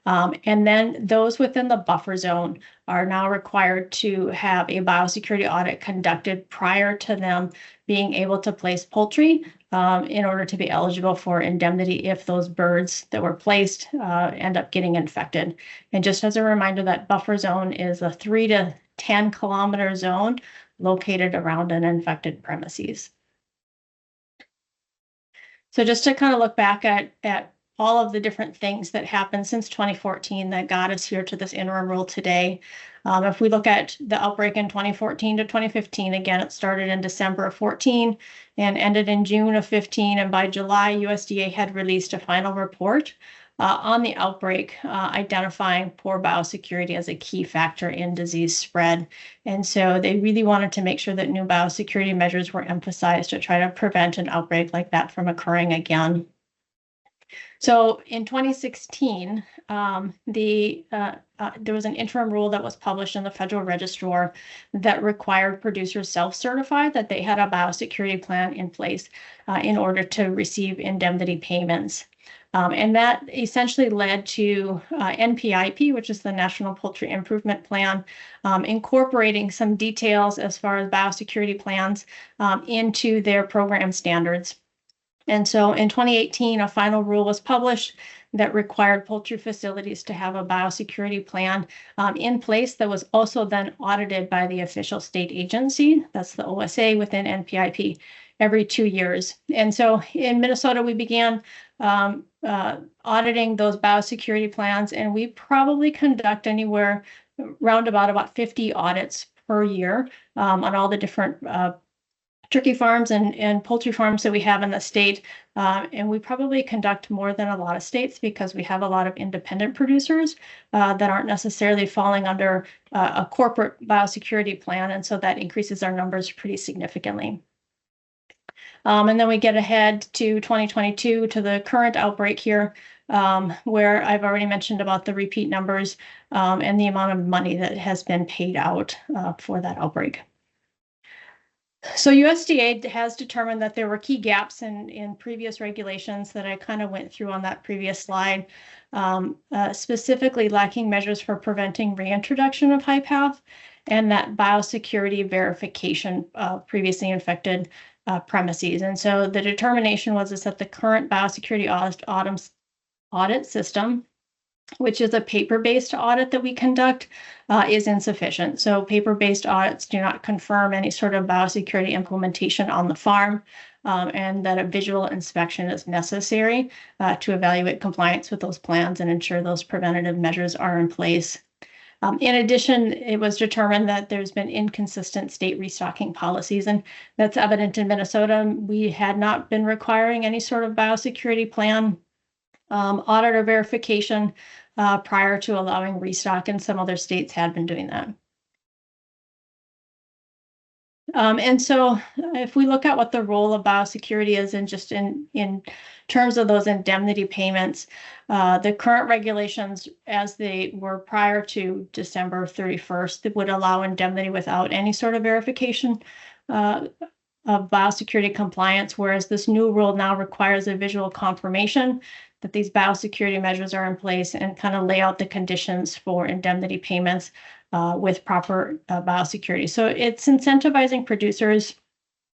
Speaker 20: And then those within the buffer zone are now required to have a biosecurity audit conducted prior to them being able to place poultry in order to be eligible for indemnity if those birds that were placed end up getting infected. And just as a reminder, that buffer zone is a 3 to 10 kilometer zone located around an infected premises. So just to kind of look back at all of the different things that happened since 2014 that got us here to this interim rule today. If we look at the outbreak in 2014 to 2015, again, it started in December of 14 and ended in June of 15. And by July, USDA had released a final report on the outbreak, identifying poor biosecurity as a key factor in disease spread. And so they really wanted to make sure that new biosecurity measures were emphasized to try to prevent an outbreak like that from occurring again. So in 2016, there was an interim rule that was published in the Federal Register that required producers self-certify that they had a biosecurity plan in place in order to receive indemnity payments. And that essentially led to NPIP, which is the National Poultry Improvement Plan, incorporating some details as far as biosecurity plans into their program standards. And so in 2018, a final rule was published that required poultry facilities to have a biosecurity plan in place that was also then audited by the official state agency, that's the OSA within NPIP, every 2 years. And so in Minnesota, we began auditing those biosecurity plans, and we probably conduct anywhere round about 50 audits per year on all the different turkey farms and poultry farms that we have in the state. And we probably conduct more than a lot of states because we have a lot of independent producers that aren't necessarily falling under a corporate biosecurity plan. And so that increases our numbers pretty significantly. And then we get ahead to 2022 to the current outbreak here, where I've already mentioned about the repeat numbers and the amount of money that has been paid out for that outbreak. So USDA has determined that there were key gaps in previous regulations that I kind of went through on that previous slide, specifically lacking measures for preventing reintroduction of high path and that biosecurity verification of previously infected premises. And so the determination was that the current biosecurity audit system, which is a paper-based audit that we conduct, is insufficient. So paper-based audits do not confirm any sort of biosecurity implementation on the farm, and that a visual inspection is necessary to evaluate compliance with those plans and ensure those preventative measures are in place. In addition, it was determined that there's been inconsistent state restocking policies, and that's evident in Minnesota. We had not been requiring any sort of biosecurity plan audit or verification prior to allowing restock, and some other states had been doing that. And so if we look at what the role of biosecurity is and just in terms of those indemnity payments, the current regulations as they were prior to December 31st would allow indemnity without any sort of verification of biosecurity compliance, whereas this new rule now requires a visual confirmation that these biosecurity measures are in place and kind of lay out the conditions for indemnity payments with proper biosecurity. So it's incentivizing producers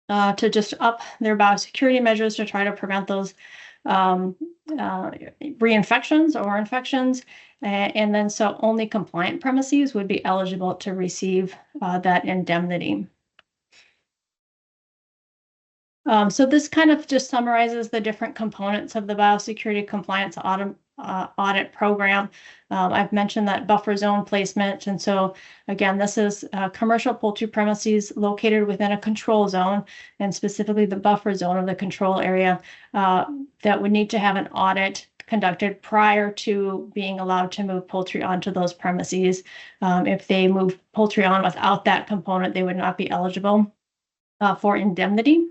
Speaker 20: to just up their biosecurity measures to try to prevent those reinfections or infections. And then so only compliant premises would be eligible to receive that indemnity. So this kind of just summarizes the different components of the biosecurity compliance audit program. I've mentioned that buffer zone placement. And so again, this is commercial poultry premises located within a control zone, and specifically the buffer zone of the control area that would need to have an audit conducted prior to being allowed to move poultry onto those premises. If they move poultry on without that component, they would not be eligible for indemnity.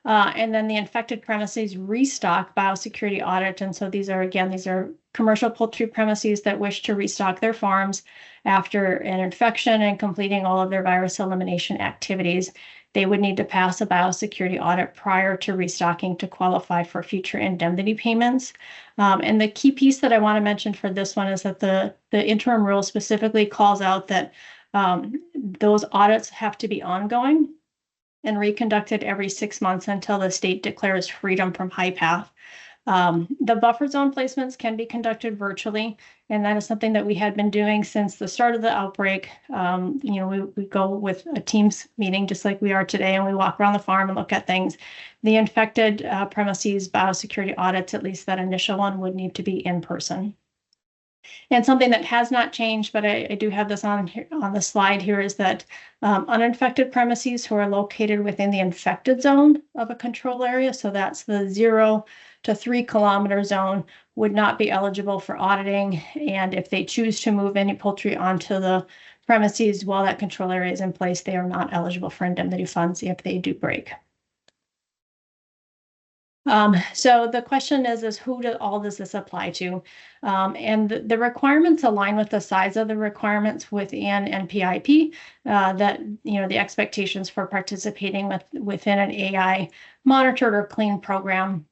Speaker 20: And then the infected premises restock biosecurity audit. And so these are commercial poultry premises that wish to restock their farms after an infection and completing all of their virus elimination activities. They would need to pass a biosecurity audit prior to restocking to qualify for future indemnity payments. And the key piece that I want to mention for this one is that the interim rule specifically calls out that those audits have to be ongoing and reconducted every 6 months until the state declares freedom from high path. The buffer zone placements can be conducted virtually, and that is something that we had been doing since the start of the outbreak. We go with a Teams meeting just like we are today, and we walk around the farm and look at things. The infected premises biosecurity audits, at least that initial one, would need to be in person. And something that has not changed, but I do have this on here on the slide here, is that uninfected premises who are located within the infected zone of a control area, so that's the 0 to 3 kilometer zone, would not be eligible for auditing. And if they choose to move any poultry onto the premises while that control area is in place, they are not eligible for indemnity funds if they do break. So the question is who does this apply to? And the requirements align with the size of the requirements within NPIP, that, the expectations for participating within an AI monitored or clean program.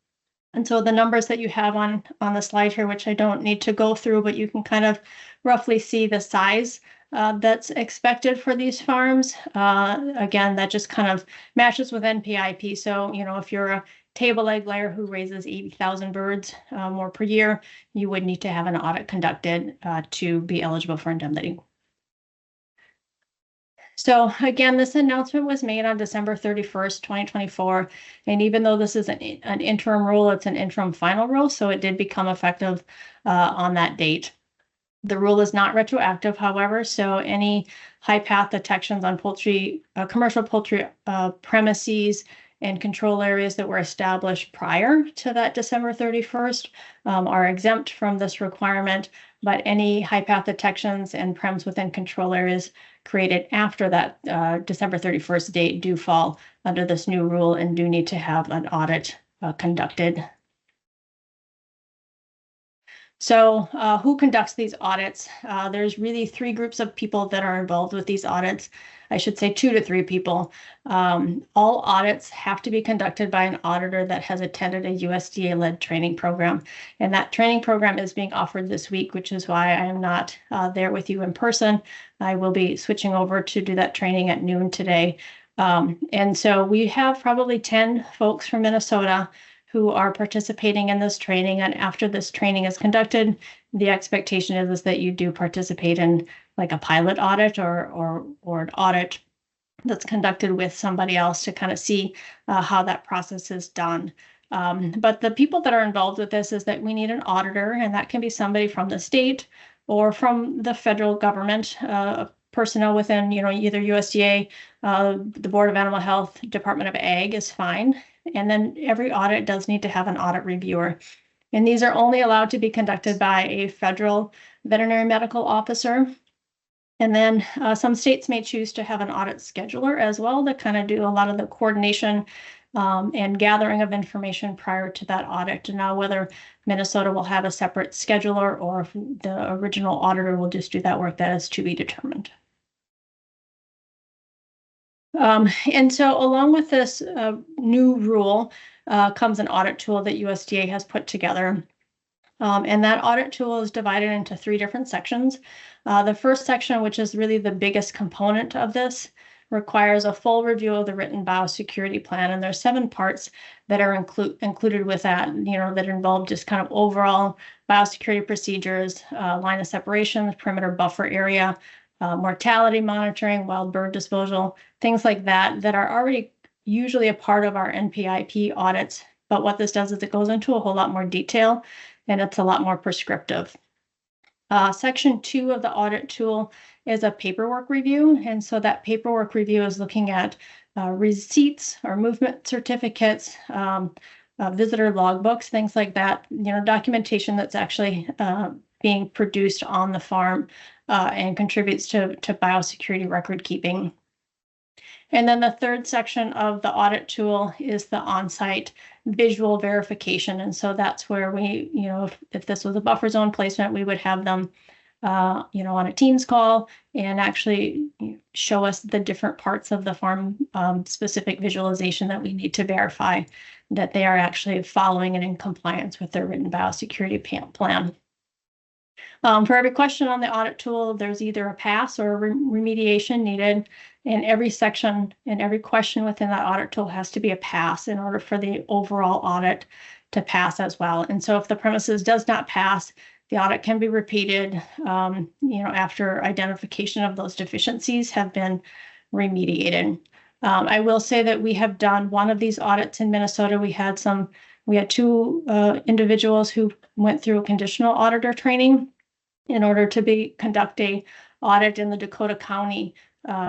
Speaker 20: And so the numbers that you have on the slide here, which I don't need to go through, but you can kind of roughly see the size that's expected for these farms. Again, that just kind of matches with NPIP. So, if you're a table egg layer who raises 80,000 birds more per year, you would need to have an audit conducted to be eligible for indemnity. So again, this announcement was made on December 31st, 2024. And even though this is an interim rule, it's an interim final rule. So it did become effective on that date. The rule is not retroactive, however, so any high path detections on poultry, commercial poultry premises and control areas that were established prior to that December 31st are exempt from this requirement, but any high path detections and prems within control areas created after that December 31st date do fall under this new rule and do need to have an audit conducted. So who conducts these audits? There's really 3 groups of people that are involved with these audits. I should say 2 to 3 people. All audits have to be conducted by an auditor that has attended a USDA-led training program. And that training program is being offered this week, which is why I am not there with you in person. I will be switching over to do that training at noon today. And so we have probably 10 folks from Minnesota who are participating in this training. And after this training is conducted, the expectation is that you do participate in like a pilot audit or an audit that's conducted with somebody else to kind of see how that process is done. But the people that are involved with this is that we need an auditor, and that can be somebody from the state or from the federal government, personnel within, either USDA, the Board of Animal Health, Department of Ag is fine. And then every audit does need to have an audit reviewer. And these are only allowed to be conducted by a federal veterinary medical officer. And then some states may choose to have an audit scheduler as well to kind of do a lot of the coordination and gathering of information prior to that audit. And now whether Minnesota will have a separate scheduler or if the original auditor will just do that work, that is to be determined. And so along with this new rule comes an audit tool that USDA has put together. And that audit tool is divided into 3 different sections. The first section, which is really the biggest component of this, requires a full review of the written biosecurity plan. And there's 7 parts that are included with that, that involve just kind of overall biosecurity procedures, line of separation, perimeter buffer area, mortality monitoring, wild bird disposal, things like that, that are already usually a part of our NPIP audits. But what this does is it goes into a whole lot more detail, and it's a lot more prescriptive. Section 2 of the audit tool is a paperwork review. And so that paperwork review is looking at receipts or movement certificates, visitor logbooks, things like that, documentation that's actually being produced on the farm and contributes to biosecurity record keeping. And then the third section of the audit tool is the on-site visual verification. And so that's where we, if this was a buffer zone placement, we would have them, on a Teams call and actually show us the different parts of the farm specific visualization that we need to verify that they are actually following and in compliance with their written biosecurity plan. For every question on the audit tool, there's either a pass or a remediation needed. And every section and every question within that audit tool has to be a pass in order for the overall audit to pass as well. And so if the premises does not pass, the audit can be repeated, after identification of those deficiencies have been remediated. I will say that we have done one of these audits in Minnesota. We had 2 individuals who went through a conditional auditor training in order to conduct a audit in the Dakota County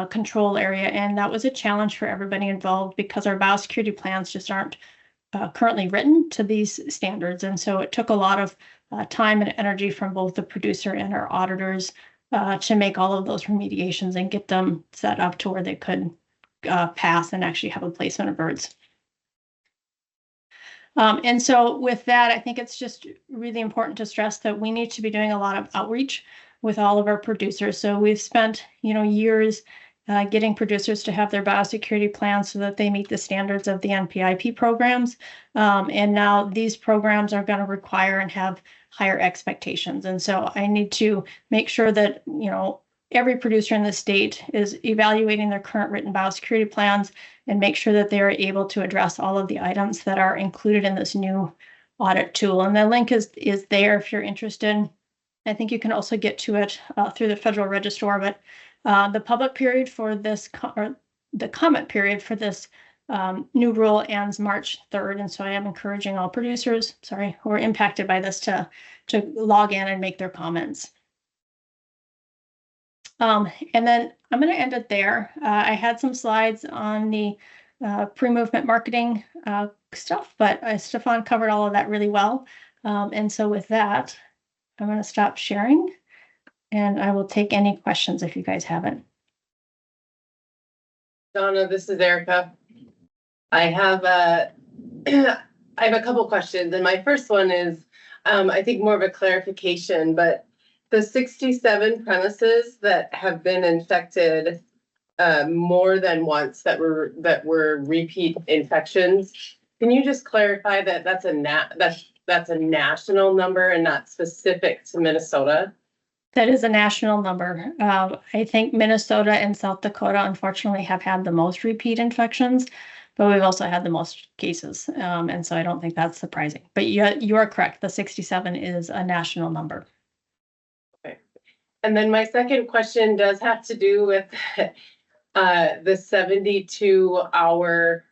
Speaker 20: control area. And that was a challenge for everybody involved because our biosecurity plans just aren't currently written to these standards. And so it took a lot of time and energy from both the producer and our auditors to make all of those remediations and get them set up to where they could pass and actually have a placement of birds. And so with that, I think it's just really important to stress that we need to be doing a lot of outreach with all of our producers. So we've spent, years getting producers to have their biosecurity plans so that they meet the standards of the NPIP programs. And now these programs are going to require and have higher expectations. And so I need to make sure that, every producer in the state is evaluating their current written biosecurity plans and make sure that they are able to address all of the items that are included in this new audit tool. And the link is there if you're interested. I think you can also get to it through the Federal Register, but the public period for this, or the comment period for this new rule ends March 3rd. And so I am encouraging all producers, who are impacted by this to log in and make their comments. And then I'm going to end it there. I had some slides on the pre-movement marketing stuff, but Stephan covered all of that really well. And so with that, I'm going to stop sharing and I will take any questions if you guys have it.
Speaker 1: Donna, this is Erica. I have a couple questions, and my first one is, I think more of a clarification, but the 67 premises that have been infected more than once that were repeat infections, can you just clarify that that's a national number and not specific to Minnesota?
Speaker 20: That is a national number. I think Minnesota and South Dakota, unfortunately, have had the most repeat infections, but we've also had the most cases. And so I don't think that's surprising. But you are correct. The 67 is a national number.
Speaker 1: Okay. And then my second question does have to do with the 72-hour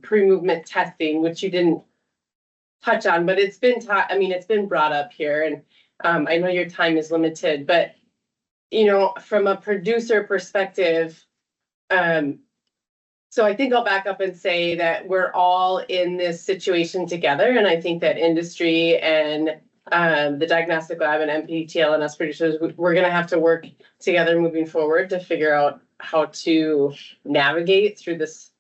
Speaker 1: pre-movement testing, which you didn't touch on, but it's been it's been brought up here, and I know your time is limited, but from a producer perspective, so I think I'll back up and say that we're all in this situation together, and I think that industry and the diagnostic lab and MPTL and us producers, we're going to have to work together moving forward to figure out how to navigate through this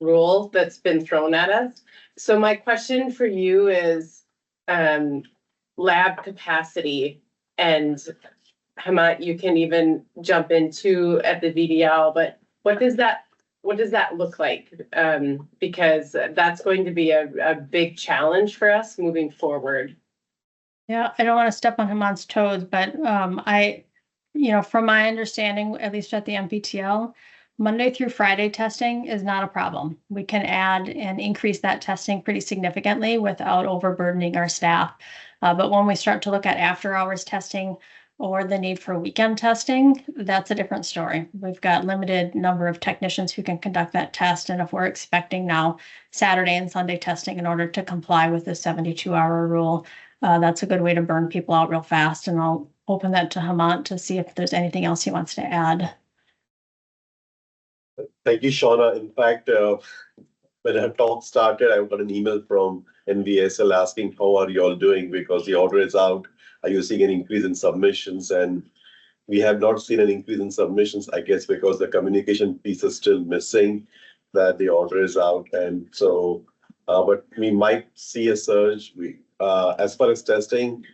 Speaker 1: rule that's been thrown at us. So my question for you is lab capacity, and Hemant, you can even jump into at the VDL, but what does that look like? Because that's going to be a big challenge for us moving forward.
Speaker 20: Yeah, I don't want to step on Hemant's toes, but from my understanding, at least at the MPTL, Monday through Friday testing is not a problem. We can add and increase that testing pretty significantly without overburdening our staff. But when we start to look at after hours testing or the need for weekend testing, that's a different story. We've got limited number of technicians who can conduct that test. And if we're expecting now Saturday and Sunday testing in order to comply with the 72-hour rule, that's a good way to burn people out real fast. And I'll open that to Hemant to see if there's anything else he wants to add.
Speaker 10: Thank you, Shauna. In fact, when our talk started, I got an email from NVSL asking, how are you all doing? Because the order is out. Are you seeing an increase in submissions? And we have not seen an increase in submissions, I guess, because the communication piece is still missing, that the order is out. And so, but we might see a surge. As far as testing,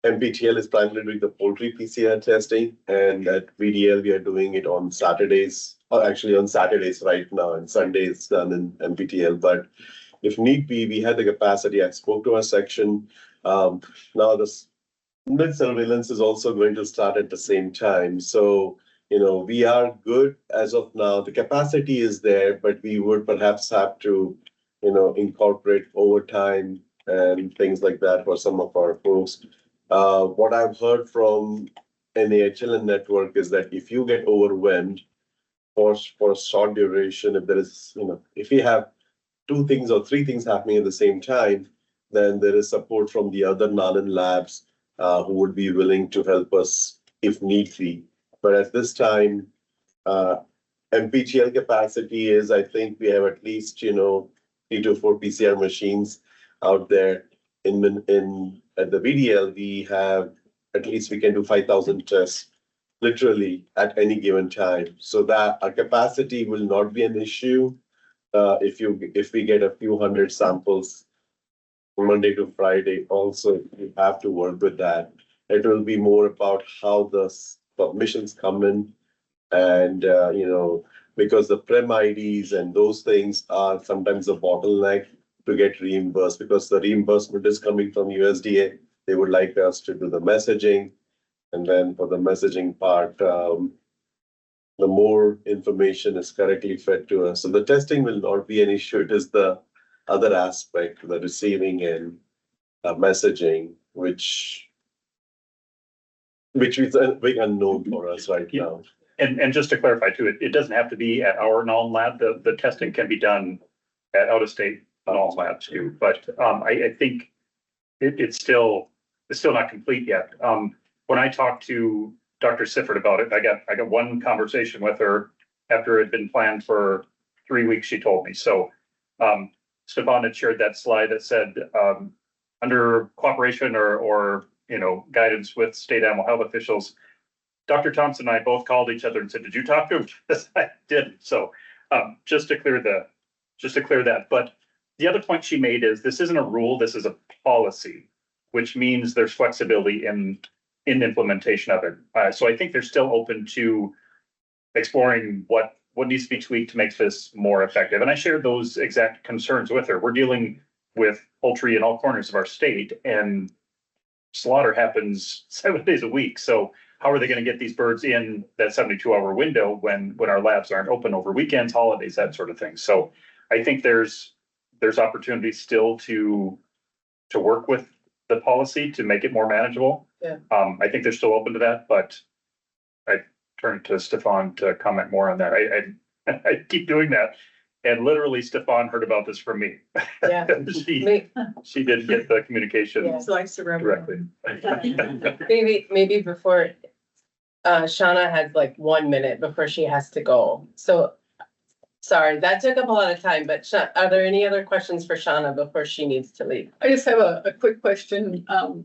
Speaker 10: MPTL is primarily doing the poultry PCR testing, and at VDL, we are doing it on Saturdays, or actually on Saturdays right now, and Sundays done in MPTL. But if need be, we have the capacity. I spoke to our section. Now the mid surveillance is also going to start at the same time. So, we are good as of now. The capacity is there, but we would perhaps have to, incorporate overtime and things like that for some of our folks. What I've heard from NAHL and network is that if you get overwhelmed for a short duration, if there is, if you have 2 things or 3 things happening at the same time, then there is support from the other NALN labs who would be willing to help us if need be. But at this time, MPTL capacity is, I think we have at least, 3 to 4 PCR machines out there. At the VDL, we have, at least we can do 5,000 tests literally at any given time. So that our capacity will not be an issue. If we get a few hundred samples Monday to Friday, also we have to work with that. It will be more about how the submissions come in, and because the prem IDs and those things are sometimes a bottleneck to get reimbursed, because the reimbursement is coming from USDA. They would like us to do the messaging, and then for the messaging part, the more information is correctly fed to us. So the testing will not be an issue. It is the other aspect, the receiving and messaging, which is a big unknown for us right now.
Speaker 5: And just to clarify too, it doesn't have to be at our NALN lab. The testing can be done at out-of-state NALN lab too. But I think it's still not complete yet. When I talked to Dr. Sifford about it, I got one conversation with her after it had been planned for 3 weeks, she told me. So Stephan had shared that slide that said under cooperation or guidance with state animal health officials, Dr. Thompson and I both called each other and said, did you talk to him? Yes, I didn't. So just to clear that. But the other point she made is this isn't a rule, this is a policy, which means there's flexibility in implementation of it. So I think they're still open to exploring what needs to be tweaked to make this more effective. And I shared those exact concerns with her. We're dealing with poultry in all corners of our state, and slaughter happens 7 days a week. So how are they going to get these birds in that 72-hour window when our labs aren't open over weekends, holidays, that sort of thing? So I think there's opportunities still to work with the policy to make it more manageable.
Speaker 1: Yeah.
Speaker 5: I think they're still open to that, but I turn to Stephan to comment more on that. I keep doing that. And literally Stephan heard about this from me.
Speaker 1: Yeah.
Speaker 5: She didn't get the communication directly.
Speaker 1: Maybe before, Shauna has like 1 minute before she has to go. So, sorry, that took up a lot of time, but are there any other questions for Shauna before she needs to leave?
Speaker 8: I just have a quick question.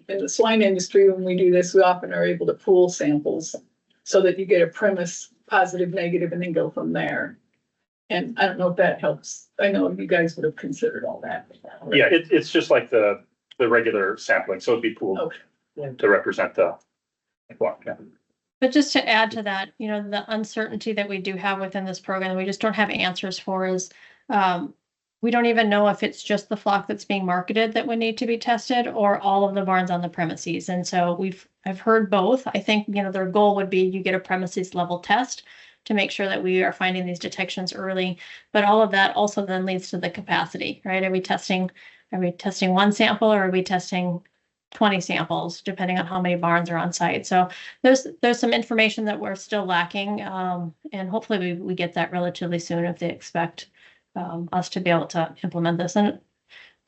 Speaker 8: In the swine industry, when we do this, we often are able to pool samples so that you get a premise, positive, negative, and then go from there. And I don't know if that helps. I know you guys would have considered all that.
Speaker 5: Yeah, it's just like the regular sampling, so it'd be pooled to represent the flock. Yeah.
Speaker 20: But just to add to that, the uncertainty that we do have within this program, we just don't have answers for is we don't even know if it's just the flock that's being marketed that would need to be tested or all of the barns on the premises. And so I've heard both. I think, their goal would be you get a premises level test to make sure that we are finding these detections early. But all of that also then leads to the capacity, right? Are we testing one sample or are we testing 20 samples, depending on how many barns are on site? So there's some information that we're still lacking. And hopefully we get that relatively soon if they expect us to be able to implement this. And,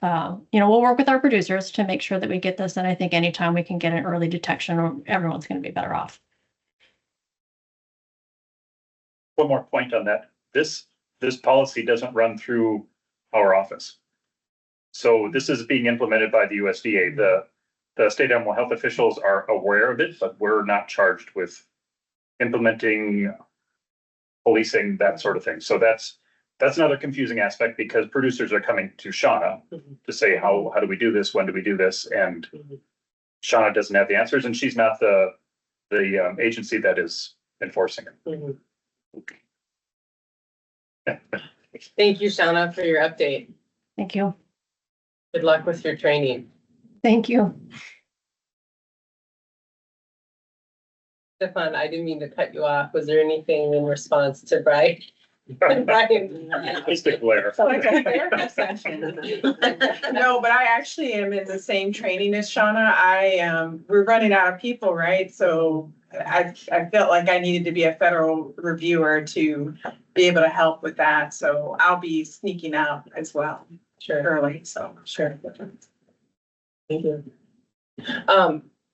Speaker 20: we'll work with our producers to make sure that we get this. And I think anytime we can get an early detection, everyone's going to be better off.
Speaker 5: One more point on that. This policy doesn't run through our office. So this is being implemented by the USDA. The state animal health officials are aware of it, but we're not charged with implementing, policing, that sort of thing. So that's another confusing aspect because producers are coming to Shauna to say, how do we do this? When do we do this? And Shauna doesn't have the answers, and she's not the agency that is enforcing it.
Speaker 1: Thank you, Shauna, for your update.
Speaker 20: Thank you.
Speaker 1: Good luck with your training.
Speaker 20: Thank you.
Speaker 1: Stephan, I didn't mean to cut you off. Was there anything in response to Brian?
Speaker 5: Just a glare.
Speaker 18: Like a therapy session. No, but I actually am in the same training as Shauna. We're running out of people, right? So I felt like I needed to be a federal reviewer to be able to help with that. So I'll be sneaking out as well.
Speaker 1: Sure.
Speaker 18: Early, so.
Speaker 1: Sure. Thank you.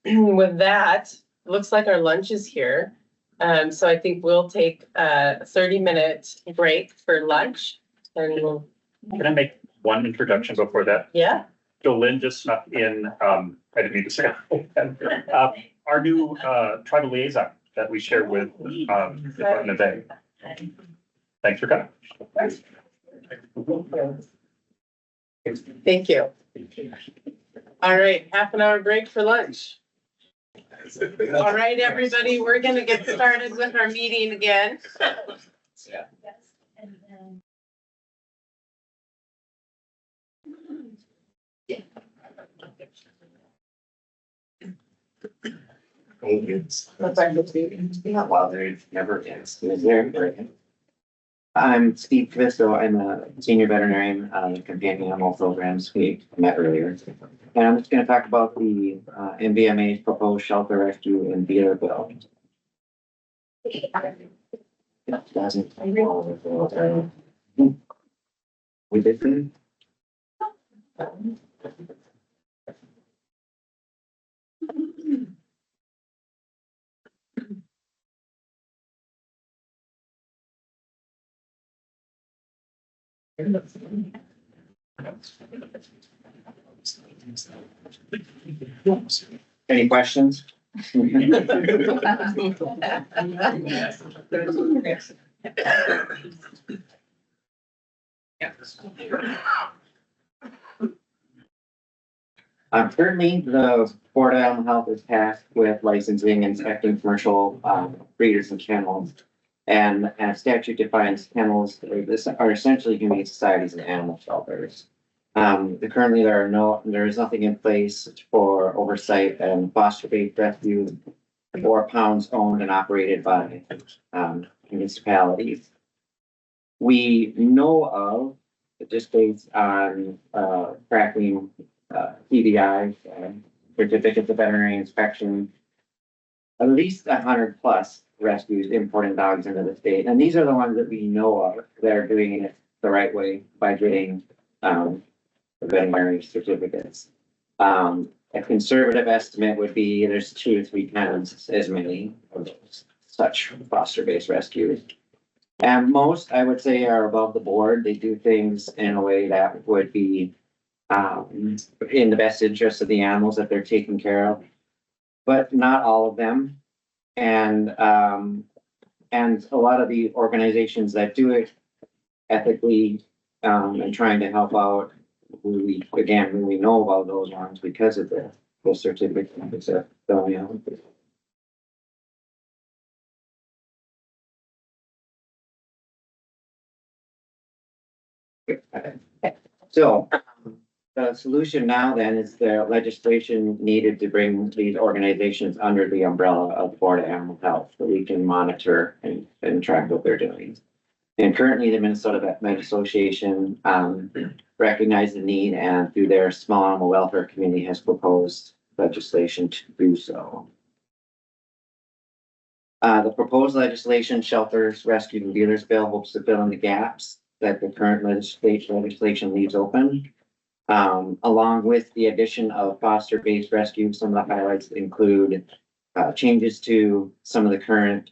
Speaker 1: With that, looks like our lunch is here. So I think we'll take a 30-minute break for lunch and we'll.
Speaker 5: Can I make one introduction before that?
Speaker 1: Yeah.
Speaker 5: Jolynn just snuck in, I didn't mean to say, our new tribal liaison that we shared with Department of Ag. Thanks for coming.
Speaker 1: Thank you. All right, half an hour break for lunch. All right, everybody, we're gonna get started with our meeting again.
Speaker 7: Yeah.
Speaker 11: Well, there never is. Is there? I'm Steve Kivisto. I'm a senior veterinarian on companion animal programs. We met earlier. And I'm just going to talk about the MVMA's proposed shelter rescue and dealer bill. We did. Any questions? Currently, the Board of Animal Health is tasked with licensing and inspecting commercial breeders and kennels. And as statute defines kennels, are essentially humane societies and animal shelters. Currently, there is nothing in place for oversight and foster-based rescue or pounds owned and operated by municipalities. We know of, just based on tracking PVI, certificates of veterinary inspection, at least 100+ rescues importing dogs into the state. And these are the ones that we know of that are doing it the right way by getting veterinary certificates. A conservative estimate would be there's 2 to 3 times as many of those such foster-based rescues. And most, I would say, are above the board. They do things in a way that would be in the best interest of the animals that they're taking care of, but not all of them. And a lot of the organizations that do it ethically and trying to help out, we know about those ones because of the certificates that going out. So the solution now then is the legislation needed to bring these organizations under the umbrella of Board of Animal Health, so we can monitor and track what they're doing. And currently the Minnesota Vet Association recognized the need and through their small animal welfare committee has proposed legislation to do so. The proposed legislation, Shelters, Rescue and Dealers Bill, hopes to fill in the gaps that the current legislation leaves open. Along with the addition of foster-based rescue, some of the highlights include changes to some of the current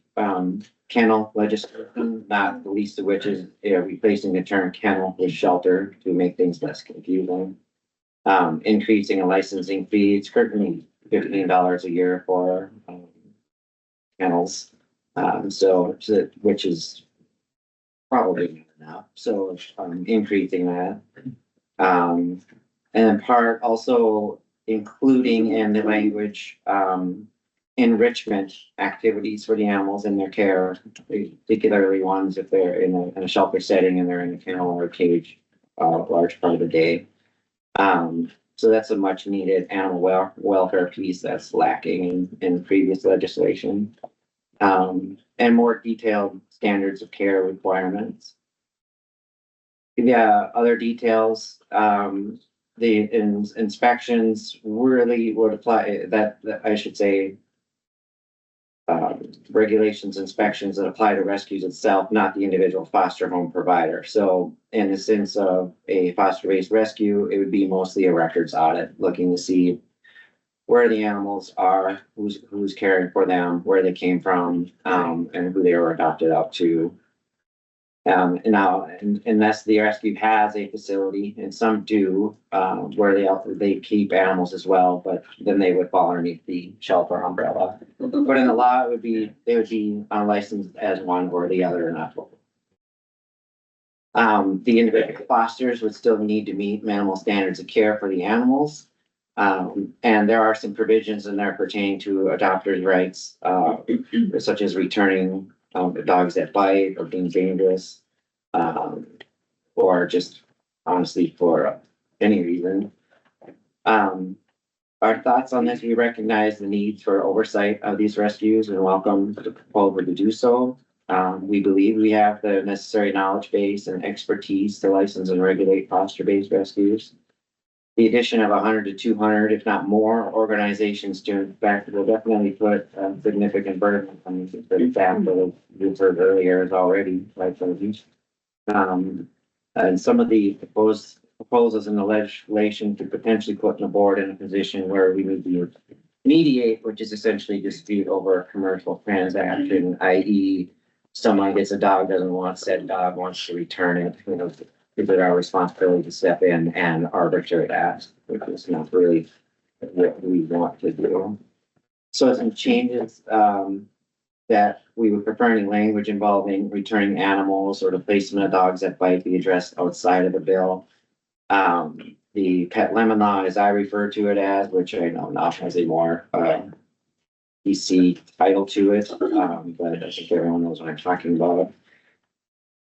Speaker 11: kennel legislation, not the least of which is replacing the term kennel with shelter to make things less confusing. Increasing a licensing fee, it's currently $15 a year for kennels. Which is probably not enough, so increasing that. And then part also including in the language, enrichment activities for the animals in their care, particularly ones if they're in a shelter setting and they're in a kennel or a cage, a large part of the day. So that's a much needed animal welfare piece that's lacking in previous legislation. And more detailed standards of care requirements. Yeah, other details, the inspections really would apply that I should say. Regulations, inspections that apply to rescues itself, not the individual foster home provider. So in the sense of a foster-based rescue, it would be mostly a records audit, looking to see where the animals are, who's caring for them, where they came from, and who they were adopted out to. And now, unless the rescue has a facility, and some do, where they keep animals as well, but then they would fall underneath the shelter umbrella. But in the law, they would be licensed as one or the other, not both. The individual fosters would still need to meet minimal standards of care for the animals. And there are some provisions in there pertaining to adopters' rights, such as returning dogs that bite or being dangerous, or just honestly for any reason. Our thoughts on this, we recognize the need for oversight of these rescues and welcome the proposal to do so. We believe we have the necessary knowledge base and expertise to license and regulate foster-based rescues. The addition of 100 to 200, if not more, organizations to inspect will definitely put a significant burden on the staff that we've heard earlier is already like those. And some of the proposals in the legislation to potentially put the board in a position where we need to mediate, which is essentially dispute over a commercial transaction, i.e. someone gets a dog, doesn't want said dog, wants to return it, is it our responsibility to step in and arbitrate that, which is not really what we want to do. So some changes that we would prefer any language involving returning animals or the placement of dogs that bite be addressed outside of the bill. The pet lemon law, as I refer to it as, which I know now has a more PC title to it, but I think everyone knows what I'm talking about.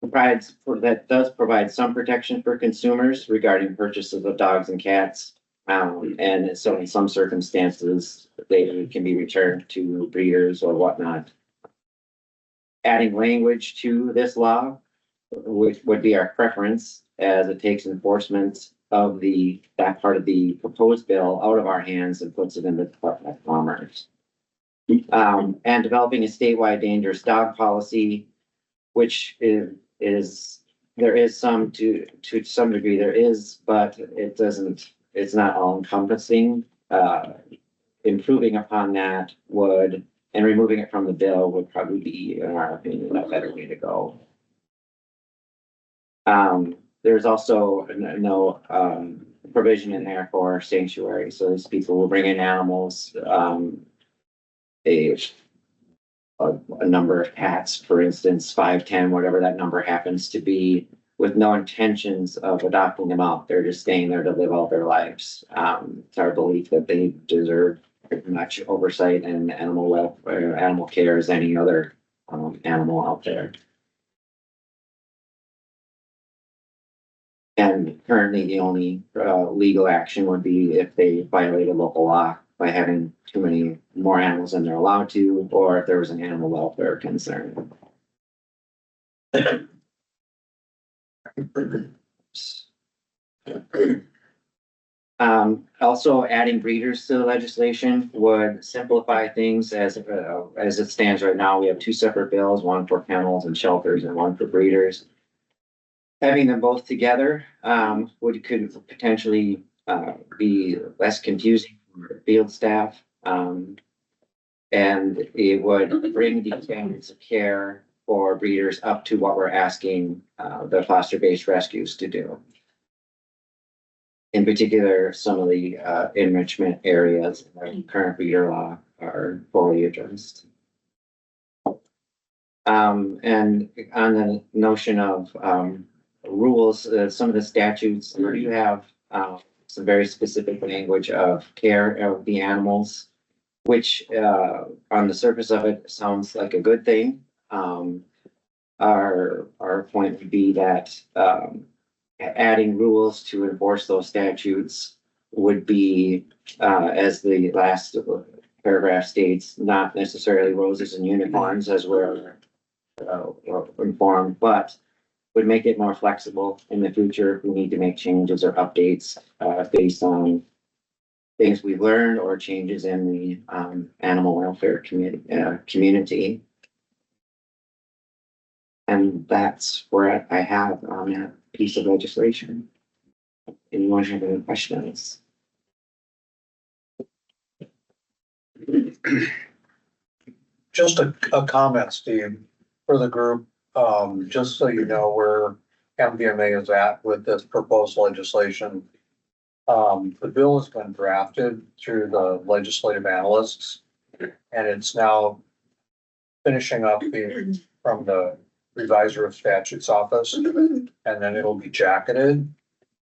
Speaker 11: That does provide some protection for consumers regarding purchases of dogs and cats. And so in some circumstances, they can be returned to breeders or whatnot. Adding language to this law, which would be our preference, as it takes enforcement of that part of the proposed bill out of our hands and puts it in the Department of Commerce. And developing a statewide dangerous dog policy, which there is some to some degree there is, but it's not all encompassing. Improving upon that and removing it from the bill would probably be, in our opinion, a better way to go. There's also no provision in there for sanctuary. So these people will bring in animals, a number of cats, for instance, 5, 10, whatever that number happens to be, with no intentions of adopting them out. They're just staying there to live all their lives. It's our belief that they deserve as much oversight and animal welfare, animal care as any other animal out there. And currently, the only legal action would be if they violated local law by having too many more animals than they're allowed to, or if there was an animal welfare concern. Also adding breeders to the legislation would simplify things as it stands right now. We have two separate bills, one for kennels and shelters and one for breeders. Having them both together, could potentially, be less confusing for field staff. And it would bring the standards of care for breeders up to what we're asking, the foster-based rescues to do. In particular, some of the enrichment areas in the current breeder law are fully addressed. And on the notion of rules, some of the statutes do have some very specific language of care of the animals, which on the surface of it sounds like a good thing. Our point would be that adding rules to enforce those statutes would be, as the last paragraph states, not necessarily roses and unicorns as we're informed, but would make it more flexible in the future if we need to make changes or updates based on things we've learned or changes in the animal welfare community. And that's where I have on that piece of legislation. Anyone have any questions?
Speaker 9: Just a comment, Steve, for the group, just so you know where MVMA is at with this proposed legislation. The bill has been drafted through the legislative analysts, and it's now finishing up from the reviser of statutes office, and then it'll be jacketed.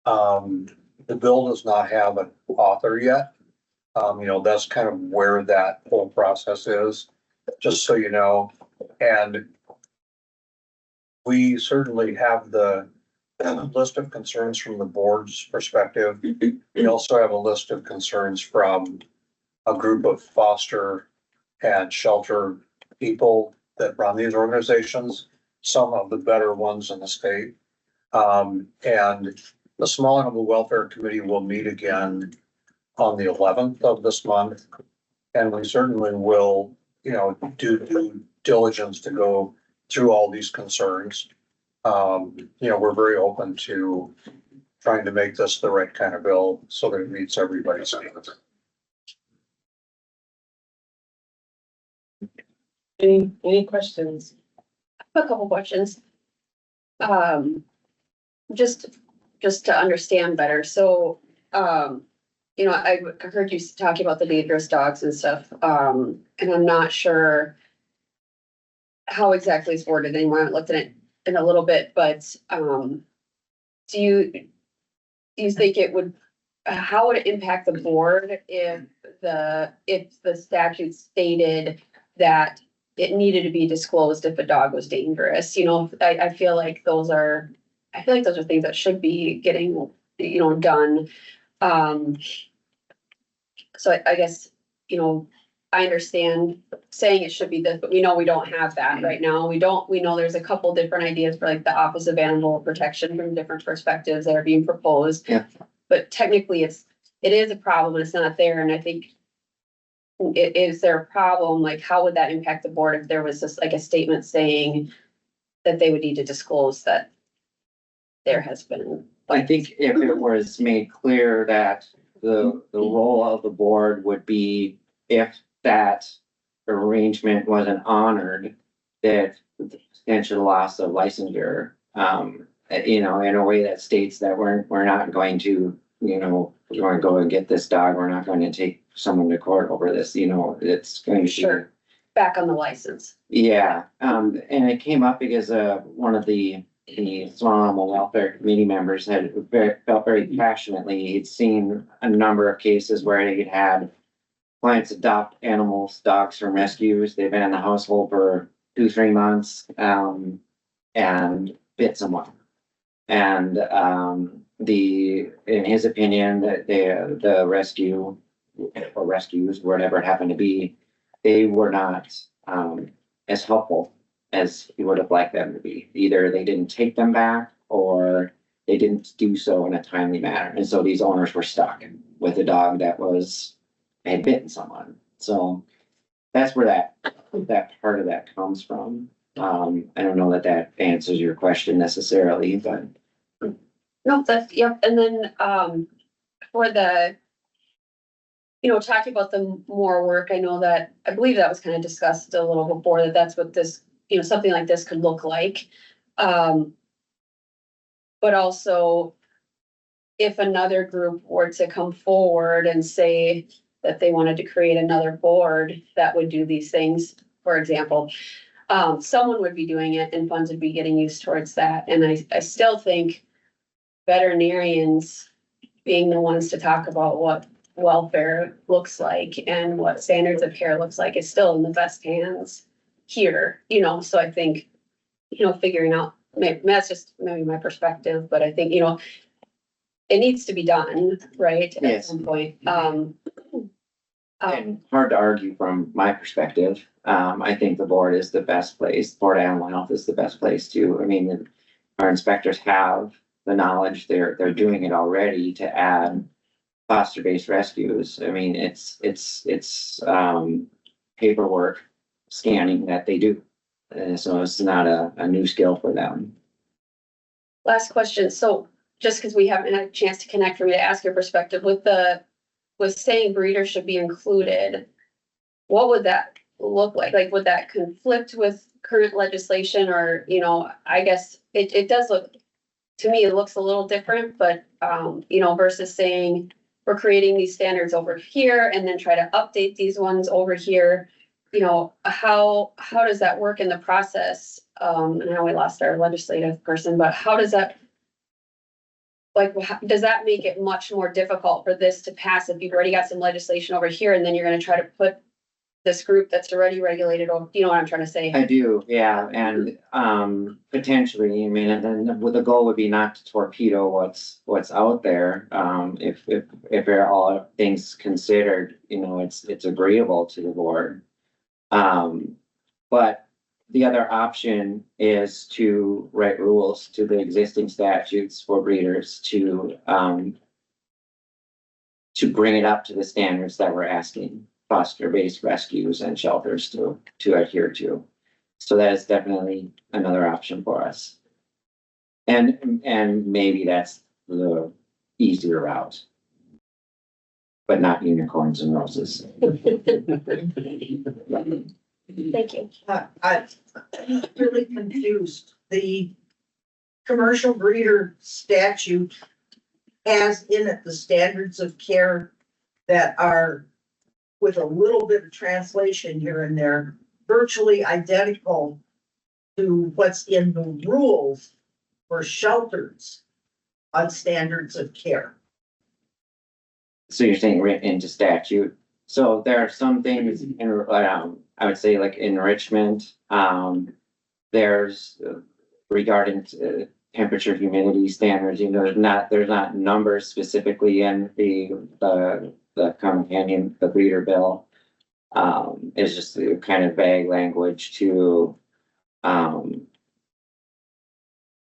Speaker 9: The bill does not have an author yet. That's kind of where that whole process is, just so you know. And we certainly have the list of concerns from the board's perspective. We also have a list of concerns from a group of foster and shelter people that run these organizations, some of the better ones in the state. And the Small Animal Welfare Committee will meet again on the 11th of this month. And we certainly will, do due diligence to go through all these concerns. We're very open to trying to make this the right kind of bill so that it meets everybody's needs.
Speaker 1: Any questions?
Speaker 13: I have a couple questions. Just to understand better. So, I heard you talking about the dangerous dogs and stuff. And I'm not sure how exactly it's worded anymore. I haven't looked at it in a little bit, but, do you think it would, how would it impact the board if the statute stated that it needed to be disclosed if a dog was dangerous? I feel like those are things that should be getting, done. So I guess, I understand saying it should be this, but we know we don't have that right now. We know there's a couple different ideas for like the Office of Animal Protection from different perspectives that are being proposed.
Speaker 11: Yeah.
Speaker 13: But technically it is a problem and it's not there. And I think, is there a problem? Like, how would that impact the board if there was just like a statement saying that they would need to disclose that there has been?
Speaker 11: I think if it was made clear that the role of the board would be if that arrangement wasn't honored, that the potential loss of licensure, in a way that states that we're not going to, we're going to go and get this dog. We're not going to take someone to court over this, it's going to
Speaker 13: Sure. Back on the license.
Speaker 11: Yeah. And it came up because, one of the Small Animal Welfare Committee members felt very passionately. He'd seen a number of cases where he'd had clients adopt animals, dogs from rescues. They've been in the household for 2-3 months, and bit someone. And, in his opinion, that the rescue or rescues, whatever it happened to be, they were not, as helpful as he would have liked them to be. Either they didn't take them back or they didn't do so in a timely manner. And so these owners were stuck with a dog that had bitten someone. So that's where that part of that comes from. I don't know that answers your question necessarily, but.
Speaker 13: No, that's, yep, and then, for the, talking about the more work, I know that, I believe that was kind of discussed a little before, that that's what this, something like this could look like. But also, if another group were to come forward and say that they wanted to create another board that would do these things, for example, someone would be doing it and funds would be getting used towards that. And I still think veterinarians being the ones to talk about what welfare looks like and what standards of care looks like is still in the best hands here, so I think, figuring out, maybe that's just maybe my perspective, but I think, it needs to be done, right? At
Speaker 11: Yes.
Speaker 13: some point.
Speaker 11: And hard to argue from my perspective. I think the board is the best place. Board of Animal Health is the best place to, our inspectors have the knowledge. They're doing it already to add foster-based rescues. It's paperwork scanning that they do. So it's not a new skill for them.
Speaker 13: Last question. So just because we haven't had a chance to connect, for me to ask your perspective with saying breeders should be included, what would that look like? Like, would that conflict with current legislation, or, I guess it does look, to me, it looks a little different, but, versus saying we're creating these standards over here and then try to update these ones over here. How does that work in the process? And I know we lost our legislative person, but how does that, does that make it much more difficult for this to pass if you've already got some legislation over here and then you're gonna try to put this group that's already regulated, or, what I'm trying to say?
Speaker 11: I do, yeah, and potentially, and then the goal would be not to torpedo what's out there. If they're all things considered, it's agreeable to the board. But the other option is to write rules to the existing statutes for breeders to bring it up to the standards that we're asking foster-based rescues and shelters to adhere to. So that is definitely another option for us. And maybe that's the easier route, but not unicorns and roses.
Speaker 13: Thank you.
Speaker 21: I'm really confused. The commercial breeder statute has in it the standards of care that are, with a little bit of translation here and there, virtually identical to what's in the rules for shelters on standards of care.
Speaker 11: So you're saying written into statute? So there are some things in, I would say, like enrichment. There's regarding temperature, humidity standards. There's not numbers specifically in the companion, the breeder bill. It's just the kind of vague language to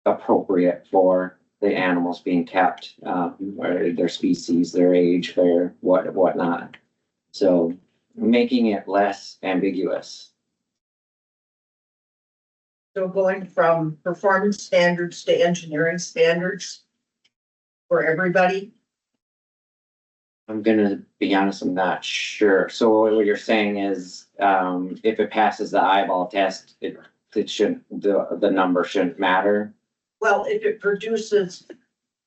Speaker 11: appropriate for the animals being kept, or their species, their age, their whatnot. So making it less ambiguous.
Speaker 21: So going from performance standards to engineering standards for everybody?
Speaker 11: I'm gonna be honest, I'm not sure. So what you're saying is, if it passes the eyeball test, it shouldn't, the number shouldn't matter?
Speaker 21: Well, if it produces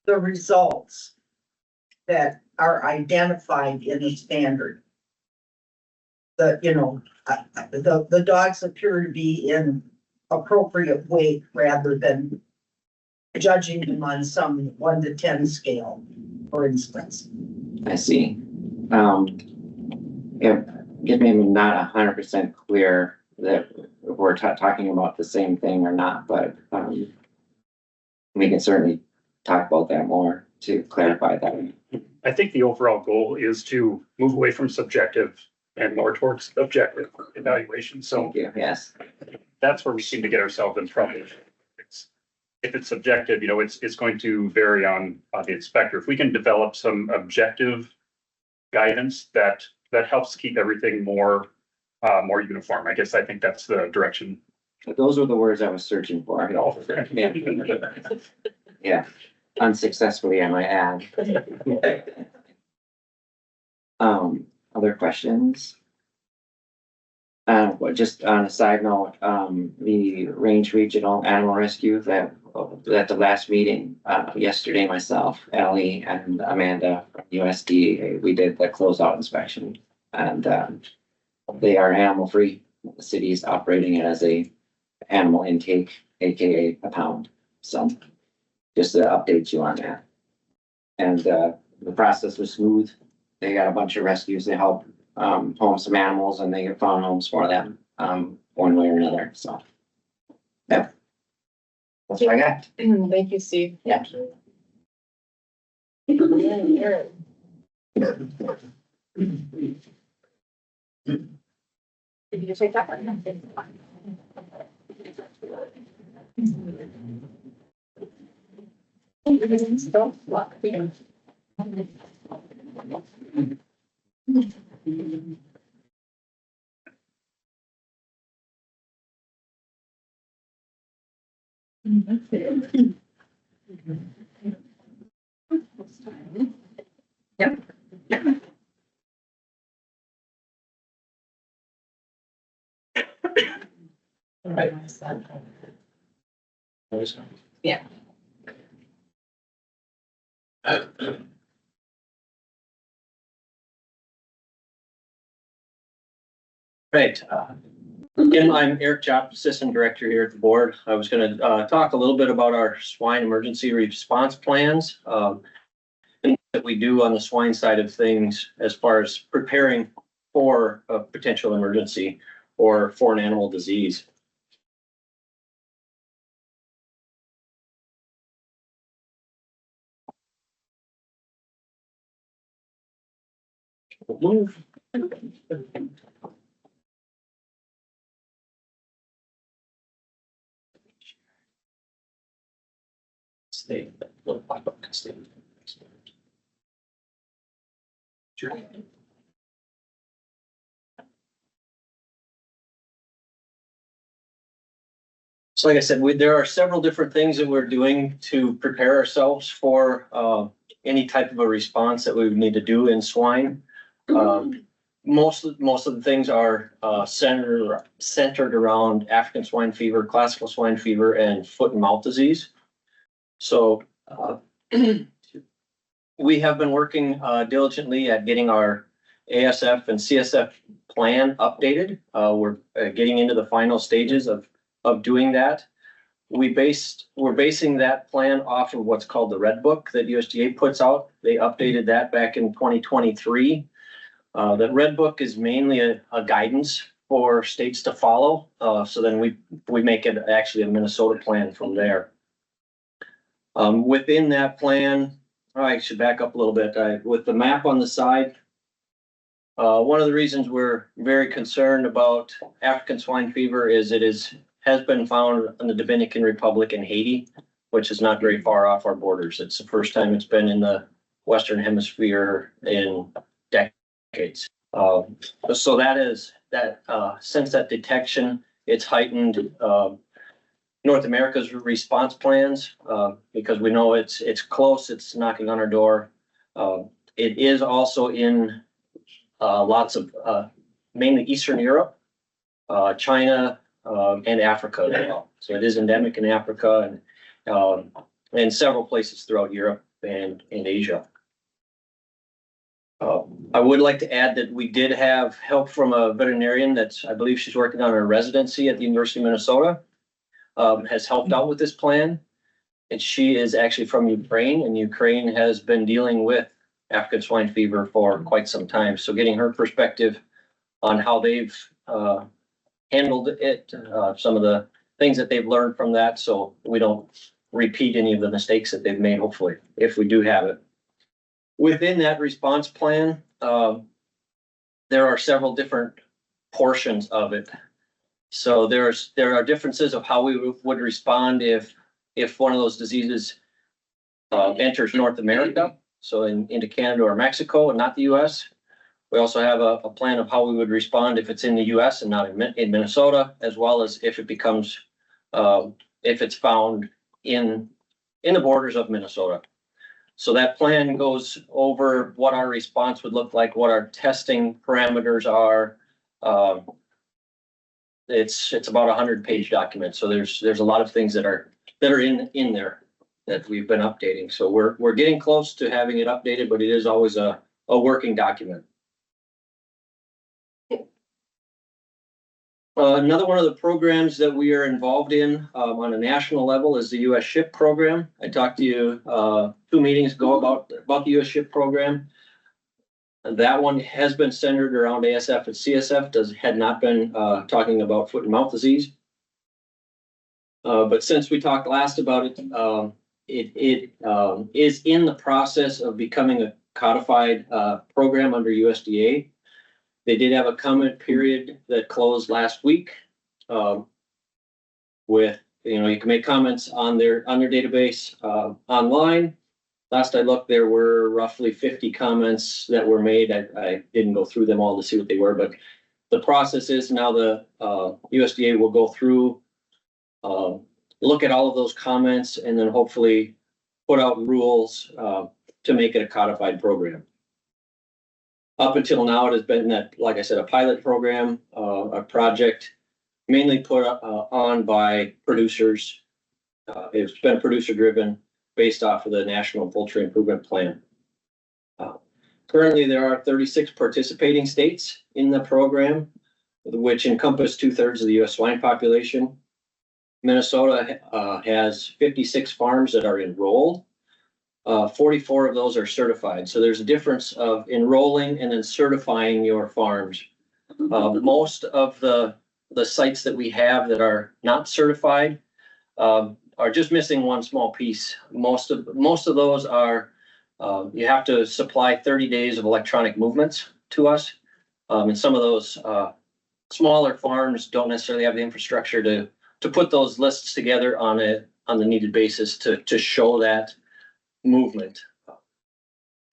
Speaker 21: the results that are identified in the standard. The dogs appear to be in appropriate weight rather than judging them on some 1 to 10 scale, for instance.
Speaker 11: I see. It may be not 100% clear that we're talking about the same thing or not, but we can certainly talk about that more to clarify that.
Speaker 5: I think the overall goal is to move away from subjective and more towards objective evaluation. So
Speaker 11: Thank you. Yes.
Speaker 5: that's where we seem to get ourselves in trouble. If it's subjective, it's going to vary on the inspector. If we can develop some objective guidance that helps keep everything more uniform. I guess I think that's the direction.
Speaker 11: Those were the words I was searching for. Yeah, unsuccessfully, I might add. Other questions? Just on a side note, the Range Regional Animal Rescue that at the last meeting, yesterday, myself, Ellie and Amanda from USDA, we did the closeout inspection, and they are animal free. The city is operating it as a animal intake, aka a pound. So just to update you on that. And the process was smooth. They got a bunch of rescues. They helped home some animals, and they found homes for them one way or another. So yeah, that's what I got.
Speaker 4: Thank you, Steve.
Speaker 11: Yeah.
Speaker 4: Did you take that one? Don't block me. Yep. Right. Yeah.
Speaker 12: Right. Again, I'm Erik Jopp, Assistant Director here at the board. I was going to talk a little bit about our swine emergency response plans that we do on the swine side of things as far as preparing for a potential emergency or for an animal disease. Move. Stay. Little pop-up can stay. So like I said, there are several different things that we're doing to prepare ourselves for any type of a response that we would need to do in swine. Most of the things are centered around African swine fever, classical swine fever, and foot and mouth disease. So we have been working diligently at getting our ASF and CSF plan updated. We're getting into the final stages of doing that. We're basing that plan off of what's called the Red Book that USDA puts out. They updated that back in 2023. The Red Book is mainly a guidance for states to follow. So then we make it actually a Minnesota plan from there. Within that plan, I should back up a little bit. With the map on the side, one of the reasons we're very concerned about African swine fever is it has been found in the Dominican Republic and Haiti, which is not very far off our borders. It's the first time it's been in the Western Hemisphere in decades. So since that detection, it's heightened North America's response plans because we know it's close, it's knocking on our door. It is also in lots of mainly Eastern Europe, China, and Africa as well. So it is endemic in Africa and several places throughout Europe and in Asia. I would like to add that we did have help from a veterinarian I believe she's working on her residency at the University of Minnesota, has helped out with this plan. And she is actually from Ukraine, and Ukraine has been dealing with African swine fever for quite some time. So getting her perspective on how they've handled it, some of the things that they've learned from that, so we don't repeat any of the mistakes that they've made, hopefully, if we do have it. Within that response plan, there are several different portions of it. So there are differences of how we would respond if one of those diseases enters North America, so into Canada or Mexico and not the US. We also have a plan of how we would respond if it's in the US and not in Minnesota, as well as if it becomes, if it's found in the borders of Minnesota. So that plan goes over what our response would look like, what our testing parameters are. It's about a 100-page document. So there's a lot of things that are in there that we've been updating. So we're getting close to having it updated, but it is always a working document. Another one of the programs that we are involved in on a national level is the US SHIP program. I talked to you 2 meetings ago about the US SHIP program. And that one has been centered around ASF and CSF, had not been talking about foot and mouth disease. But since we talked last about it, it is in the process of becoming a codified program under USDA. They did have a comment period that closed last week. With, you can make comments on their database online. Last I looked, there were roughly 50 comments that were made. I didn't go through them all to see what they were, but the process is now the USDA will go through, look at all of those comments, and then hopefully put out rules to make it a codified program. Up until now, it has been that, like I said, a pilot program, a project mainly put on by producers. It's been producer driven based off of the National Poultry Improvement Plan. Currently, there are 36 participating states in the program, which encompass 2/3 of the US swine population. Minnesota has 56 farms that are enrolled. 44 of those are certified. So there's a difference of enrolling and then certifying your farms. Most of the sites that we have that are not certified are just missing one small piece. Most of those are, you have to supply 30 days of electronic movements to us. And some of those smaller farms don't necessarily have the infrastructure to put those lists together on the needed basis to show that movement.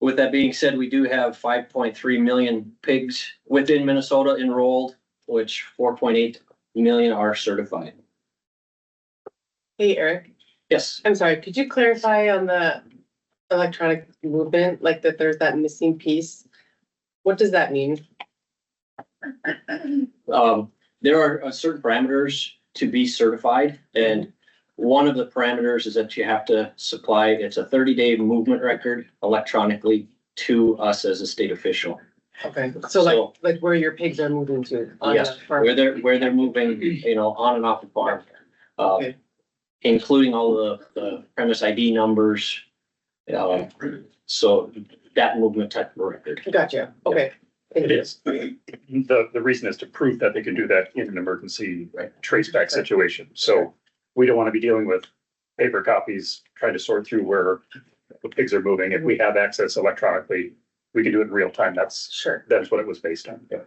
Speaker 12: With that being said, we do have 5.3 million pigs within Minnesota enrolled, which 4.8 million are certified.
Speaker 1: Hey, Eric.
Speaker 12: Yes.
Speaker 1: I'm sorry, could you clarify on the electronic movement, like that there's that missing piece? What does that mean?
Speaker 12: There are certain parameters to be certified, and one of the parameters is that you have to supply, it's a 30-day movement record electronically to us as a state official.
Speaker 1: Okay, so like where your pigs are moving to? On
Speaker 12: Yes,
Speaker 1: the farm.
Speaker 12: where they're moving, on and off the farm.
Speaker 1: Okay.
Speaker 12: Including all the premise ID numbers. So that movement type of record.
Speaker 1: Gotcha, okay.
Speaker 5: It is. The reason is to prove that they can do that in an emergency traceback situation. So we don't want to be dealing with paper copies, trying to sort through where the pigs are moving. If we have access electronically, we can do it in real time. That's what it was based on. Yeah.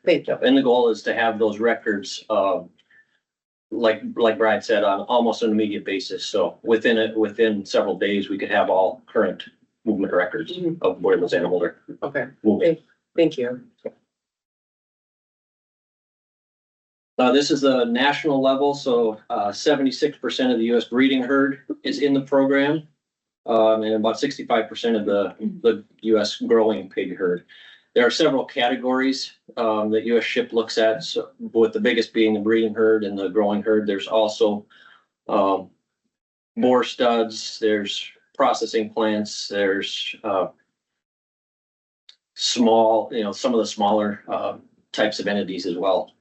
Speaker 1: Thank you.
Speaker 12: And the goal is to have those records, like Brad said, on almost an immediate basis. So within several days, we could have all current movement records of where those animals are.
Speaker 1: Okay,
Speaker 12: moving.
Speaker 1: thank you.
Speaker 12: This is a national level, so 76% of the U.S. breeding herd is in the program, and about 65% of the U.S. growing pig herd. There are several categories that US SHIP looks at, so with the biggest being the breeding herd and the growing herd. There's also boar studs, there's processing plants, there's small, some of the smaller types of entities as well.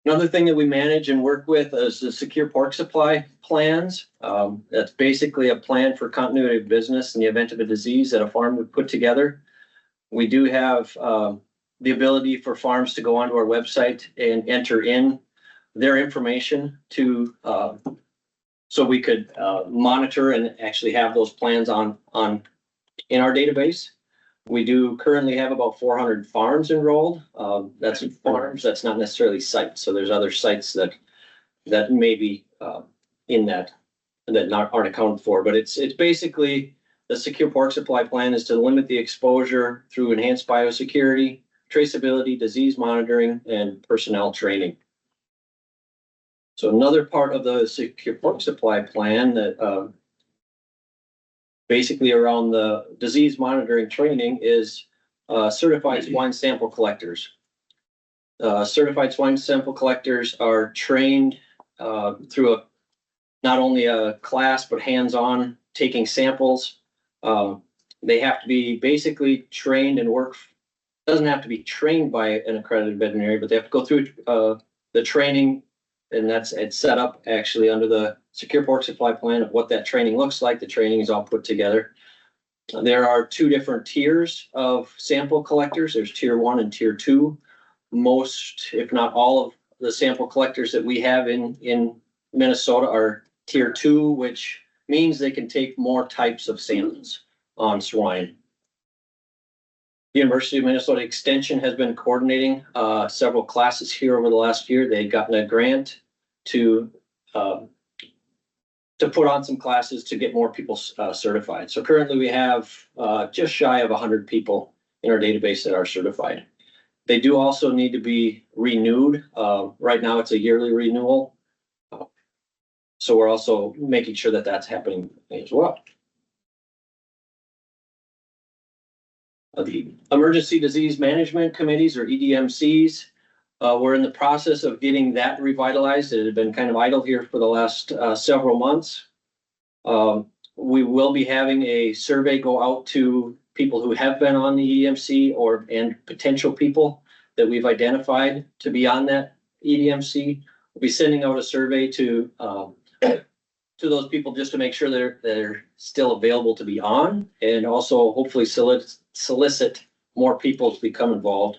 Speaker 12: Another thing that we manage and work with is the secure pork supply plans. That's basically a plan for continuity of business in the event of a disease that a farm would put together. We do have the ability for farms to go onto our website and enter in their information to, so we could, monitor and actually have those plans in our database. We do currently have about 400 farms enrolled. That's farms, that's not necessarily sites. So there's other sites that may be, in that aren't accounted for, but it's basically the secure pork supply plan is to limit the exposure through enhanced biosecurity, traceability, disease monitoring, and personnel training. So another part of the secure pork supply plan that basically around the disease monitoring training is certified swine sample collectors. Certified swine sample collectors are trained through not only a class, but hands-on taking samples. They have to be basically trained and doesn't have to be trained by an accredited veterinary, but they have to go through the training, and it's set up actually under the secure pork supply plan of what that training looks like. The training is all put together. There are 2 different tiers of sample collectors. There's tier 1 and tier 2. Most, if not all of the sample collectors that we have in Minnesota are tier 2, which means they can take more types of samples on swine. The University of Minnesota Extension has been coordinating several classes here over the last year. They've gotten a grant to put on some classes to get more people certified. So currently we have just shy of 100 people in our database that are certified. They do also need to be renewed. Right now it's a yearly renewal. So we're also making sure that that's happening as well. The Emergency Disease Management Committees, or EDMCs, we're in the process of getting that revitalized. It had been kind of idle here for the last several months. We will be having a survey go out to people who have been on the EDMC and potential people that we've identified to be on that EDMC. We'll be sending out a survey to those people just to make sure they're still available to be on, and also hopefully solicit more people to become involved.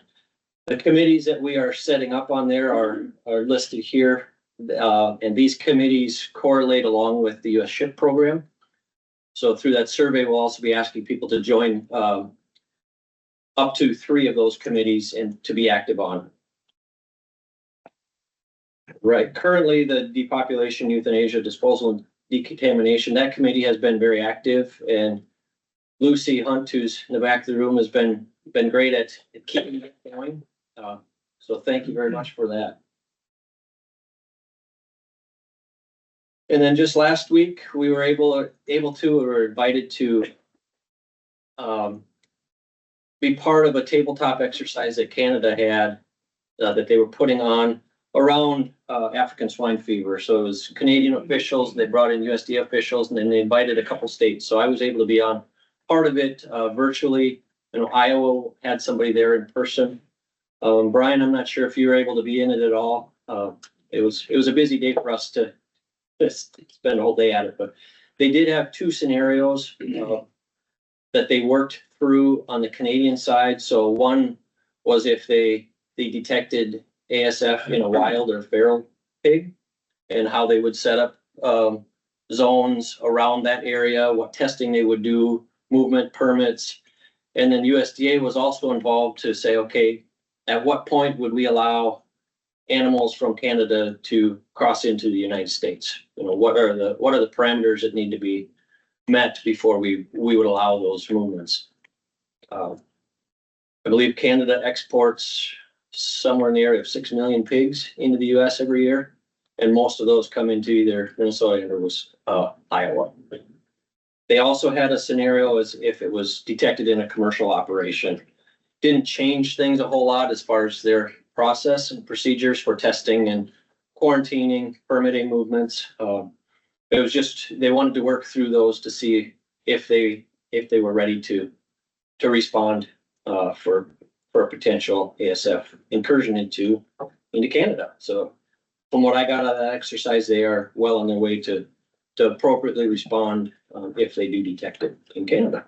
Speaker 12: The committees that we are setting up on there are listed here, and these committees correlate along with the US SHIP program. So through that survey, we'll also be asking people to join up to 3 of those committees and to be active on. Right, currently the depopulation, euthanasia, disposal, and decontamination, that committee has been very active, and Lucy Hunt, who's in the back of the room, has been great at keeping it going. So thank you very much for that. And then just last week, we were invited to be part of a tabletop exercise that Canada had that they were putting on around African swine fever. So it was Canadian officials, they brought in USDA officials, and then they invited a couple states. So I was able to be on part of it virtually. Iowa had somebody there in person. Brian, I'm not sure if you were able to be in it at all. It was a busy day for us to spend a whole day at it, but they did have 2 scenarios that they worked through on the Canadian side. So one was if they detected ASF in a wild or feral pig, and how they would set up zones around that area, what testing they would do, movement permits. And then USDA was also involved to say, okay, at what point would we allow animals from Canada to cross into the United States? What are the parameters that need to be met before we would allow those movements? I believe Canada exports somewhere in the area of 6 million pigs into the US every year, and most of those come into either Minnesota or Iowa. They also had a scenario as if it was detected in a commercial operation. Didn't change things a whole lot as far as their process and procedures for testing and quarantining, permitting movements. It was just, they wanted to work through those to see if they were ready to respond for a potential ASF incursion into Canada. So from what I got out of that exercise, they are well on their way to appropriately respond if they do detect it in Canada.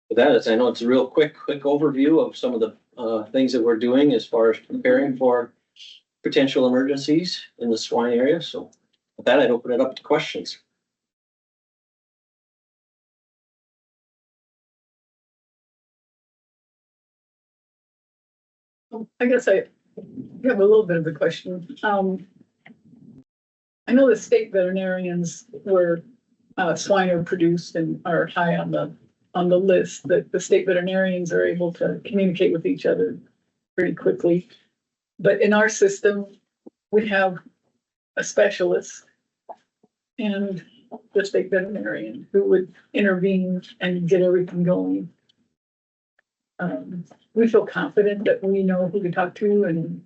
Speaker 12: With that, I know it's a real quick overview of some of the things that we're doing as far as preparing for potential emergencies in the swine area. So with that, I'd open it up to questions.
Speaker 8: I guess I have a little bit of a question. I know the state veterinarians were swine are produced and are high on the list, that the state veterinarians are able to communicate with each other pretty quickly. But in our system, we have a specialist and the state veterinarian who would intervene and get everything going. We feel confident that we know who to talk to, and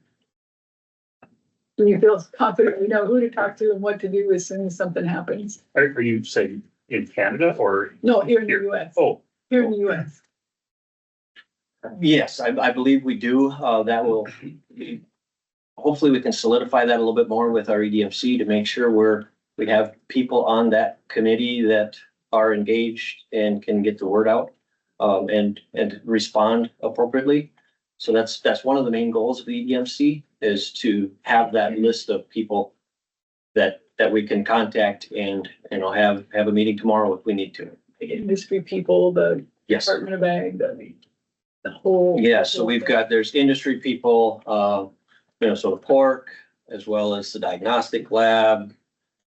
Speaker 8: we feel confident we know who to talk to and what to do as soon as something happens.
Speaker 5: Are you saying in Canada or?
Speaker 8: No, here in the US.
Speaker 5: Oh.
Speaker 8: Here in the US.
Speaker 12: Yes, I believe we do. That will, hopefully we can solidify that a little bit more with our EDMC to make sure we have people on that committee that are engaged and can get the word out, and respond appropriately. So that's one of the main goals of the EDMC, is to have that list of people that we can contact and, have a meeting tomorrow if we need to.
Speaker 8: Industry people, the
Speaker 12: Yes.
Speaker 8: Department of Ag, the whole.
Speaker 12: Yeah, so there's industry people, Minnesota Pork, as well as the Diagnostic Lab,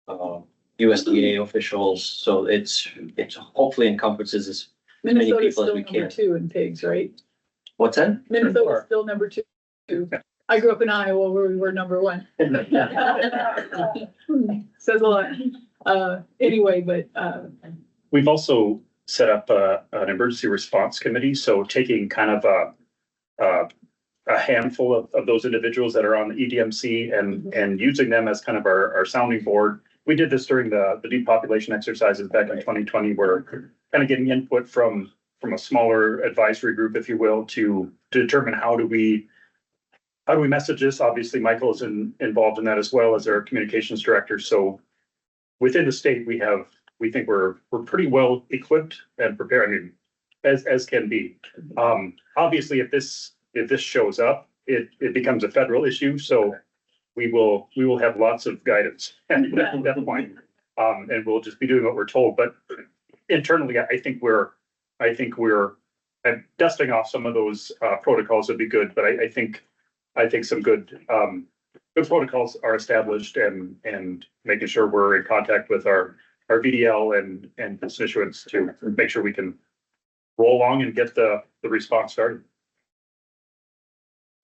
Speaker 12: USDA officials. So it's hopefully encompaces as many
Speaker 8: Minnesota's
Speaker 12: people as
Speaker 8: still
Speaker 12: we
Speaker 8: number
Speaker 12: can.
Speaker 8: 2 in pigs, right?
Speaker 12: What's that?
Speaker 8: Minnesota's still number 2. I grew up in Iowa where we were number 1. Says a lot. Anyway, but
Speaker 5: We've also set up an emergency response committee. So taking kind of a handful of those individuals that are on the EDMC and using them as kind of our sounding board. We did this during the depopulation exercises back in 2020, where kind of getting input from a smaller advisory group, if you will, to determine how do we message this. Obviously, Michael is involved in that as well as our communications director. So within the state, we think we're pretty well equipped and prepared. I mean, as can be. Obviously, if this shows up, it becomes a federal issue. So we will have lots of guidance at that point. And we'll just be doing what we're told. But internally, I think we're dusting off some of those protocols would be good. But I think some good protocols are established, and making sure we're in contact with our VDL and constituents to make sure we can roll along and get the response started.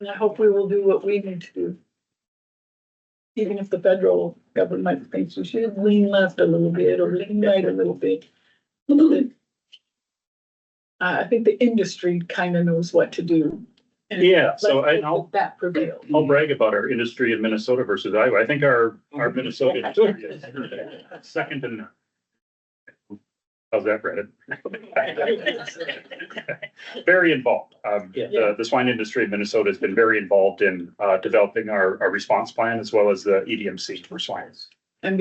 Speaker 8: and I hope we will do what we need to do. Even if the federal government thinks we should lean left a little bit or lean right a little bit. I think the industry kind of knows what to do. And
Speaker 5: Yeah, so
Speaker 8: let's hope
Speaker 5: I'll
Speaker 8: that prevails.
Speaker 5: brag about our industry in Minnesota versus Iowa. I think our Minnesota is second in. How's that, Brandon? Very involved. The swine industry in Minnesota has been very involved in developing our response plan as well as the EDMC for swines.
Speaker 8: And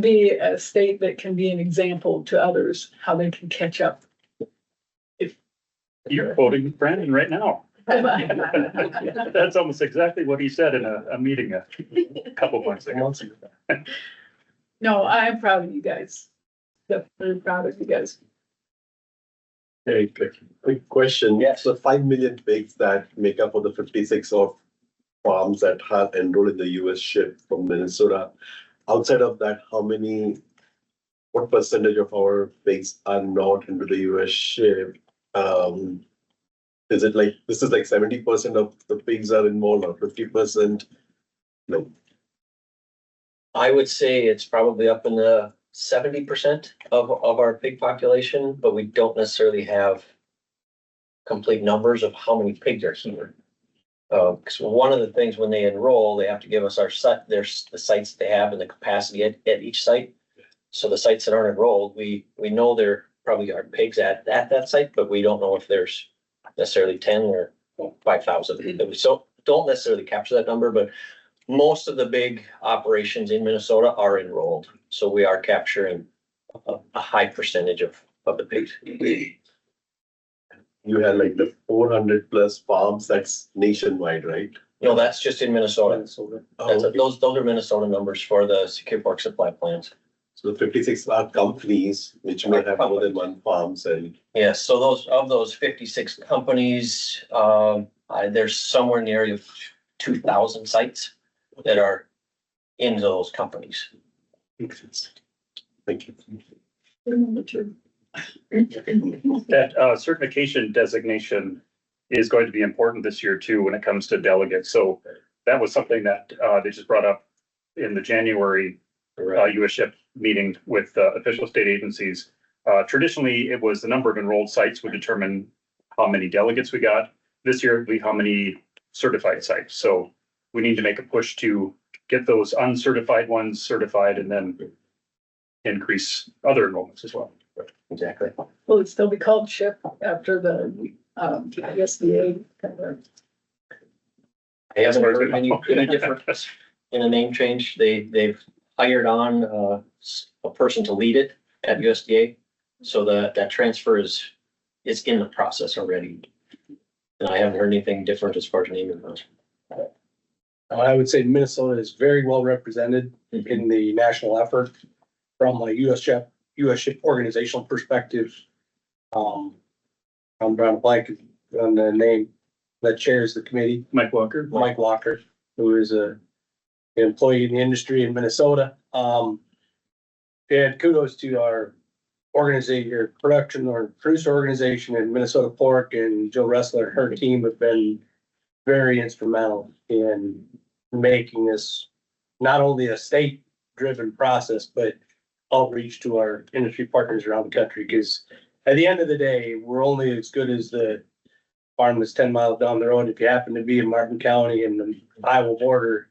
Speaker 8: be a state that can be an example to others, how they can catch up.
Speaker 5: You're quoting Brandon right now. That's almost exactly what he said in a meeting a couple months ago.
Speaker 8: No, I'm proud of you guys. Definitely proud of you guys.
Speaker 10: Hey, quick question.
Speaker 12: Yes.
Speaker 10: So 5 million pigs that make up for the 56 of farms that have enrolled in the US ship from Minnesota. Outside of that, what percentage of our pigs are not into the US ship? Is it like, this is like 70% of the pigs are involved or 50%? No.
Speaker 12: I would say it's probably up in the 70% of our pig population, but we don't necessarily have complete numbers of how many pigs are here. Because one of the things when they enroll, they have to give us the sites they have and the capacity at each site. So the sites that aren't enrolled, we know there probably are pigs at that site, but we don't know if there's necessarily 10 or 5,000. We don't necessarily capture that number, but most of the big operations in Minnesota are enrolled. So we are capturing a high percentage of of the pigs.
Speaker 10: You had like the 400+ farms, that's nationwide, right?
Speaker 12: No, that's just in Minnesota.
Speaker 10: Oh, okay.
Speaker 12: Those are Minnesota numbers for the secure pork supply plans.
Speaker 10: So the 56 are companies which may have more than one farms and.
Speaker 12: Yes, so those 56 companies, there's somewhere in the area of 2,000 sites that are in those companies.
Speaker 10: Thank you.
Speaker 5: That certification designation is going to be important this year too, when it comes to delegates. So that was something that they just brought up in the January USDA meeting with official state agencies. Traditionally, it was the number of enrolled sites would determine how many delegates we got. This year, it'll be how many certified sites. So we need to make a push to get those uncertified ones certified and then increase other enrollments as well.
Speaker 12: Exactly.
Speaker 8: Will it still be called CHIP after the USDA kind of?
Speaker 12: I haven't heard any difference in a name change. They've hired on a person to lead it at USDA. So that transfer is in the process already. And I haven't heard anything different as far as naming those.
Speaker 2: I would say Minnesota is very well represented in the national effort from a USDA organizational perspective. I'm drawing a blank on the name that chairs the committee.
Speaker 5: Mike Walker,
Speaker 2: who is an employee in the industry in Minnesota. And kudos to our organization, your production or producer organization in Minnesota Pork, and Jill Ressler and her team have been very instrumental in making this not only a state driven process, but outreach to our industry partners around the country. Because at the end of the day, we're only as good as the farm that's 10 miles down the road. If you happen to be in Martin County and the Iowa border,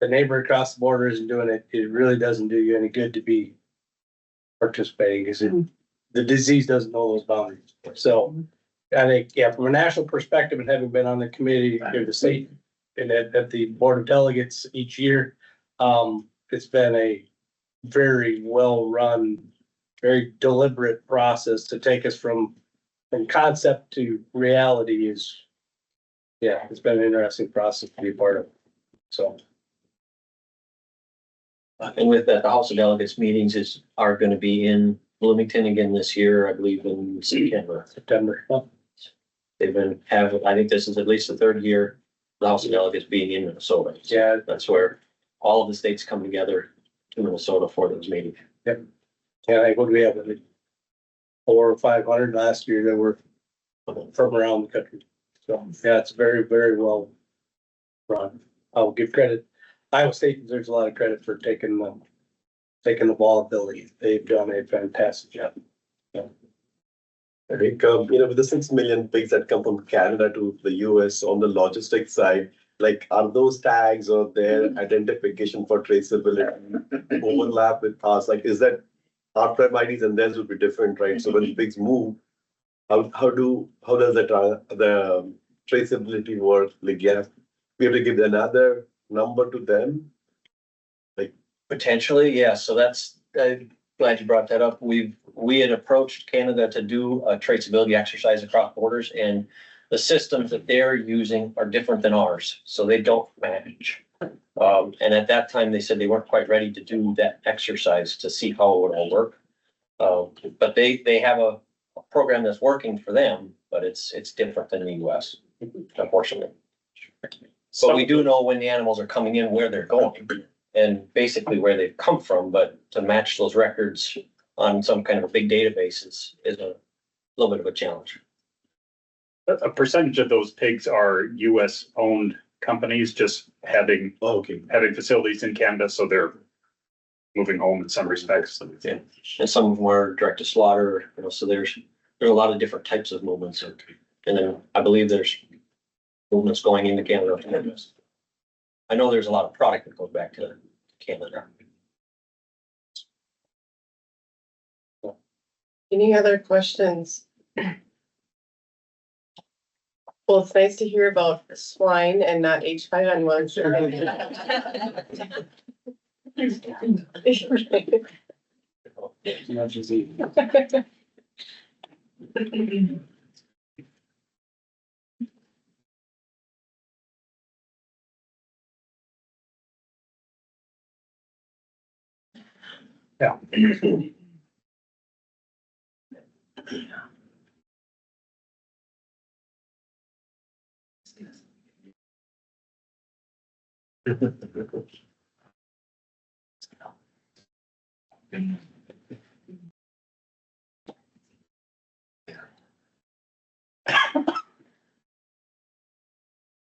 Speaker 2: the neighbor across the border isn't doing it. It really doesn't do you any good to be participating, because the disease doesn't know those boundaries. So I think, yeah, from a national perspective, and having been on the committee here, the state and at the board of delegates each year, it's been a very well run, very deliberate process to take us from concept to reality. Is, yeah, it's been an interesting process to be a part of. So.
Speaker 12: And with that, the House of Delegates meetings are going to be in Bloomington again this year, I believe in September. They've been I think this is at least the third year the House of Delegates being in Minnesota. So
Speaker 2: yeah,
Speaker 12: that's where all of the states come together to Minnesota for those meetings.
Speaker 2: Yep. Yeah, I think what we have, 400 or 500 last year that were from around the country. So yeah, it's very, very well run. I'll give credit. Iowa State deserves a lot of credit for taking the ball ability. They've done a fantastic job. Yeah.
Speaker 10: I think, with the 6 million pigs that come from Canada to the US on the logistics side, like, are those tags or their identification for traceability overlap with us? Like, is that our prem IDs and theirs would be different, right? So when the pigs move, how does the traceability work? Like, we have to give another number to them? Like,
Speaker 12: potentially, yeah. So that's, glad you brought that up. We had approached Canada to do a traceability exercise across borders, and the systems that they're using are different than ours, so they don't match. And at that time, they said they weren't quite ready to do that exercise to see how it would all work. But they have a program that's working for them, but it's different than the US, unfortunately. So we do know when the animals are coming in, where they're going, and basically where they've come from, but to match those records on some kind of a big database is a little bit of a challenge.
Speaker 5: A percentage of those pigs are US owned companies just having facilities in Canada, so they're moving home in some respects.
Speaker 12: Yeah. And some of them are direct to slaughter, so there's a lot of different types of movements. And then I believe there's movements going into Canada. I know there's a lot of product that goes back to Canada.
Speaker 1: Any other questions? Well, it's nice to hear about swine and not H5N1.
Speaker 2: Yeah.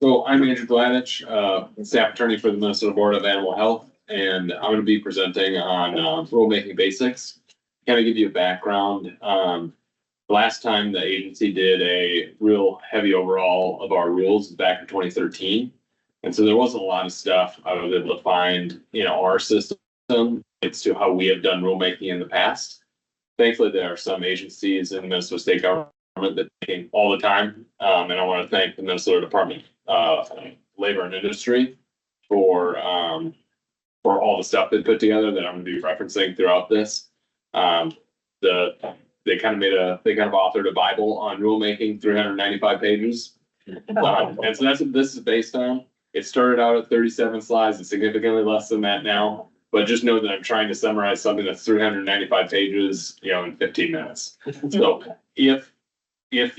Speaker 3: So I'm Andrew Gladitsch, staff attorney for the Minnesota Board of Animal Health, and I'm going to be presenting on rulemaking basics. Kind of give you a background. Last time the agency did a real heavy overhaul of our rules back in 2013. And so there wasn't a lot of stuff I was able to find in our system. It's to how we have done rulemaking in the past. Thankfully, there are some agencies in the Minnesota state government that take all the time. And I want to thank the Minnesota Department of Labor and Industry for all the stuff they put together that I'm going to be referencing throughout this. They kind of authored a Bible on rulemaking, 395 pages. And so that's what this is based on. It started out at 37 slides. It's significantly less than that now. But just know that I'm trying to summarize something that's 395 pages, in 15 minutes. So if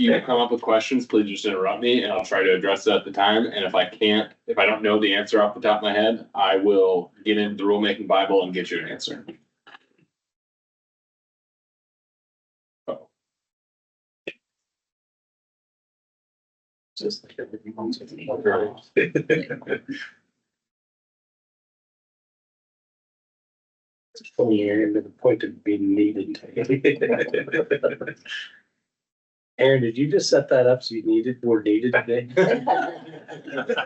Speaker 3: you come up with questions, please just interrupt me and I'll try to address it at the time. And if I don't know the answer off the top of my head, I will get into the rulemaking Bible and get you an answer.
Speaker 2: Just It's funny, Aaron, to the point of being needed. Aaron, did you just set that up so we're needed today?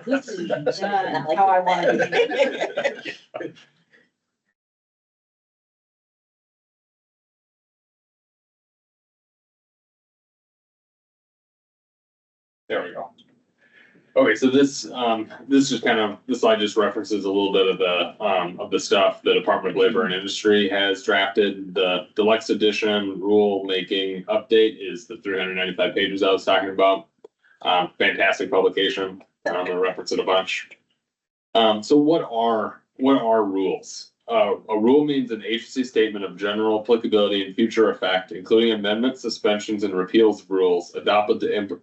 Speaker 16: This is how I want it.
Speaker 3: There we go. Okay, so this slide just references a little bit of the stuff the Department of Labor and Industry has drafted. The deluxe edition rulemaking update is the 395 pages I was talking about. Fantastic publication. I'm gonna reference it a bunch. So what are rules? A rule means an agency statement of general applicability and future effect, including amendments, suspensions, and repeals of rules adopted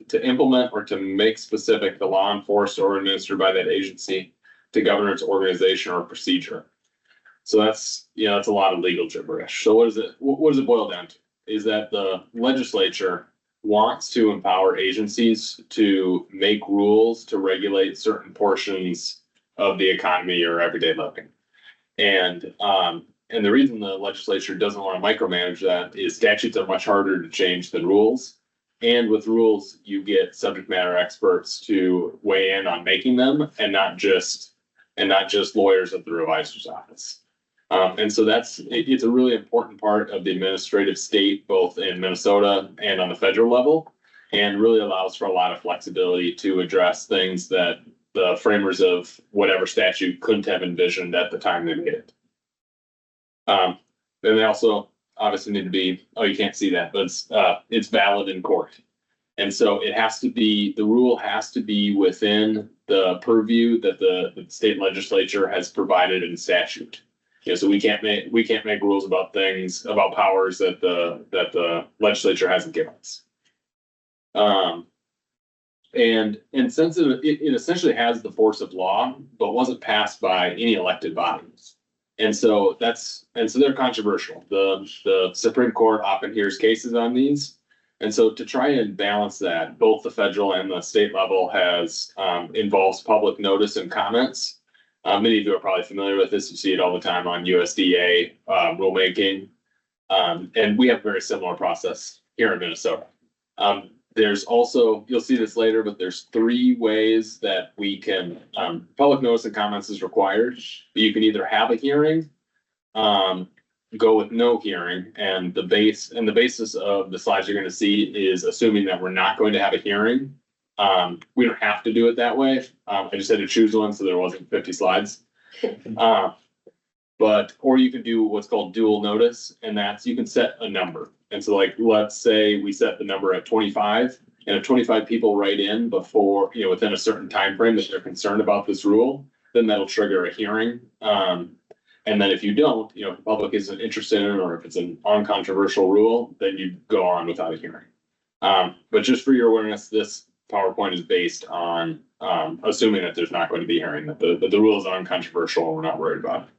Speaker 3: to implement or to make specific the law enforced or administered by that agency to govern its organization or procedure. So that's a lot of legal gibberish. So what does it boil down to? Is that the legislature wants to empower agencies to make rules to regulate certain portions of the economy or everyday living. And the reason the legislature doesn't want to micromanage that is statutes are much harder to change than rules. And with rules, you get subject matter experts to weigh in on making them and not just lawyers at the revisor's office. And so it's a really important part of the administrative state, both in Minnesota and on the federal level, and really allows for a lot of flexibility to address things that the framers of whatever statute couldn't have envisioned at the time they made it. Then they also obviously need to be, you can't see that, but it's valid in court. And so the rule has to be within the purview that the state legislature has provided in statute. So we can't make rules about powers that the legislature hasn't given us. And since it essentially has the force of law, but wasn't passed by any elected bodies. And so they're controversial. The Supreme Court often hears cases on these. And so to try and balance that, both the federal and the state level involves public notice and comments. Many of you are probably familiar with this. You see it all the time on USDA rulemaking. And we have a very similar process here in Minnesota. There's also, you'll see this later, but there's 3 ways that we can, public notice and comments is required. You can either have a hearing, go with no hearing, and the basis of the slides you're going to see is assuming that we're not going to have a hearing. We don't have to do it that way. I just had to choose one so there wasn't 50 slides. Or you can do what's called dual notice, and that's you can set a number. And so like, let's say we set the number at 25, and if 25 people write in before, within a certain time frame that they're concerned about this rule, then that'll trigger a hearing. And then if you don't, if the public isn't interested in it, or if it's an uncontroversial rule, then you go on without a hearing. But just for your awareness, this PowerPoint is based on assuming that there's not going to be a hearing, that the rule is uncontroversial and we're not worried about it.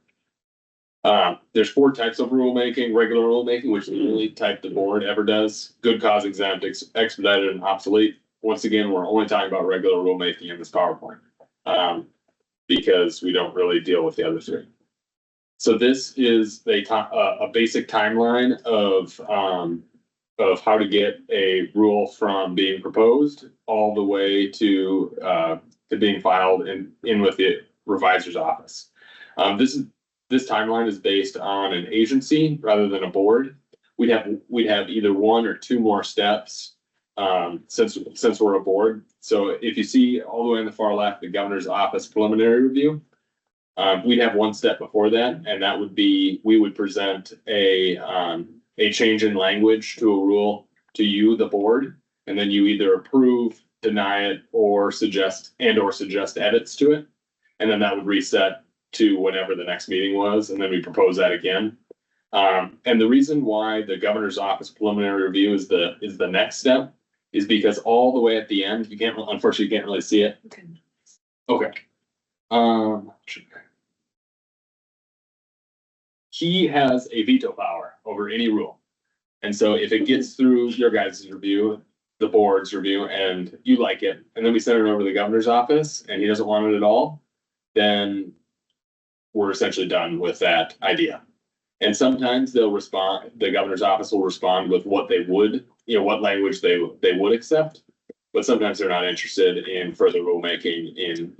Speaker 3: There's 4 types of rulemaking: regular rulemaking, which is the only type the board ever does; good cause exempt, expedited, and obsolete. Once again, we're only talking about regular rulemaking in this PowerPoint because we don't really deal with the other 3. So this is a basic timeline of how to get a rule from being proposed all the way to being filed in with the revisor's office. This timeline is based on an agency rather than a board. We'd have either 1 or 2 more steps since we're a board. So if you see all the way on the far left, the governor's office preliminary review, we'd have 1 step before that, and that would be, we would present a change in language to a rule to you, the board, and then you either approve, deny it, or suggest edits to it. And then that would reset to whenever the next meeting was, and then we propose that again. And the reason why the governor's office preliminary review is the next step is because all the way at the end, unfortunately, you can't really see it. Okay. He has a veto power over any rule. And so if it gets through your guys' review, the board's review, and you like it, and then we send it over to the governor's office and he doesn't want it at all, then we're essentially done with that idea. And sometimes they'll respond, the governor's office will respond with what they would, what language they would accept, but sometimes they're not interested in further rulemaking in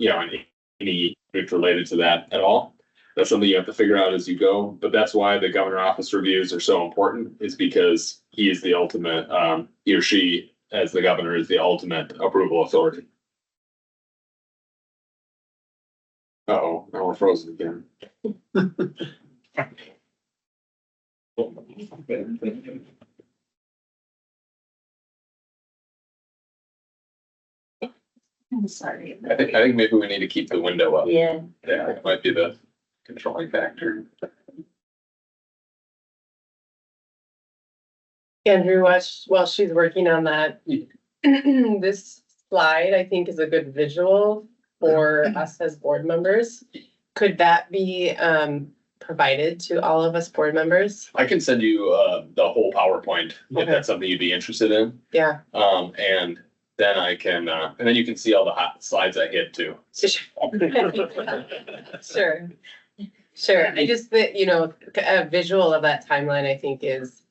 Speaker 3: any related to that at all. That's something you have to figure out as you go, but that's why the governor office reviews are so important, is because he is the ultimate, he or she as the governor is the ultimate approval authority. Uh-oh, now we're frozen again.
Speaker 13: I'm sorry.
Speaker 3: I think maybe we need to keep the window up.
Speaker 13: Yeah.
Speaker 3: Yeah, it might be the controlling factor.
Speaker 1: Andrew, while she's working on that, this slide, I think, is a good visual for us as board members. Could that be provided to all of us board members?
Speaker 3: I can send you the whole PowerPoint if that's something you'd be interested in.
Speaker 1: Yeah.
Speaker 3: And then I can, and then you can see all the hot slides I hit too.
Speaker 1: Sure. Sure. I just, a visual of that timeline, I think, is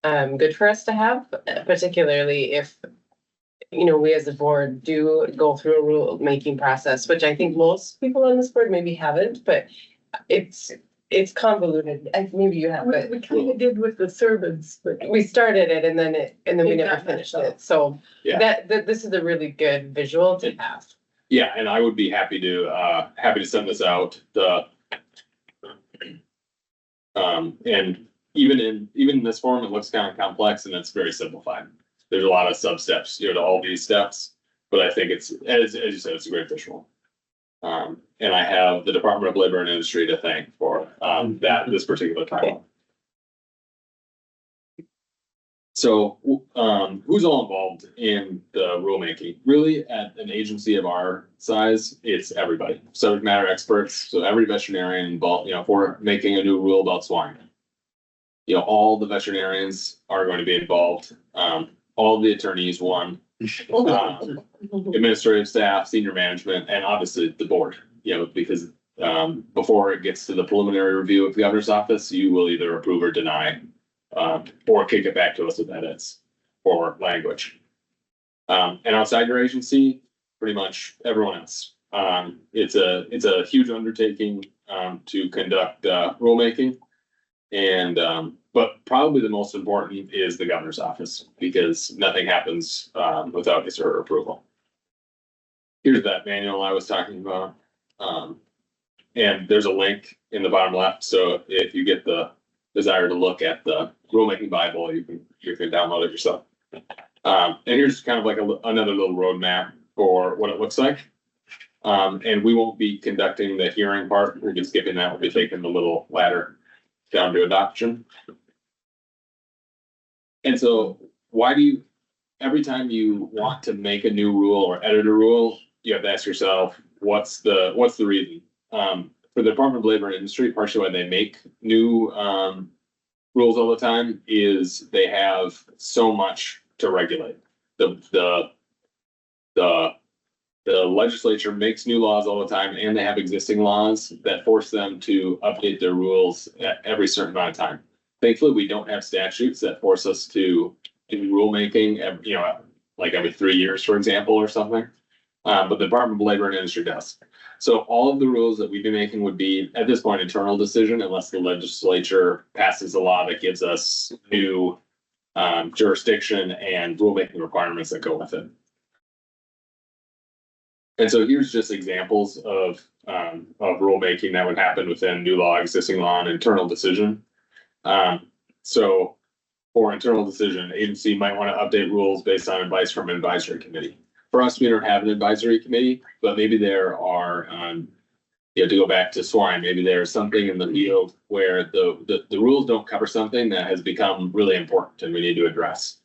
Speaker 1: good for us to have, particularly if, we as a board do go through a rule-making process, which I think most people on this board maybe haven't, but it's convoluted. Maybe you have, but
Speaker 8: We kind of did with the servants, but
Speaker 1: we started it and then we
Speaker 8: It
Speaker 1: never
Speaker 8: got
Speaker 1: finished
Speaker 8: messed up.
Speaker 1: it. So
Speaker 3: Yeah.
Speaker 1: this is a really good visual to have.
Speaker 3: Yeah, and I would be happy to send this out. And even in this form, it looks kind of complex and it's very simplified. There's a lot of sub steps, to all these steps, but I think it's, as you said, it's a great visual. And I have the Department of Labor and Industry to thank for this particular timeline. So, who's all involved in the rulemaking? Really, at an agency of our size, it's everybody. Subject matter experts, so every veterinarian involved, if we're making a new rule about swine, all the veterinarians are going to be involved. All the attorneys, administrative staff, senior management, and obviously the board, because before it gets to the preliminary review of the governor's office, you will either approve or deny, or kick it back to us with edits or language. And outside your agency, pretty much everyone else. It's a huge undertaking to conduct rulemaking, and but probably the most important is the governor's office, because nothing happens without his or her approval. Here's that manual I was talking about. And there's a link in the bottom left. So if you get the desire to look at the rulemaking Bible, you can download it yourself. And here's kind of like another little roadmap for what it looks like. And we won't be conducting the hearing part. We're just skipping that. We'll be taking the little ladder down to adoption. And so every time you want to make a new rule or edit a rule, you have to ask yourself, what's the reason? For the Department of Labor and Industry, partially why they make new rules all the time is they have so much to regulate. The legislature makes new laws all the time, and they have existing laws that force them to update their rules at every certain amount of time. Thankfully, we don't have statutes that force us to do rulemaking, like every 3 years, for example, or something. But the Department of Labor and Industry does. So all of the rules that we'd be making would be, at this point, internal decision, unless the legislature passes a law that gives us new jurisdiction and rulemaking requirements that go with it. And so here's just examples of rulemaking that would happen within new law, existing law, and internal decision. So for internal decision, agency might want to update rules based on advice from an advisory committee. For us, we don't have an advisory committee, but maybe there are, to go back to swine, maybe there's something in the field where the rules don't cover something that has become really important and we need to address.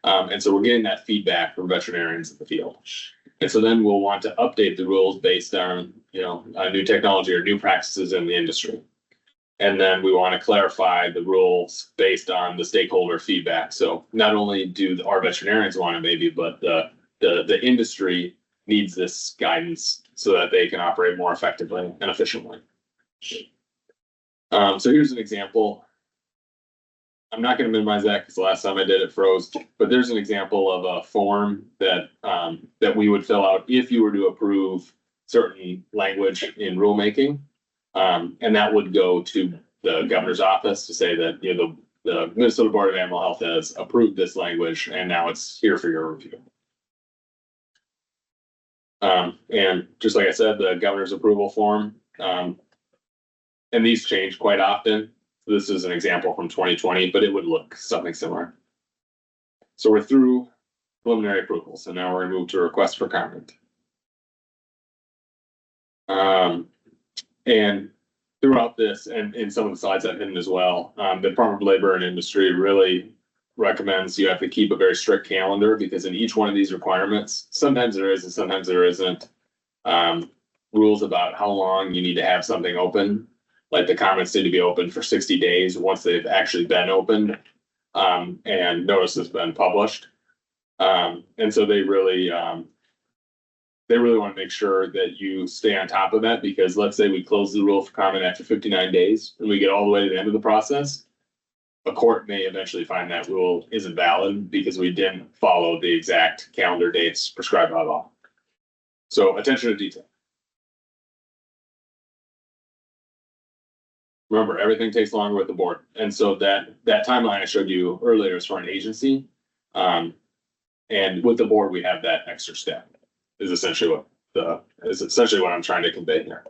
Speaker 3: And so we're getting that feedback from veterinarians in the field. And so then we'll want to update the rules based on, new technology or new practices in the industry. And then we want to clarify the rules based on the stakeholder feedback. So not only do our veterinarians want it maybe, but the industry needs this guidance so that they can operate more effectively and efficiently. So here's an example. I'm not going to minimize that because the last time I did it froze, but there's an example of a form that we would fill out if you were to approve certain language in rulemaking. And that would go to the governor's office to say that, the Minnesota Board of Animal Health has approved this language and now it's here for your review. And just like I said, the governor's approval form, and these change quite often. This is an example from 2020, but it would look something similar. So we're through preliminary approvals, and now we're going to move to request for comment. And throughout this, and in some of the slides I've hidden as well, the Department of Labor and Industry really recommends you have to keep a very strict calendar, because in each one of these requirements, sometimes there is and sometimes there isn't rules about how long you need to have something open. Like the comments need to be open for 60 days once they've actually been opened and notice has been published. And so they really want to make sure that you stay on top of that, because let's say we close the rule for comment after 59 days and we get all the way to the end of the process. A court may eventually find that rule isn't valid because we didn't follow the exact calendar dates prescribed by law. So attention to detail. Remember, everything takes longer with the board. And so that timeline I showed you earlier is for an agency. And with the board, we have that extra step is essentially what I'm trying to convey here.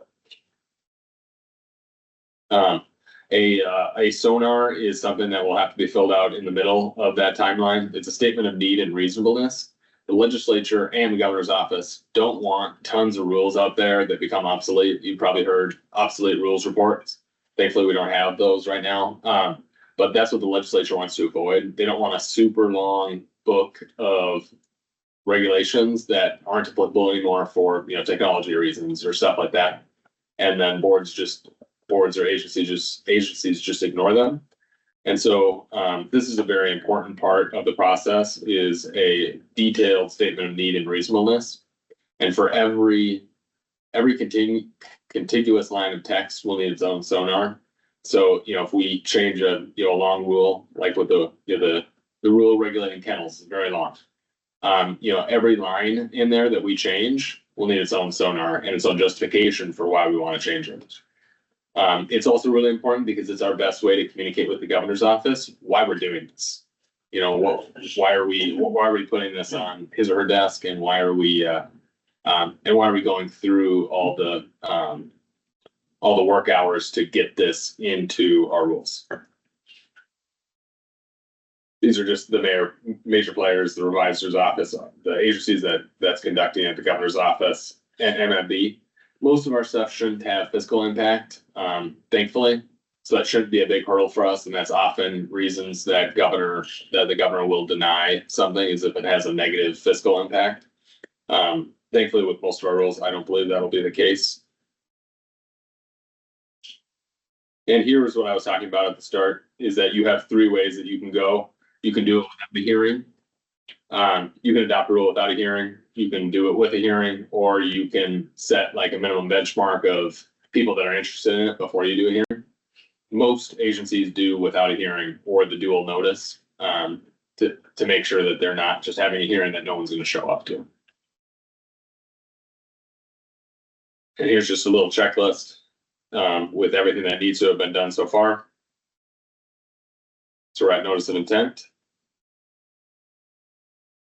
Speaker 3: A sonar is something that will have to be filled out in the middle of that timeline. It's a statement of need and reasonableness. The legislature and the governor's office don't want tons of rules out there that become obsolete. You've probably heard obsolete rules reports. Thankfully, we don't have those right now. But that's what the legislature wants to avoid. They don't want a super long book of regulations that aren't applicable anymore for technology reasons or stuff like that. And then boards or agencies just ignore them. And so this is a very important part of the process, is a detailed statement of need and reasonableness. And for every contiguous line of text will need its own sonar. So, if we change a long rule, like with the rule regulating kennels is very long. Every line in there that we change will need its own sonar and its own justification for why we want to change it. It's also really important because it's our best way to communicate with the governor's office why we're doing this. Why are we putting this on his or her desk, and why are we going through all the work hours to get this into our rules? These are just the major players, the revisor's office, the agencies that's conducting it, the governor's office, and MMB. Most of our stuff shouldn't have fiscal impact, thankfully. So that shouldn't be a big hurdle for us, and that's often reasons that the governor will deny something is if it has a negative fiscal impact. Thankfully, with most of our rules, I don't believe that'll be the case. And here's what I was talking about at the start, is that you have 3 ways that you can go. You can do it without a hearing. You can adopt a rule without a hearing. You can do it with a hearing, or you can set like a minimum benchmark of people that are interested in it before you do a hearing. Most agencies do without a hearing or the dual notice, to make sure that they're not just having a hearing that no one's going to show up to. And here's just a little checklist with everything that needs to have been done so far. So we're at notice of intent.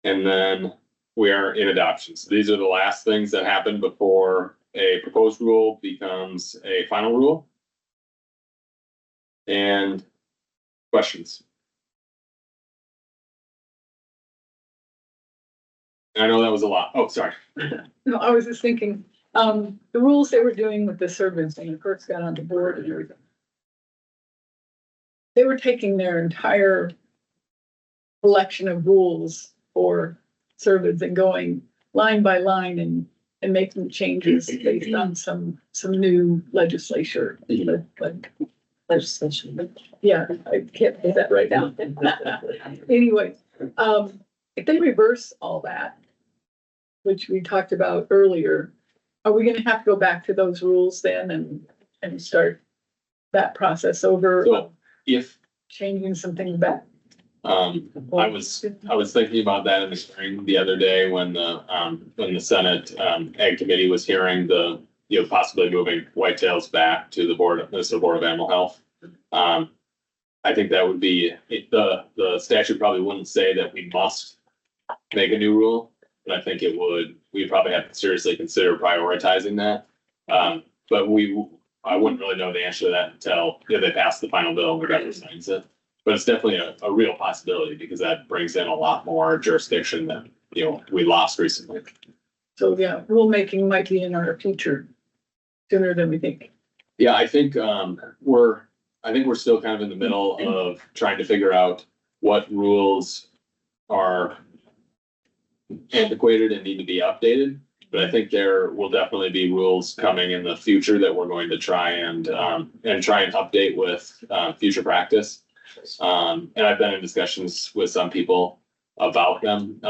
Speaker 3: And then we are in adoption. So these are the last things that happen before a proposed rule becomes a final rule. And questions? I know that was a lot. Oh, sorry.
Speaker 8: No, I was just thinking, the rules they were doing with the servants when it first got on the board and everything. They were taking their entire collection of rules for servants and going line by line and making changes based on some new legislation. Legislation. Yeah, I can't say that right now. Anyway, if they reverse all that, which we talked about earlier, are we gonna have to go back to those rules then and start that process over?
Speaker 3: So if
Speaker 8: changing something back?
Speaker 3: I was thinking about that in the hearing the other day when the Senate Ag Committee was hearing possibly moving whitetails back to the Minnesota Board of Animal Health. I think that would be the statute probably wouldn't say that we must make a new rule, but I think we'd probably have to seriously consider prioritizing that. But I wouldn't really know the answer to that until they pass the final bill and the governor signs it. But it's definitely a real possibility because that brings in a lot more jurisdiction that we lost recently.
Speaker 8: So yeah, rulemaking might be in our future sooner than we think.
Speaker 3: Yeah, I think we're still kind of in the middle of trying to figure out what rules are antiquated and need to be updated. But I think there will definitely be rules coming in the future that we're going to try and update with future practice. And I've been in discussions with some people about them.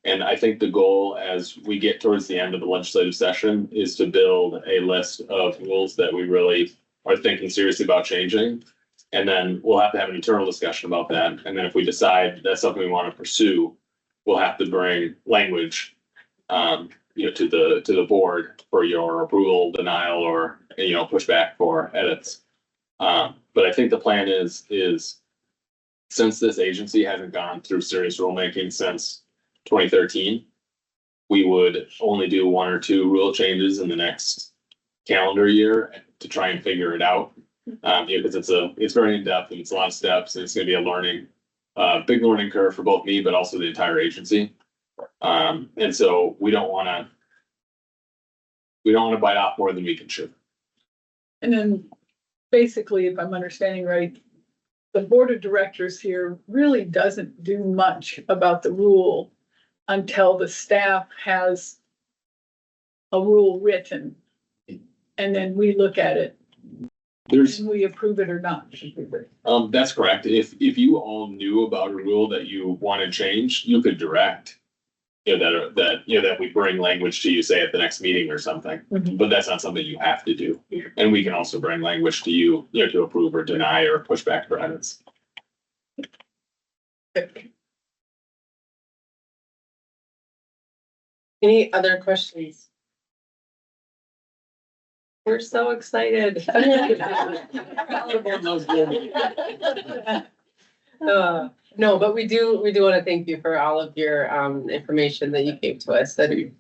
Speaker 3: And I think the goal as we get towards the end of the legislative session is to build a list of rules that we really are thinking seriously about changing. And then we'll have to have an internal discussion about that. And then if we decide that's something we want to pursue, we'll have to bring language to the board for your approval, denial, or pushback for edits. But I think the plan is since this agency hasn't gone through serious rulemaking since 2013, we would only do 1 or 2 rule changes in the next calendar year to try and figure it out. Because it's very in depth and it's a lot of steps and it's going to be a big learning curve for both me, but also the entire agency. And so we don't want to bite off more than we can chew.
Speaker 8: And then basically, if I'm understanding right, the board of directors here really doesn't do much about the rule until the staff has a rule written. And then we look at it. And we approve it or not.
Speaker 3: That's correct. If you all knew about a rule that you wanted changed, you could direct that we bring language to you, say at the next meeting or something.
Speaker 8: Mm-hmm.
Speaker 3: But that's not something you have to do. And we can also bring language to you, to approve or deny or push back for edits.
Speaker 1: Any other questions? We're so excited. No, but we do want to thank you for all of your information that you gave to us. And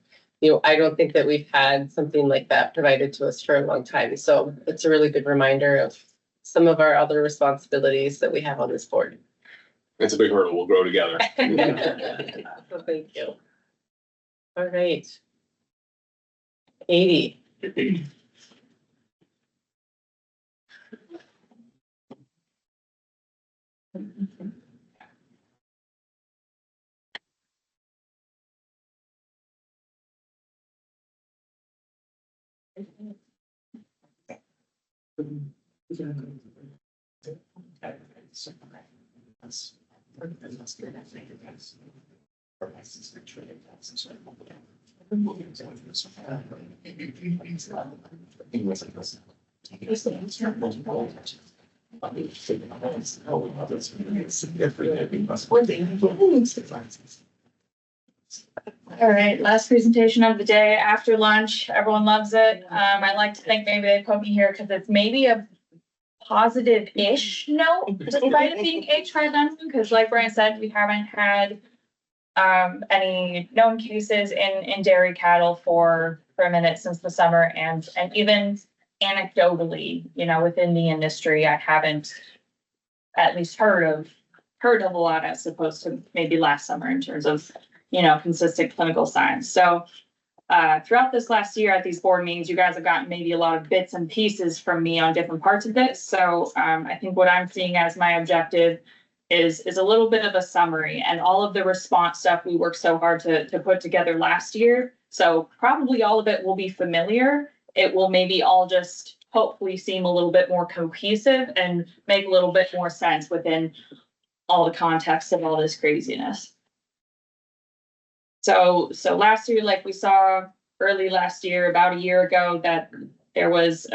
Speaker 1: I don't think that we've had something like that provided to us for a long time. So it's a really good reminder of some of our other responsibilities that we have on this board.
Speaker 3: It's a big hurdle. We'll grow together.
Speaker 1: So thank you. All right. 80.
Speaker 19: All right, last presentation of the day after lunch. Everyone loves it. I'd like to think maybe they put me here because it's maybe a positive-ish note, despite it being H5N1, because like Brian said, we haven't had any known cases in dairy cattle for a minute since the summer, and even anecdotally, you know, within the industry, I haven't at least heard of a lot as opposed to maybe last summer in terms of, you know, consistent clinical signs. So throughout this last year at these board meetings, you guys have gotten maybe a lot of bits and pieces from me on different parts of this. So I think what I'm seeing as my objective is a little bit of a summary and all of the response stuff we worked so hard to put together last year. So probably all of it will be familiar. It will maybe all just hopefully seem a little bit more cohesive and make a little bit more sense within all the context of all this craziness. So last year, like we saw early last year, about a year ago, that there was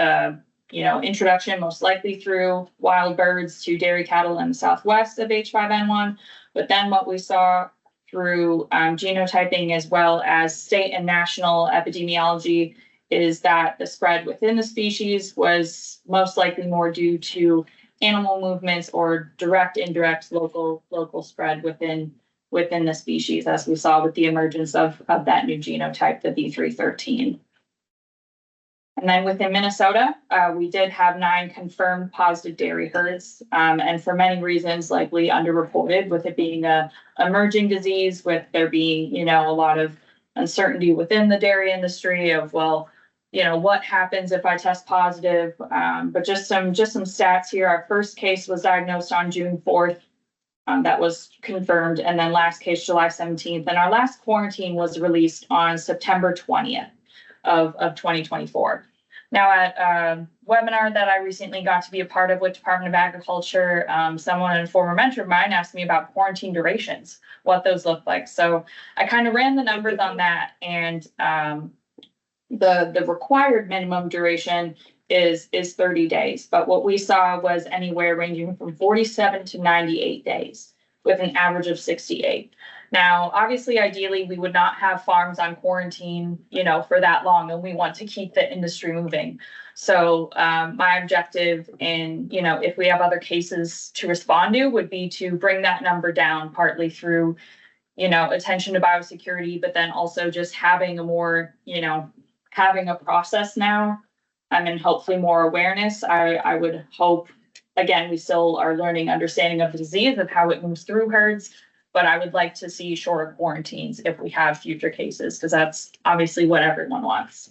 Speaker 19: you know, introduction most likely through wild birds to dairy cattle in the southwest of H5N1. But then what we saw through genotyping as well as state and national epidemiology is that the spread within the species was most likely more due to animal movements or direct, indirect local spread within the species, as we saw with the emergence of that new genotype, the B313. And then within Minnesota, we did have 9 confirmed positive dairy herds, and for many reasons likely underreported, with it being a emerging disease, with there being, you know, a lot of uncertainty within the dairy industry of, well, you know, what happens if I test positive? But just some stats here. Our first case was diagnosed on June 4th. That was confirmed, and then last case July 17th, and our last quarantine was released on September 20th of 2024. Now at a webinar that I recently got to be a part of with Department of Agriculture, someone, a former mentor of mine, asked me about quarantine durations, what those look like. So I kind of ran the numbers on that, and the required minimum duration is 30 days. But what we saw was anywhere ranging from 47 to 98 days with an average of 68. Now, obviously, ideally, we would not have farms on quarantine, you know, for that long, and we want to keep the industry moving. So my objective in, you know, if we have other cases to respond to, would be to bring that number down, partly through, you know, attention to biosecurity, but then also just having a more, you know, having a process now, and hopefully more awareness. I would hope, again, we still are learning understanding of the disease, of how it moves through herds, but I would like to see shorter quarantines if we have future cases, because that's obviously what everyone wants.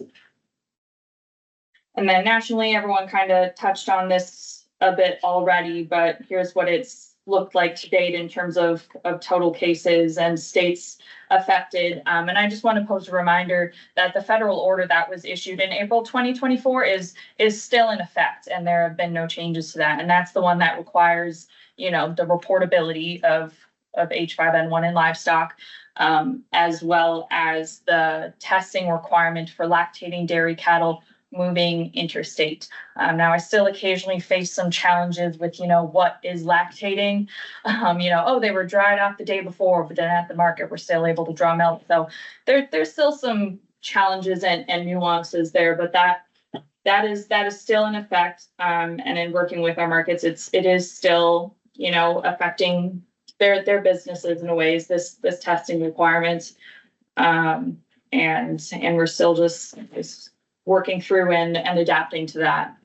Speaker 19: And then nationally, everyone kind of touched on this a bit already, but here's what it's looked like to date in terms of total cases and states affected. And I just want to post a reminder that the federal order that was issued in April 2024 is still in effect, and there have been no changes to that. And that's the one that requires, you know, the reportability of H5N1 in livestock, as well as the testing requirement for lactating dairy cattle moving interstate. Now, I still occasionally face some challenges with, you know, what is lactating? You know, oh, they were dried off the day before, but then at the market, we're still able to draw milk. So there's still some challenges and nuances there, but that is still in effect. And in working with our markets, it is still, you know, affecting their businesses in ways, this testing requirements. And we're still just working through and adapting to that.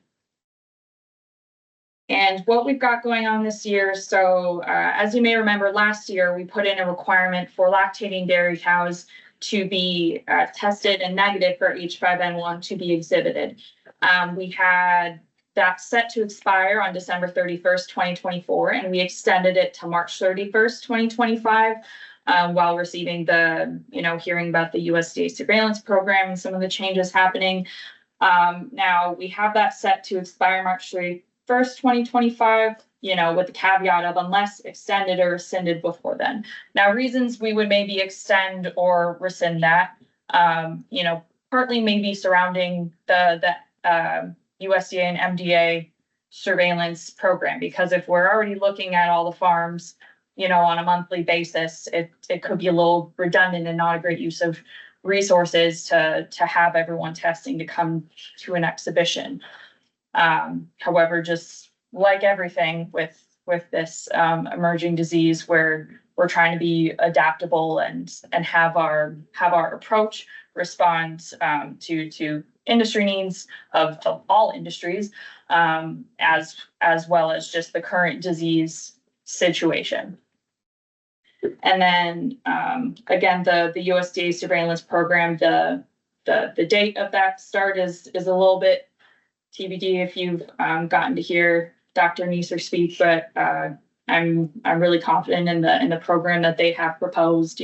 Speaker 19: And what we've got going on this year, so as you may remember, last year we put in a requirement for lactating dairy cows to be tested and negative for H5N1 to be exhibited. We had that set to expire on December 31st, 2024, and we extended it to March 31st, 2025, while receiving hearing about the USDA surveillance program and some of the changes happening. Now we have that set to expire March 31st, 2025, with the caveat of unless extended or rescinded before then. Now, reasons we would maybe extend or rescind that, partly maybe surrounding the USDA and MDA surveillance program, because if we're already looking at all the farms, on a monthly basis, it could be a little redundant and not a great use of resources to have everyone testing to come to an exhibition. However, just like everything with this emerging disease, where we're trying to be adaptable and have our approach respond to industry needs of all industries, as well as just the current disease situation. And then again, the USDA surveillance program, the date of that start is a little bit TBD if you've gotten to hear Dr. Neeser speak, but I'm really confident in the program that they have proposed,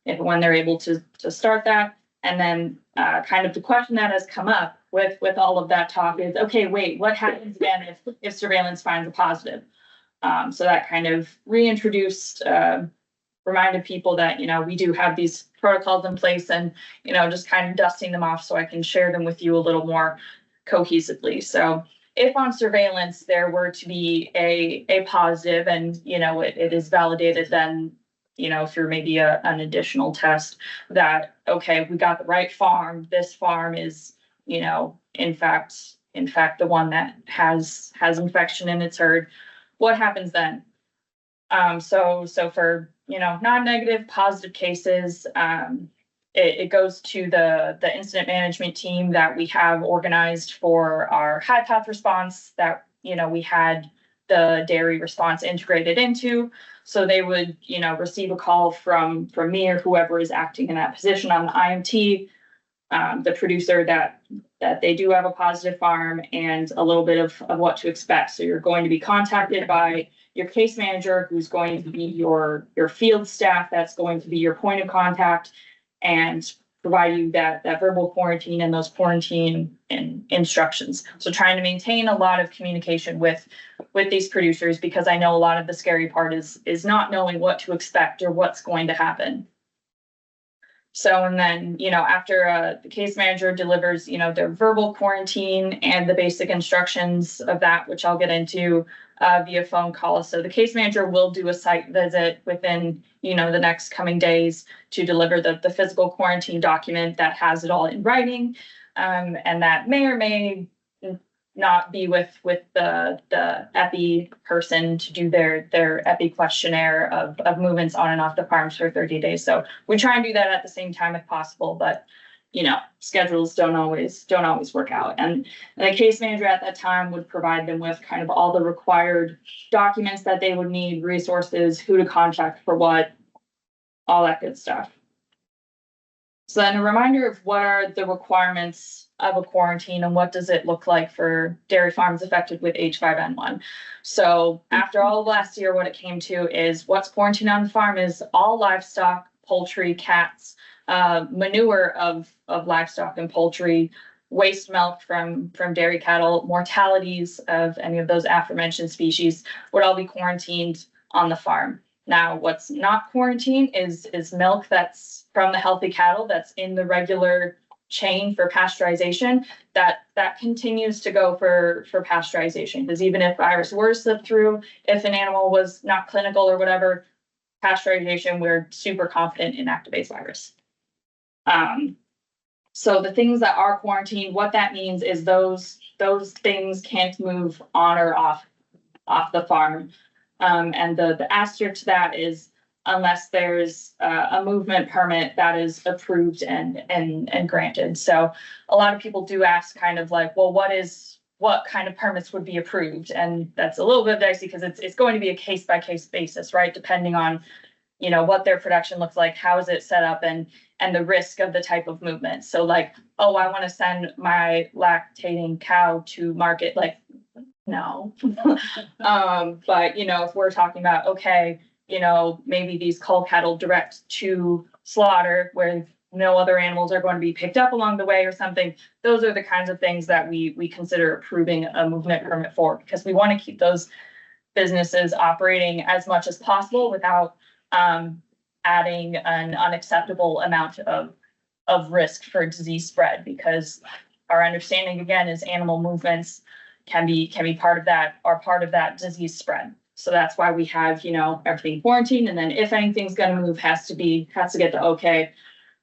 Speaker 19: when they're able to start that. And then kind of the question that has come up with all of that talk is, okay, wait, what happens again if surveillance finds a positive? So that kind of reintroduced, reminded people that, we do have these protocols in place, and, just kind of dusting them off so I can share them with you a little more cohesively. So if on surveillance there were to be a positive and, it is validated, then, through maybe an additional test that, okay, we got the right farm, this farm is, in fact, the one that has infection in its herd, what happens then? So for, non-negative, positive cases, it goes to the incident management team that we have organized for our high path response that, we had the dairy response integrated into. So they would, receive a call from me or whoever is acting in that position on the IMT, the producer that they do have a positive farm, and a little bit of what to expect. So you're going to be contacted by your case manager, who's going to be your field staff, that's going to be your point of contact, and provide you that verbal quarantine and those quarantine instructions. So trying to maintain a lot of communication with these producers, because I know a lot of the scary part is not knowing what to expect or what's going to happen. So, and then, after the case manager delivers, their verbal quarantine and the basic instructions of that, which I'll get into via phone call. So the case manager will do a site visit within, the next coming days to deliver the physical quarantine document that has it all in writing. And that may or may not be with the epi person to do their epi questionnaire of movements on and off the farms for 30 days. So we try and do that at the same time if possible, but schedules don't always work out. And the case manager at that time would provide them with kind of all the required documents that they would need, resources, who to contact for what, all that good stuff. So then a reminder of what are the requirements of a quarantine and what does it look like for dairy farms affected with H5N1. So after all of last year, what it came to is what's quarantined on the farm is all livestock, poultry, cats, manure of livestock and poultry, waste milk from dairy cattle, mortalities of any of those aforementioned species would all be quarantined on the farm. Now, what's not quarantined is milk that's from the healthy cattle that's in the regular chain for pasteurization, that continues to go for pasteurization. Because even if virus were to slip through, if an animal was not clinical or whatever, pasteurization, we're super confident in activates virus. So the things that are quarantined, what that means is those things can't move on or off the farm. And the asterisk to that is unless there's a movement permit that is approved and granted. So a lot of people do ask kind of like, well, what is
Speaker 15: what kind of permits would be approved. And that's a little bit dicey because it's going to be a case by case basis, right? Depending on, you know, what their production looks like, how is it set up, and the risk of the type of movement. So like, oh, I want to send my lactating cow to market, like, no. But you know, if we're talking about, okay, you know, maybe these cull cattle direct to slaughter where no other animals are going to be picked up along the way or something, those are the kinds of things that we consider approving a movement permit for, because we want to keep those businesses operating as much as possible without adding an unacceptable amount of risk for disease spread, because our understanding again is animal movements can be part of that disease spread. So that's why we have, you know, everything quarantined, and then if anything's going to move, has to get the okay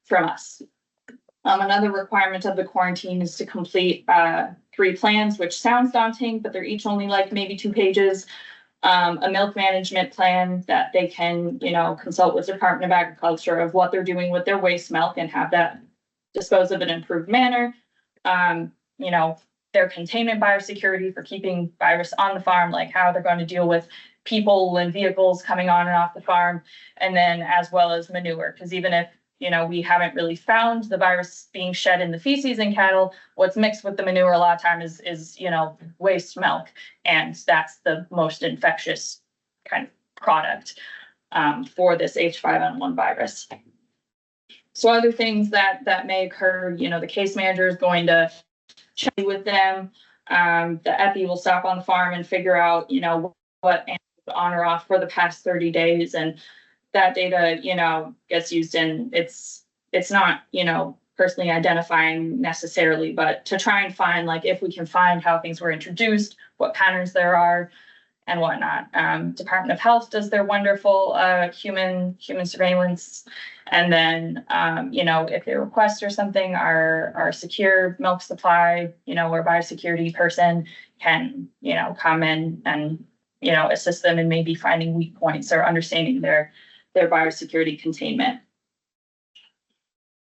Speaker 15: from us. Another requirement of the quarantine is to complete 3 plans, which sounds daunting, but they're each only like maybe 2 pages. A milk management plan that they can, you know, consult with Department of Agriculture of what they're doing with their waste milk and have that disposed of in an improved manner. You know, their containment biosecurity for keeping virus on the farm, like how they're going to deal with people and vehicles coming on and off the farm, and then as well as manure, because even if, you know, we haven't really found the virus being shed in the feces in cattle, what's mixed with the manure a lot of times is, you know, waste milk. And that's the most infectious kind of product for this H5N1 virus. So other things that may occur, you know, the case manager is going to check with them. The epi will stop on the farm and figure out, you know, what animals on or off for the past 30 days. And that data, you know, gets used in, it's not, you know, personally identifying necessarily, but to try and find, like, if we can find how things were introduced, what patterns there are and whatnot. Department of Health does their wonderful human surveillance. And then, you know, if they request or something, our secure milk supply, you know, or biosecurity person can, you know, come in and, you know, assist them in maybe finding weak points or understanding their biosecurity containment.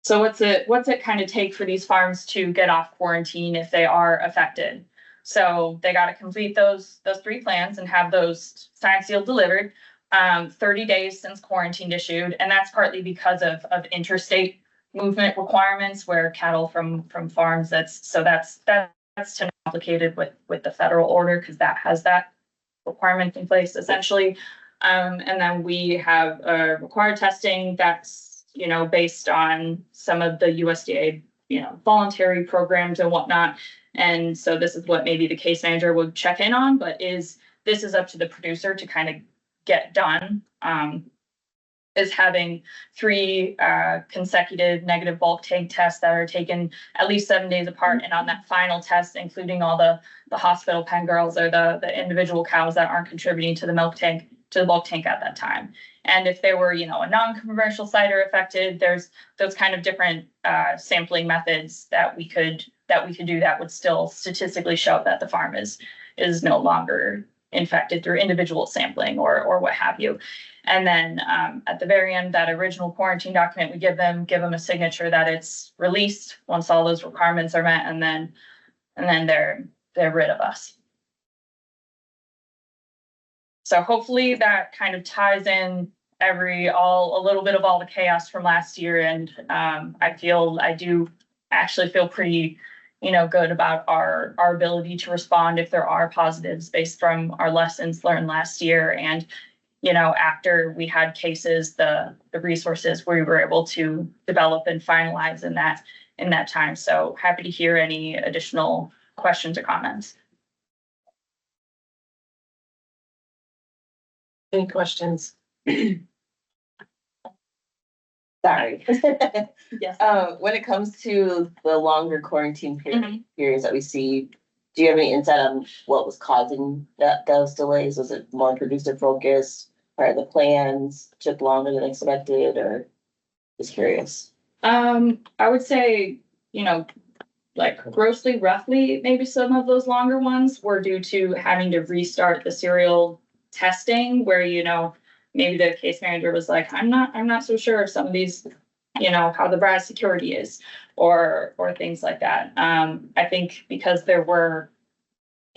Speaker 15: So what's it kind of take for these farms to get off quarantine if they are affected? So they got to complete those 3 plans and have those signed, sealed, delivered 30 days since quarantine issued. And that's partly because of interstate movement requirements where cattle from farms, that's complicated with the federal order, because that has that requirement in place essentially. And then we have required testing that's, you know, based on some of the USDA, you know, voluntary programs and whatnot. And so this is what maybe the case manager would check in on, but this is up to the producer to kind of get done. Is having 3 consecutive negative bulk tank tests that are taken at least 7 days apart. And on that final test, including all the hospital pen girls or the individual cows that aren't contributing to the bulk tank at that time. And if there were, you know, a non-commercial cider affected, there's those kind of different sampling methods that we could do that would still statistically show that the farm is no longer infected through individual sampling or what have you. And then at the very end, that original quarantine document, we give them a signature that it's released once all those requirements are met, and then they're rid of us. So hopefully that kind of ties in a little bit of all the chaos from last year. And I do actually feel pretty, you know, good about our ability to respond if there are positives based from our lessons learned last year. And, you know, after we had cases, the resources we were able to develop and finalize in that time. So happy to hear any additional questions or comments.
Speaker 1: Any questions?
Speaker 22: Sorry.
Speaker 15: Yes.
Speaker 22: When it comes to the longer quarantine periods that we see, do you have any insight on what was causing those delays? Was it more producer focused, or the plans took longer than expected, or just curious?
Speaker 15: I would say, you know, like grossly, roughly, maybe some of those longer ones were due to having to restart the serial testing, where, you know, maybe the case manager was like, I'm not so sure if some of these, you know, how the biosecurity is, or things like that. I think because there were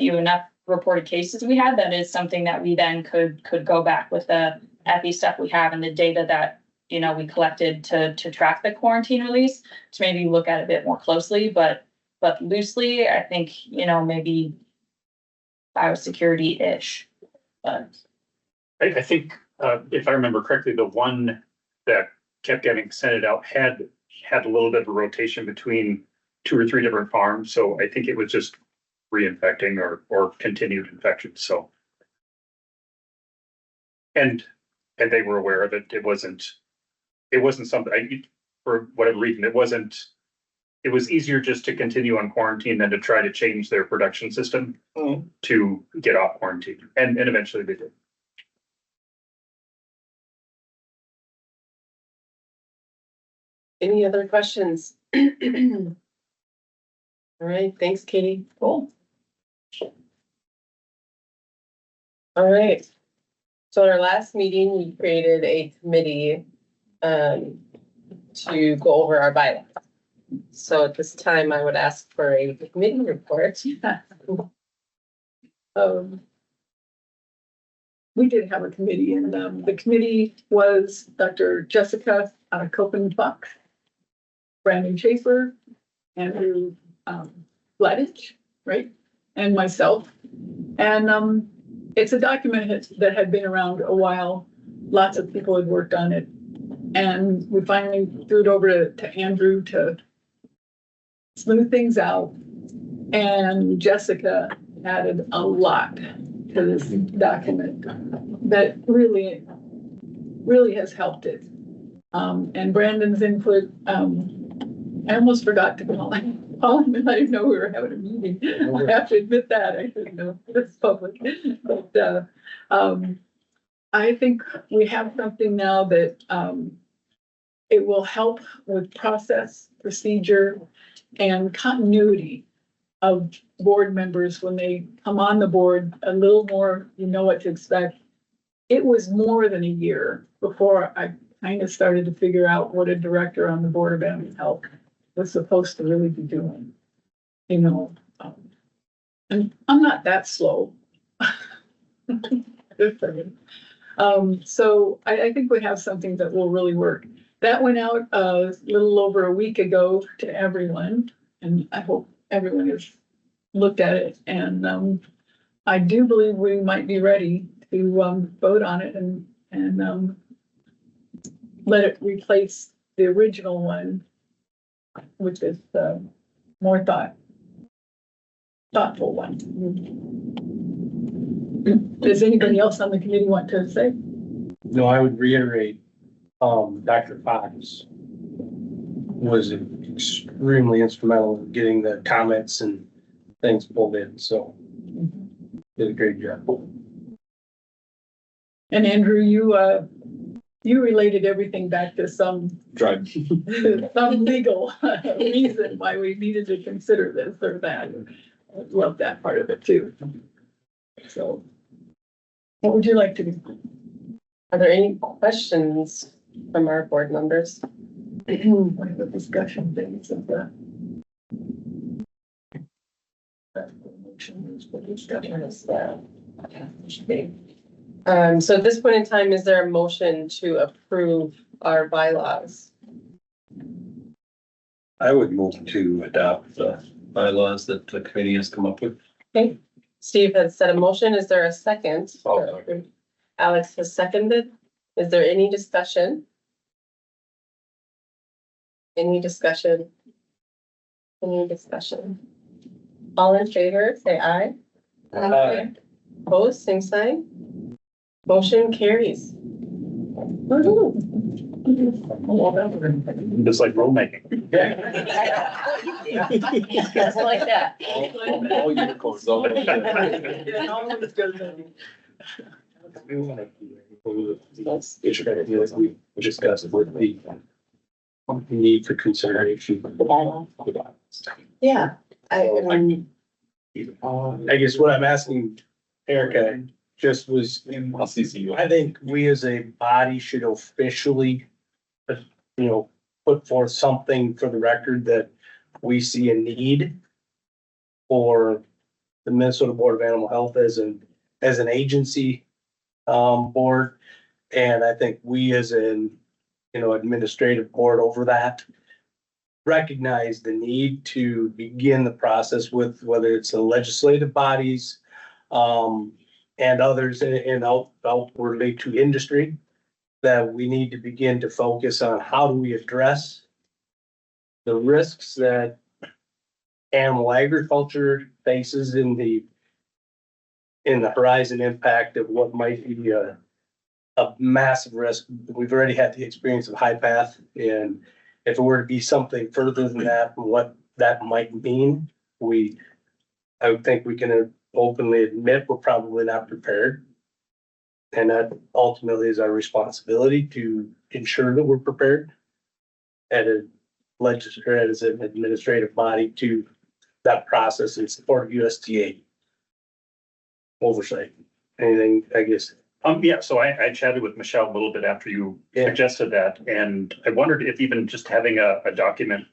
Speaker 15: few enough reported cases we had, that is something that we then could go back with the epi stuff we have and the data that, you know, we collected to track the quarantine release, to maybe look at it a bit more closely, but loosely, I think, you know, maybe biosecurity-ish. But
Speaker 5: I think, if I remember correctly, the one that kept getting sent out had a little bit of a rotation between 2 or 3 different farms, so I think it was just reinfecting or continued infection, so. And they were aware of it. It wasn't something, for whatever reason, it was easier just to continue on quarantine than to try to change their production system to get off quarantine, and eventually they did.
Speaker 1: Any other questions? All right, thanks, Katie.
Speaker 8: Cool.
Speaker 1: All right. So at our last meeting, we created a committee to go over our bylaws. So at this time, I would ask for a committee report.
Speaker 8: We did have a committee, and the committee was Dr. Jessica Kopen-Buck, Brandon Schaefer, Andrew Gladitsch, right? And myself. And it's a document that had been around a while. Lots of people had worked on it. And we finally threw it over to Andrew to smooth things out. And Jessica added a lot to this document that really has helped it. And Brandon's input, I almost forgot to call him and let him know we were having a meeting. I have to admit that, I didn't know it's public. But I think we have something now that it will help with process, procedure, and continuity of board members when they come on the board, a little more, you know what to expect. It was more than a year before I kind of started to figure out what a director on the Board of Animal Health was supposed to really be doing, you know. And I'm not that slow. So I think we have something that will really work. That went out a little over a week ago to everyone, and I hope everyone has looked at it. And I do believe we might be ready to vote on it and let it replace the original one with this more thoughtful one. Does anybody else on the committee want to say?
Speaker 2: No, I would reiterate, Dr. Fox was extremely instrumental in getting the comments and things pulled in, so did a great job.
Speaker 8: And Andrew, you related everything back to some legal reason why we needed to consider this or that. I love that part of it too. So what would you like to do?
Speaker 1: Are there any questions from our board members?
Speaker 8: One of the discussion things of the
Speaker 1: so at this point in time, is there a motion to approve our bylaws?
Speaker 2: I would move to adopt the bylaws that the committee has come up with.
Speaker 1: Okay, Steve has said a motion. Is there a second?
Speaker 2: Oh,
Speaker 1: Alex has seconded. Is there any discussion? Any discussion? Any discussion? All in favor, say aye.
Speaker 2: Aye.
Speaker 1: Opposed, same sign. Motion carries.
Speaker 5: Just like rulemaking.
Speaker 1: Just like that.
Speaker 10: All unicorns, all.
Speaker 2: We want to we discussed with the need for consideration.
Speaker 1: Yeah.
Speaker 2: I guess what I'm asking Erica just was,
Speaker 10: I'll CC you.
Speaker 2: I think we as a body should officially, put forth something for the record that we see a need for the the Minnesota Board of Animal Health as an agency, board. And I think we as an, administrative board over that recognize the need to begin the process with whether it's the legislative bodies, and others and outwardly to industry, that we need to begin to focus on how do we address the risks that animal agriculture faces in the horizon impact of what might be a massive risk. We've already had the experience of high path, and if it were to be something further than that, what that might mean, I would think we can openly admit we're probably not prepared. And that ultimately is our responsibility to ensure that we're prepared as an administrative body to that process in support of USDA oversight. Anything, I guess.
Speaker 5: Yeah, so I chatted with Michelle a little bit after you suggested that, and I wondered if even just having a document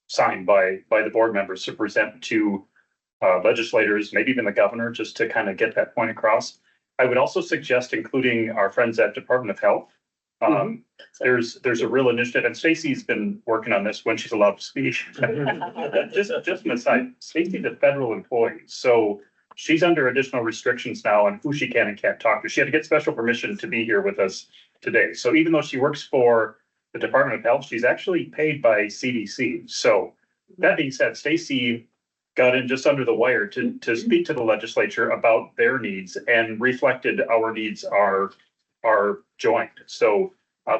Speaker 5: signed by the board members to present to legislators, maybe even the governor, just to kind of get that point across. I would also suggest including our friends at Department of Health. There's a real initiative, and Stacy's been working on this when she's allowed to speak. Just an aside, Stacy's a federal employee, so she's under additional restrictions now on who she can and can't talk to. She had to get special permission to be here with us today. So even though she works for the Department of Health, she's actually paid by CDC. So that being said, Stacy got in just under the wire to speak to the legislature about their needs, and reflected our needs are joint. So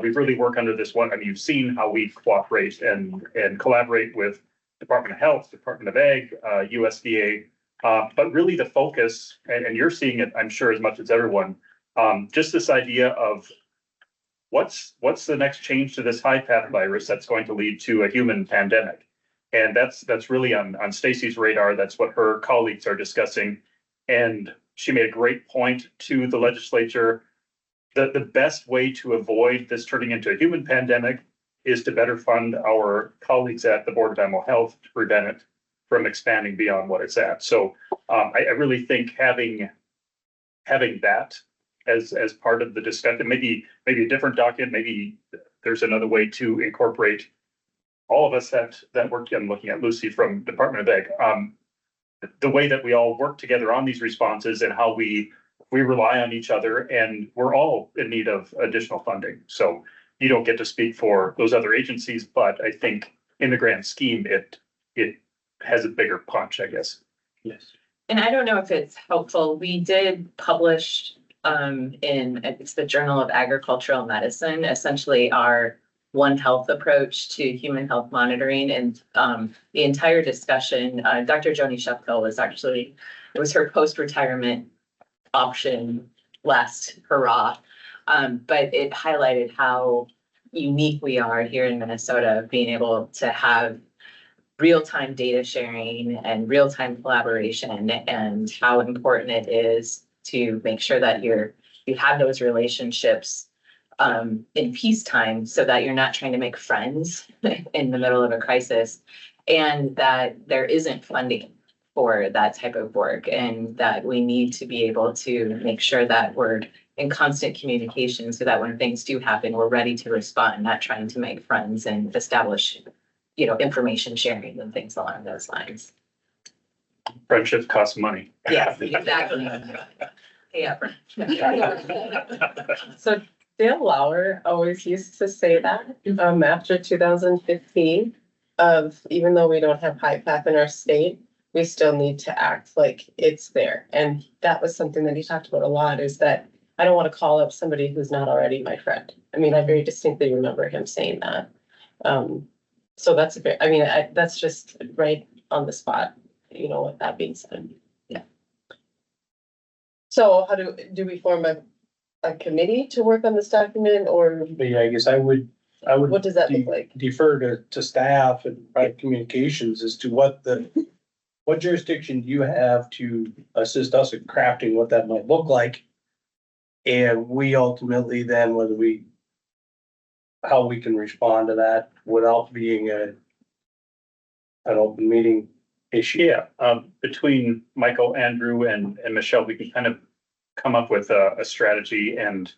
Speaker 5: we've really worked under this one. I mean, you've seen how we cooperate and collaborate with Department of Health, Department of Ag, USDA. But really the focus, and you're seeing it, I'm sure, as much as everyone, just this idea of what's the next change to this high path virus that's going to lead to a human pandemic. And that's really on Stacy's radar. That's what her colleagues are discussing. And she made a great point to the legislature. The best way to avoid this turning into a human pandemic is to better fund our colleagues at the Board of Animal Health to prevent it from expanding beyond what it's at. So I really think having that as part of the discussion, maybe a different document, maybe there's another way to incorporate all of us that work. I'm looking at Lucy from Department of Ag. The way that we all work together on these responses and how we rely on each other, and we're all in need of additional funding. So you don't get to speak for those other agencies, but I think in the grand scheme, it has a bigger punch, I guess.
Speaker 2: Yes.
Speaker 4: And I don't know if it's helpful. We did publish it's the Journal of Agricultural Medicine, essentially our One Health approach to human health monitoring. And the entire discussion, Dr. Joni Shepko it was her post-retirement option last hurrah. But it highlighted how unique we are here in Minnesota, being able to have real-time data sharing and real-time collaboration, and how important it is to make sure that you have those relationships in peacetime, so that you're not trying to make friends in the middle of a crisis, and that there isn't funding for that type of work, and that we need to be able to make sure that we're in constant communication, so that when things do happen, we're ready to respond, not trying to make friends and establish, information sharing and things along those lines.
Speaker 5: Friendships cost money.
Speaker 4: Yes, exactly. Yeah.
Speaker 1: So Dale Lauer always used to say that, after 2015, of even though we don't have high path in our state, we still need to act like it's there. And that was something that he talked about a lot, is that I don't want to call up somebody who's not already my friend. I mean, I very distinctly remember him saying that. So that's that's just right on the spot, with that being said. Yeah. So how do we form a committee to work on this document, or?
Speaker 2: Yeah, I guess I would.
Speaker 1: What does that look like?
Speaker 2: Defer to staff and private communications as to what jurisdiction do you have to assist us in crafting what that might look like. And we ultimately then, how we can respond to that without being an open meeting issue.
Speaker 5: Yeah, between Michael, Andrew and Michelle, we can kind of come up with a strategy and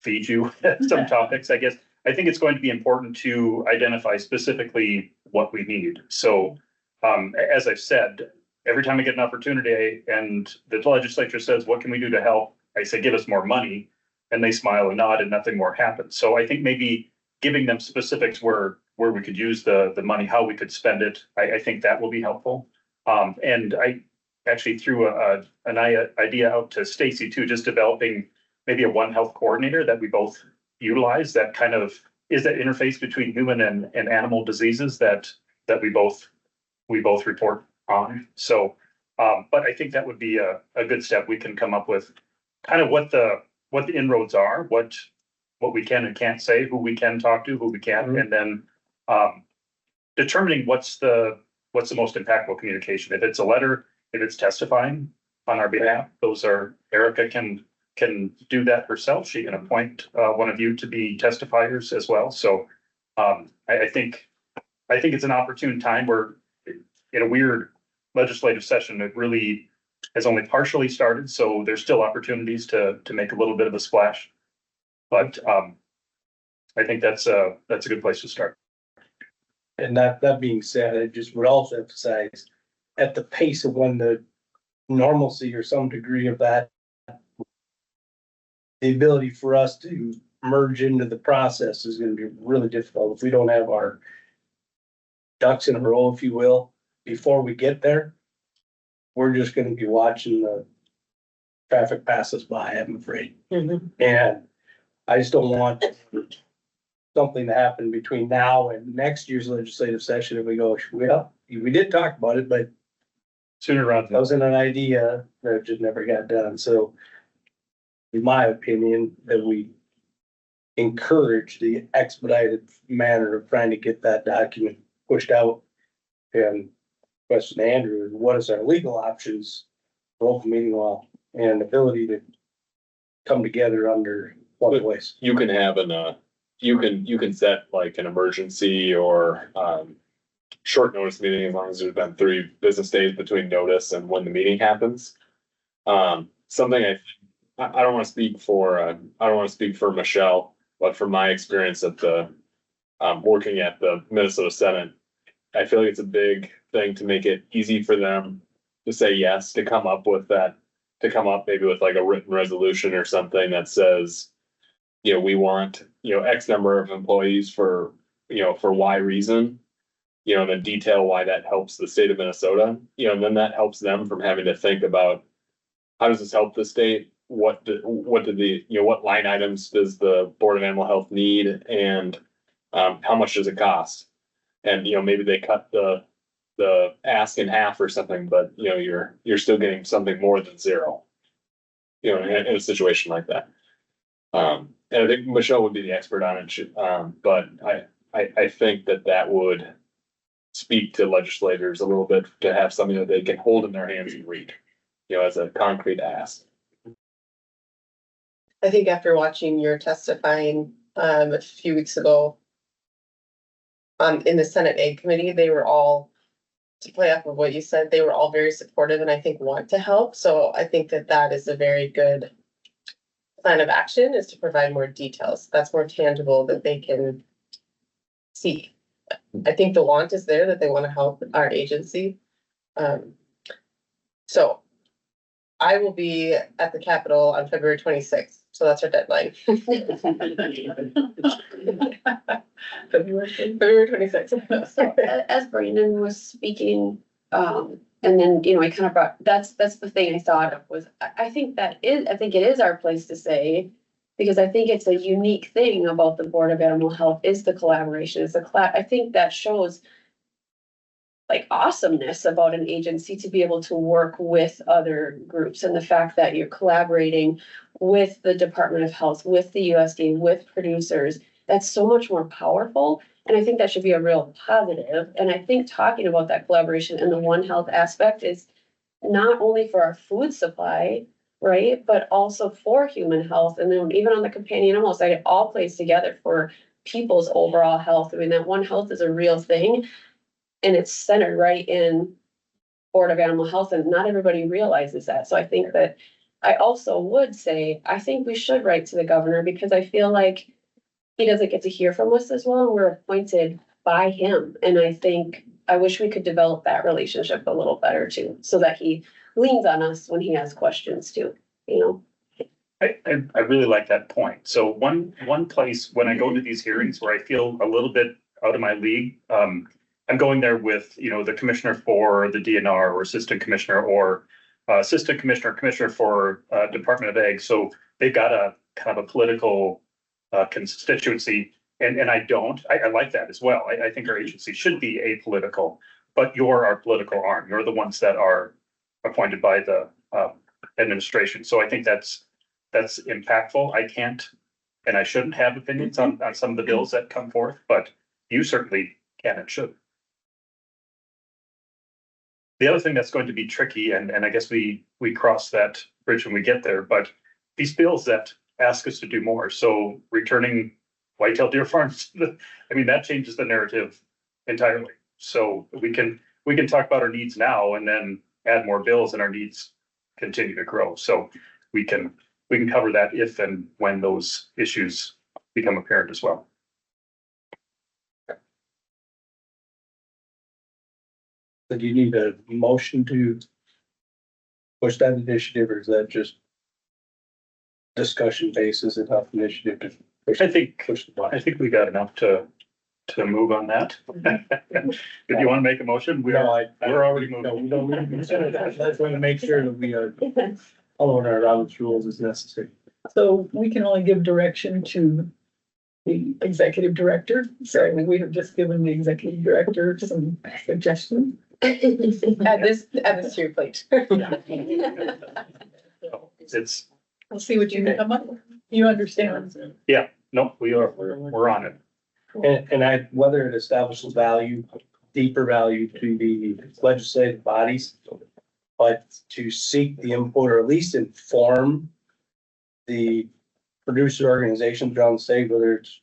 Speaker 5: feed you some topics, I guess. I think it's going to be important to identify specifically what we need. So, as I've said, every time I get an opportunity and the legislature says, what can we do to help? I say, give us more money, and they smile and nod and nothing more happens. So I think maybe giving them specifics where we could use the money, how we could spend it, I think that will be helpful. And I actually threw an idea out to Stacy too, just developing maybe a One Health coordinator that we both utilize, that kind of is that interface between human and animal diseases that we both report on. So, but I think that would be a good step. We can come up with kind of what the inroads are, what we can and can't say, who we can talk to, who we can't, and then determining what's the most impactful communication. If it's a letter, if it's testifying on our behalf, those are, Erica can do that herself. She can appoint one of you to be testifiers as well. So I think it's an opportune time where in a weird legislative session, it really has only partially started. So there's still opportunities to make a little bit of a splash. But I think that's a good place to start.
Speaker 2: And that being said, I just would also emphasize at the pace of when the normalcy or some degree of that, the ability for us to merge into the process is going to be really difficult if we don't have our ducks in a row, if you will, before we get there. We're just going to be watching the traffic pass us by, I'm afraid. And I just don't want something to happen between now and next year's legislative session. If we go, well, we did talk about it, but
Speaker 5: sooner rather
Speaker 2: that wasn't an idea that just never got done. So in my opinion, that we encourage the expedited manner of trying to get that document pushed out. And question to Andrew is, what is our legal options for open meeting law and ability to come together under one voice?
Speaker 3: You can have you can set like an emergency or short notice meeting as long as there's been 3 business days between notice and when the meeting happens. Something I don't want to speak for Michelle, but from my experience at the working at the Minnesota Senate, I feel like it's a big thing to make it easy for them to say yes, to come up maybe with like a written resolution or something that says, we want, X number of employees for Y reason, and then detail why that helps the state of Minnesota, and then that helps them from having to think about how does this help the state? What line items does the Board of Animal Health need, and how much does it cost? And maybe they cut the ask in half or something, but you're still getting something more than zero. In a situation like that. And I think Michelle would be the expert on it. But I think that would speak to legislators a little bit to have something that they can hold in their hands and read, as a concrete ask.
Speaker 1: I think after watching your testifying a few weeks ago in the Senate Ag Committee, they were all, to play off of what you said, they were all very supportive and I think want to help. So I think that is a very good plan of action, is to provide more details. That's more tangible that they can see. I think the want is there, that they want to help our agency. So I will be at the Capitol on February 26th. So that's our deadline. February 26th.
Speaker 13: So as Brandon was speaking, and then, I kind of brought, that's the thing I thought of was, I think it is our place to say, because I think it's a unique thing about the Board of Animal Health is the collaboration. I think that shows like awesomeness about an agency to be able to work with other groups, and the fact that you're collaborating with the Department of Health, with the USDA, with producers, that's so much more powerful. And I think that should be a real positive. And I think talking about that collaboration and the One Health aspect is not only for our food supply, right, but also for human health. And then even on the companion animal side, it all plays together for people's overall health. I mean, that One Health is a real thing. And it's centered right in Board of Animal Health, and not everybody realizes that. So I think that I also would say, I think we should write to the governor, because I feel like he doesn't get to hear from us as well. We're appointed by him. And I think, I wish we could develop that relationship a little better too, so that he leans on us when he has questions too, you know?
Speaker 5: I really like that point. So one place when I go to these hearings where I feel a little bit out of my league, I'm going there with, you know, the commissioner for the DNR or assistant commissioner or commissioner for Department of Ag. So they've got a kind of a political constituency, and I don't. I like that as well. I think our agency should be apolitical, but you're our political arm. You're the ones that are appointed by the administration. So I think that's impactful. I can't, and I shouldn't have opinions on some of the bills that come forth, but you certainly can and should. The other thing that's going to be tricky, and I guess we cross that bridge when we get there, but these bills that ask us to do more, so returning white-tailed deer farms, I mean, that changes the narrative entirely. So we can talk about our needs now and then add more bills, and our needs continue to grow. So we can cover that if and when those issues become apparent as well.
Speaker 2: So do you need a motion to push that initiative, or is that just discussion basis enough initiative to push?
Speaker 5: I think we got enough to move on that. If you want to make a motion, we're already moving.
Speaker 2: No, we don't. I just want to make sure that we are following our Robert's rules as necessary.
Speaker 8: So we can only give direction to the executive director. So we have just given the executive director some suggestions.
Speaker 1: Add this to your plate.
Speaker 5: It's.
Speaker 8: We'll see what you come up with. You understand?
Speaker 5: Yeah, no, we're on it.
Speaker 2: And whether it establishes value, deeper value to the legislative bodies, but to seek the input or at least inform the producer organizations around the state, whether it's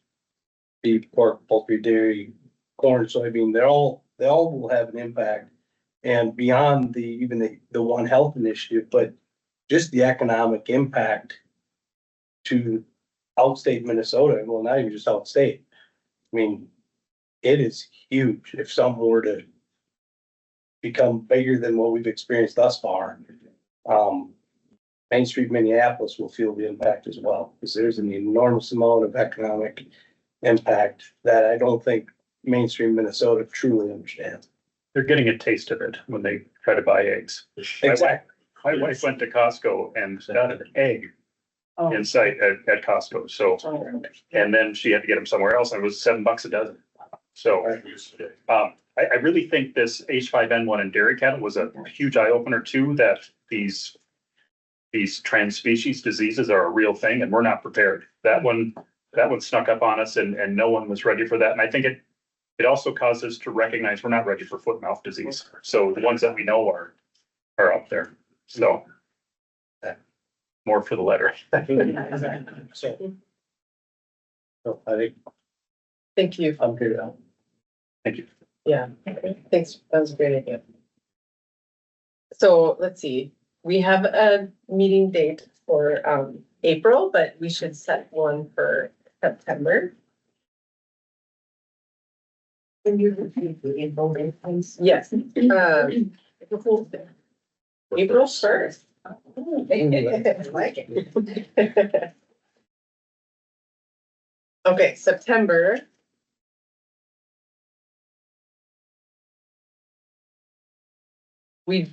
Speaker 2: beef, pork, poultry, dairy, corn, soybean, they all will have an impact. And beyond even the One Health initiative, but just the economic impact to outstate Minnesota, well, not even just outstate. I mean, it is huge if some were to become bigger than what we've experienced thus far. Main Street, Minneapolis will feel the impact as well, because there's an enormous amount of economic impact that I don't think mainstream Minnesota truly understands.
Speaker 5: They're getting a taste of it when they try to buy eggs.
Speaker 2: Exactly.
Speaker 5: My wife went to Costco and got an egg in sight at Costco. So, and then she had to get them somewhere else, and it was $7 a dozen. So, I really think this H5N1 in dairy cattle was a huge eye opener too, that these trans-species diseases are a real thing, and we're not prepared. That one snuck up on us, and no one was ready for that. And I think it also caused us to recognize we're not ready for foot and mouth disease. So the ones that we know are up there. So more for the letter.
Speaker 2: So I think.
Speaker 1: Thank you.
Speaker 2: I'm good now.
Speaker 5: Thank you.
Speaker 1: Yeah, thanks. That was a great idea. So let's see, we have a meeting date for April, but we should set one for September.
Speaker 21: Can you repeat the info date, please?
Speaker 1: Yes. April 1st.
Speaker 21: I like it.
Speaker 1: Okay, September. We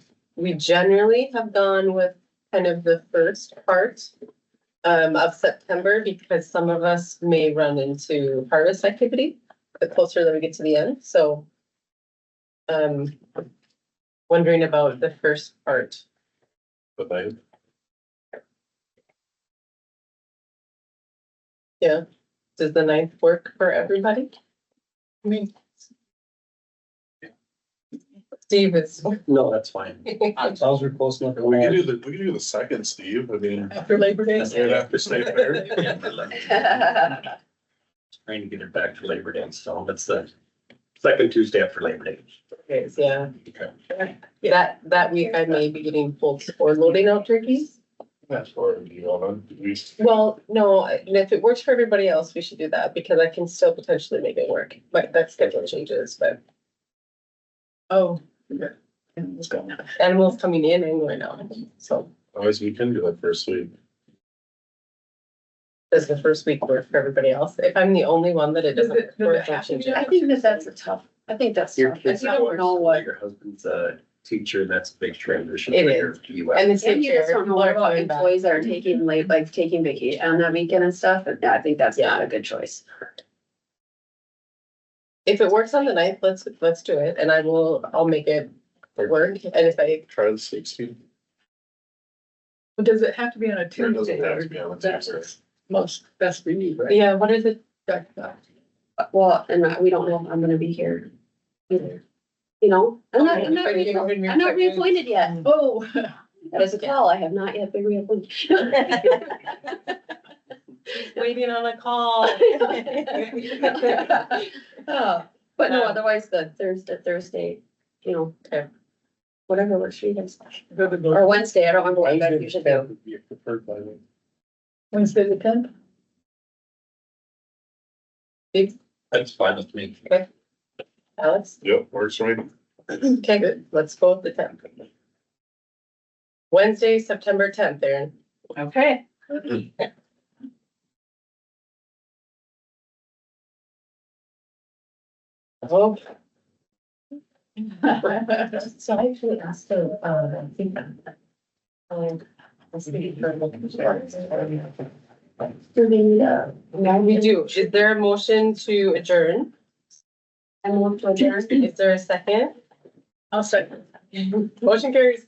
Speaker 1: generally have gone with kind of the first part of September, because some of us may run into harvest activity the closer that we get to the end. So wondering about the first part. Yeah, does the 9th work for everybody?
Speaker 8: I mean,
Speaker 1: Steve is.
Speaker 2: No, that's fine. As long as we're close enough.
Speaker 6: We can do the second, Steve. I mean.
Speaker 8: after Labor Day.
Speaker 6: Right after State Fair.
Speaker 7: Trying to get it back to Labor Day, so that's the
Speaker 2: Second Tuesday after Labor Day.
Speaker 1: Okay, yeah.
Speaker 2: Okay.
Speaker 1: That week I may be getting folks for loading out turkeys.
Speaker 6: That's where you want to.
Speaker 1: Well, no, and if it works for everybody else, we should do that because I can still potentially make it work. But that schedule changes, but
Speaker 8: Oh. Okay. And let's go.
Speaker 1: animals coming in and going out, so.
Speaker 6: Always we can do that first week.
Speaker 1: Does the first week work for everybody else? If I'm the only one that it doesn't work for,
Speaker 8: Does it have to be?
Speaker 1: I think that's a tough, I think that's
Speaker 2: Your
Speaker 1: tough.
Speaker 2: kids
Speaker 1: You don't know what.
Speaker 2: Your husband's a teacher, that's a big transition.
Speaker 1: It
Speaker 2: for
Speaker 1: is.
Speaker 2: your
Speaker 1: And the
Speaker 13: And
Speaker 1: same
Speaker 13: you just
Speaker 1: chair,
Speaker 13: don't know
Speaker 1: people are
Speaker 13: about
Speaker 1: coming back.
Speaker 13: employees that are taking late, like taking vacation on that weekend and stuff, and I think that's not a good choice.
Speaker 1: If it works on the 9th, let's do it, and I'll make it work, and if I,
Speaker 6: Try the 16th.
Speaker 8: But does it have to be on a
Speaker 6: It
Speaker 8: Tuesday?
Speaker 6: doesn't have to be on a
Speaker 8: That's
Speaker 6: Tuesday.
Speaker 8: most best for you, right?
Speaker 1: yeah, what is it?
Speaker 13: Well, and we don't know if I'm gonna be here either. You know, I'm not reappointed yet.
Speaker 8: Oh.
Speaker 13: That is a call. I have not yet been reappointed.
Speaker 1: Waiting on a call.
Speaker 13: Oh, but no, otherwise the Thursday, you know, whatever works for you guys. Or Wednesday, I don't remember what you guys usually do.
Speaker 6: Would be preferred by me.
Speaker 8: Wednesday the 10th?
Speaker 2: That's fine with me.
Speaker 1: Okay. Alex?
Speaker 6: Yep, works for me.
Speaker 1: Okay, good. Let's go with the 10th. Wednesday, September 10th, Erin.
Speaker 15: Okay.
Speaker 1: Oh.
Speaker 14: So I actually asked her, I think,
Speaker 1: We do. Is there a motion to adjourn?
Speaker 13: I move to adjourn.
Speaker 1: Is there a second?
Speaker 8: I'll second.
Speaker 1: Motion carries.